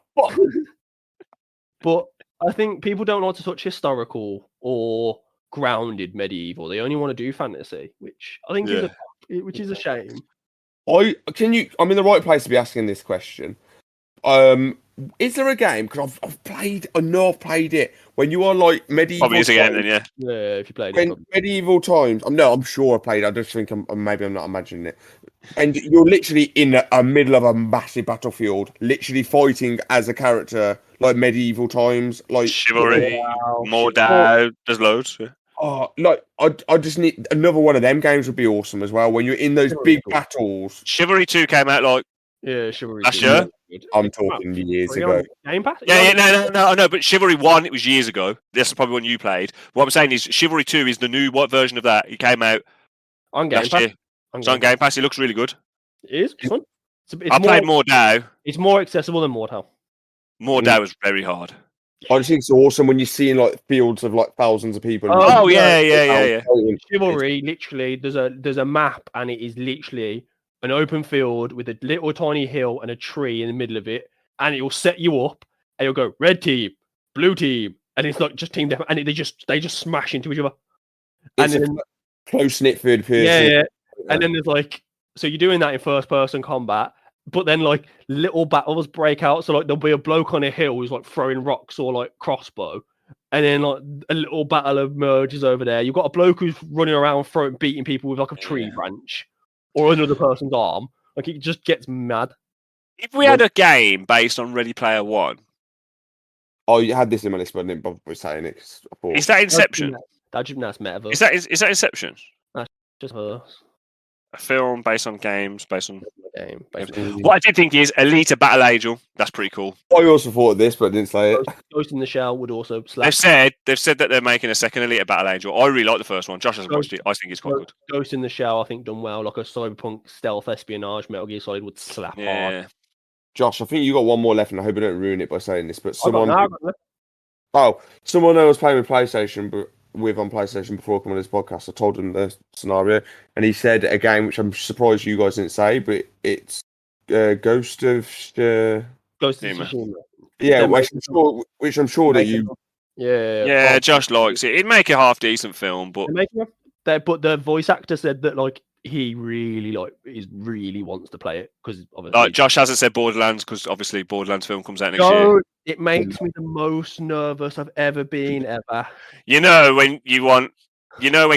But I think people don't like to touch historical or grounded medieval. They only want to do fantasy, which I think is a shame. I'm in the right place to be asking this question. Is there a game? Because I've played it when you are like medieval. Obviously, times, then, yeah. Yeah, if you played it. Medieval times. I'm sure I played. I just think maybe I'm not imagining it. And you're literally in the middle of a massive battlefield, literally fighting as a character, like medieval times, like Chivalry, Mordau. There's loads. Yeah. Oh, like I just need another one of them games would be awesome as well. When you're in those big battles. Chivalry 2 came out like Chivalry last year. I'm talking years ago. Game Pass? Yeah, no, I know, but Chivalry 1, it was years ago. That's probably one you played. What I'm saying is Chivalry 2 is the new version of that. It came out on Game Pass. It's on Game Pass. It looks really good. It is. It's fun. I played Mordau. It's more accessible than Mordau. Mordau was very hard. I just think it's awesome when you're seeing like fields of like thousands of people. Oh yeah. Chivalry, literally, there's a map, and it is literally an open field with a little tiny hill and a tree in the middle of it, and it will set you up, and you'll go red team, blue team, and it's not just team death, and they just smash into each other. It's and then close knit third person. Yeah. And then there's like, so you're doing that in first person combat, but then like little battles break out. So like there'll be a bloke on a hill who's like throwing rocks or like crossbow, and then like a little battle emerges over there. You've got a bloke who's running around beating people with like a tree branch or another person's arm. Like it just gets mad. If we had a game based on Ready Player One, you had this in my list, but I didn't bother saying it. Is that Inception? That's metaverse. Is that Inception? That's just her. A film based on games, based on game. What I did think is Alita Battle Angel. That's pretty cool. I also thought of this, but I didn't say it. Ghost in the Shell would also slap. They've said that they're making a second Alita Battle Angel. I really like the first one. Josh hasn't watched it. I think it's quite good. Ghost in the Shell, I think, done well. Like a cyberpunk stealth espionage Metal Gear Solid would slap hard. Josh, I think you got one more left, and I hope I don't ruin it by saying this. But someone I was playing with PlayStation, on PlayStation before coming on this podcast. I told him the scenario, and he said a game which I'm surprised you guys didn't say, but it's Ghost of Tsushima. Yeah, which I'm sure that you. Yeah, Josh likes it. It'd make a half decent film, but the voice actor said that like he really wants to play it because obviously like Josh hasn't said Borderlands because obviously Borderlands film comes out next year. year. It makes me the most nervous I've ever been ever. You know when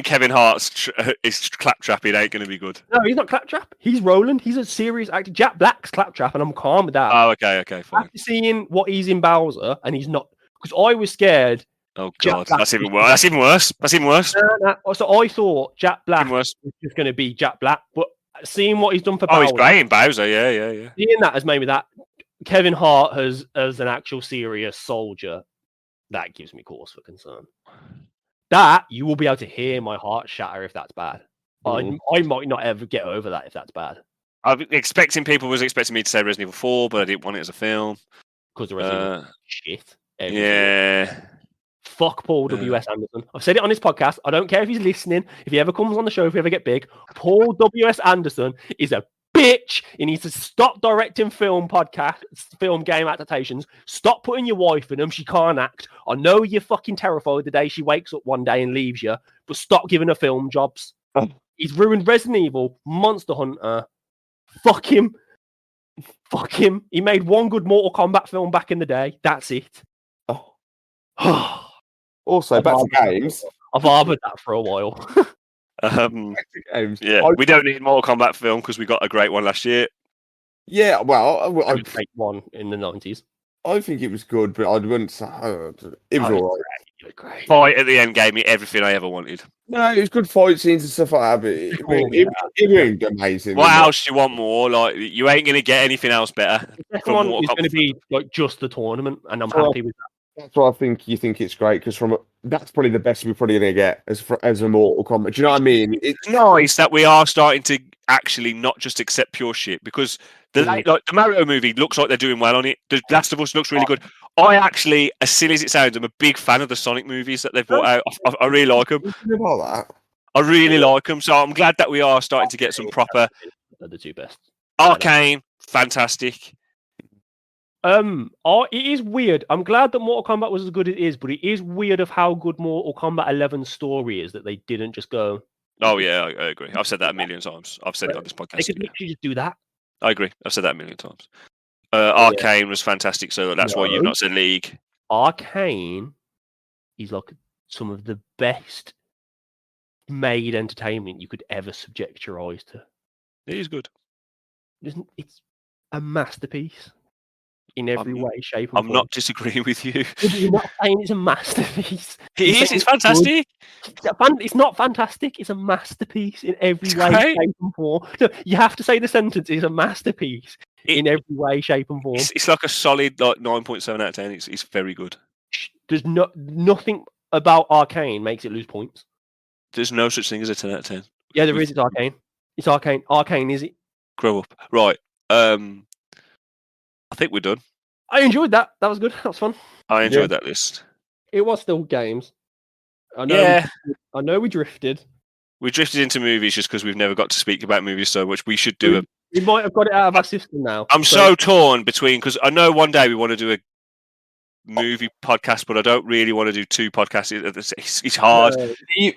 Kevin Hart is Claptrap, it ain't going to be good. No, he's not Claptrap. He's Roland. He's a serious actor. Jack Black's Claptrap, and I'm calm with that. Oh, okay, fine. After seeing what he's in Bowser, and he's not, because I was scared. Oh god, that's even worse. So I thought Jack Black was just going to be Jack Black, but seeing what he's done for Bowser, he's great in Bowser. Yeah. Seeing that has made me that Kevin Hart as an actual serious soldier, that gives me cause for concern. That you will be able to hear my heart shatter if that's bad. I might not ever get over that if that's bad. People was expecting me to say Resident Evil 4, but I didn't want it as a film. Because the Resident Evil shit. Yeah. Fuck Paul W.S. Anderson. I've said it on his podcast. I don't care if he's listening. If he ever comes on the show, if we ever get big, Paul W.S. Anderson is a bitch. He needs to stop directing film game adaptations. Stop putting your wife in them. She can't act. I know you're fucking terrified the day she wakes up one day and leaves you, but stop giving her film jobs. He's ruined Resident Evil, Monster Hunter. Fuck him. Fuck him. He made one good Mortal Kombat film back in the day. That's it. Also, back to games. I've harbored that for a while. Games. Yeah, we don't need a Mortal Kombat film because we got a great one last year. Yeah, well, I great one in the 90s. I think it was good, but I wouldn't say it was all right. Great. Fight at the end gave me everything I ever wanted. No, it was good fight scenes and stuff like that, but it was amazing. What else do you want more? Like, you ain't going to get anything else better. The second one is going to be like just the tournament, and I'm happy with that. That's what I think. You think it's great because that's probably the best we're probably going to get as a Mortal Kombat. Do you know what I mean? It's nice that we are starting to actually not just accept pure shit because the Mario movie looks like they're doing well on it. The Last of Us looks really good. I actually, as silly as it sounds, I'm a big fan of the Sonic movies that they've brought out. I really like them. I really like them. So I'm glad that we are starting to get some proper. They're the two best. Arcane, fantastic. It is weird. I'm glad that Mortal Kombat was as good as it is, but it is weird of how good Mortal Kombat 11's story is that they didn't just go. Oh yeah, I agree. I've said that a million times. I've said it on this podcast. They could literally just do that. I agree. I've said that a million times. Arcane was fantastic, so that's why you've not said League. Arcane is like some of the best made entertainment you could ever subject your eyes to. It is good. It's a masterpiece in every way, shape, and form. I'm not disagreeing with you. You're not saying it's a masterpiece. It is. It's fantastic. It's not fantastic. It's a masterpiece in every way, shape, and form. No, you have to say the sentence. It's a masterpiece in every way, shape, and form. It's like a solid 9.7 out of 10. It's very good. There's nothing about Arcane makes it lose points. There's no such thing as a 10 out of 10. Yeah, there is. It's Arcane. It's Arcane. Arcane, is it? Grow up. Right. I think we're done. I enjoyed that. That was good. That was fun. I enjoyed that list. It was still games. I know we drifted. We drifted into movies just because we've never got to speak about movies so much. We should do We might have got it out of our system now. I'm so torn between, because I know one day we want to do a movie podcast, but I don't really want to do two podcasts. It's hard.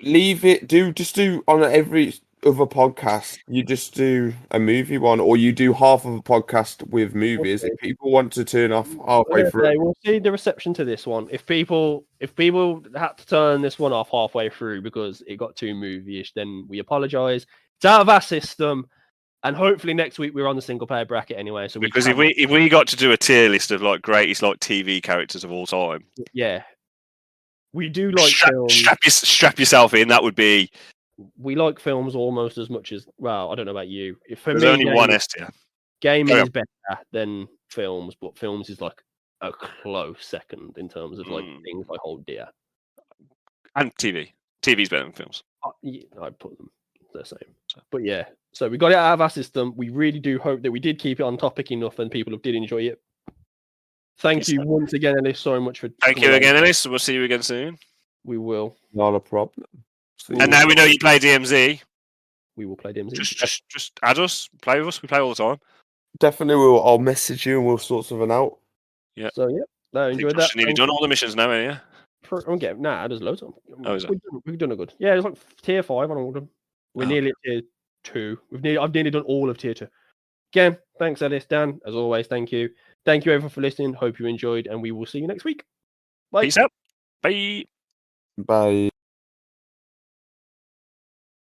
Leave it. Just do on every other podcast. You just do a movie one, or you do half of a podcast with movies. If people want to turn off halfway through, we'll see the reception to this one. If people had to turn this one off halfway through because it got too movie-ish, then we apologise. It's out of our system. And hopefully next week we're on the single player bracket anyway. So because if we got to do a tier list of like greatest like TV characters of all time, yeah, we do like films. Strap yourself in. That would be. We like films almost as much as I don't know about you. There's only one S tier. Gaming is better than films, but films is like a close second in terms of like things I hold dear. And TV. TV's better than films. Yeah, I'd put them the same. But yeah. So we got it out of our system. We really do hope that we did keep it on topic enough and people did enjoy it. Thank you once again, Ellis, so much for. Thank you again, Ellis. We'll see you again soon. We will. Not a problem. And now we know you play DMZ. We will play DMZ. Just add us, play with us. We play all the time. Definitely, will. I'll message you and we'll sort something out. Yeah. So yeah, no, enjoyed that. Nearly done all the missions now, ain't you? Okay, there's loads of them. Oh, is it? We've done a good. Yeah, it's like tier 5 on all of them. We're nearly at tier 2. I've nearly done all of tier 2. Again, thanks, Ellis. Dan, as always, thank you. Thank you, everyone, for listening. Hope you enjoyed, and we will see you next week. Bye. Peace out. Bye. Bye.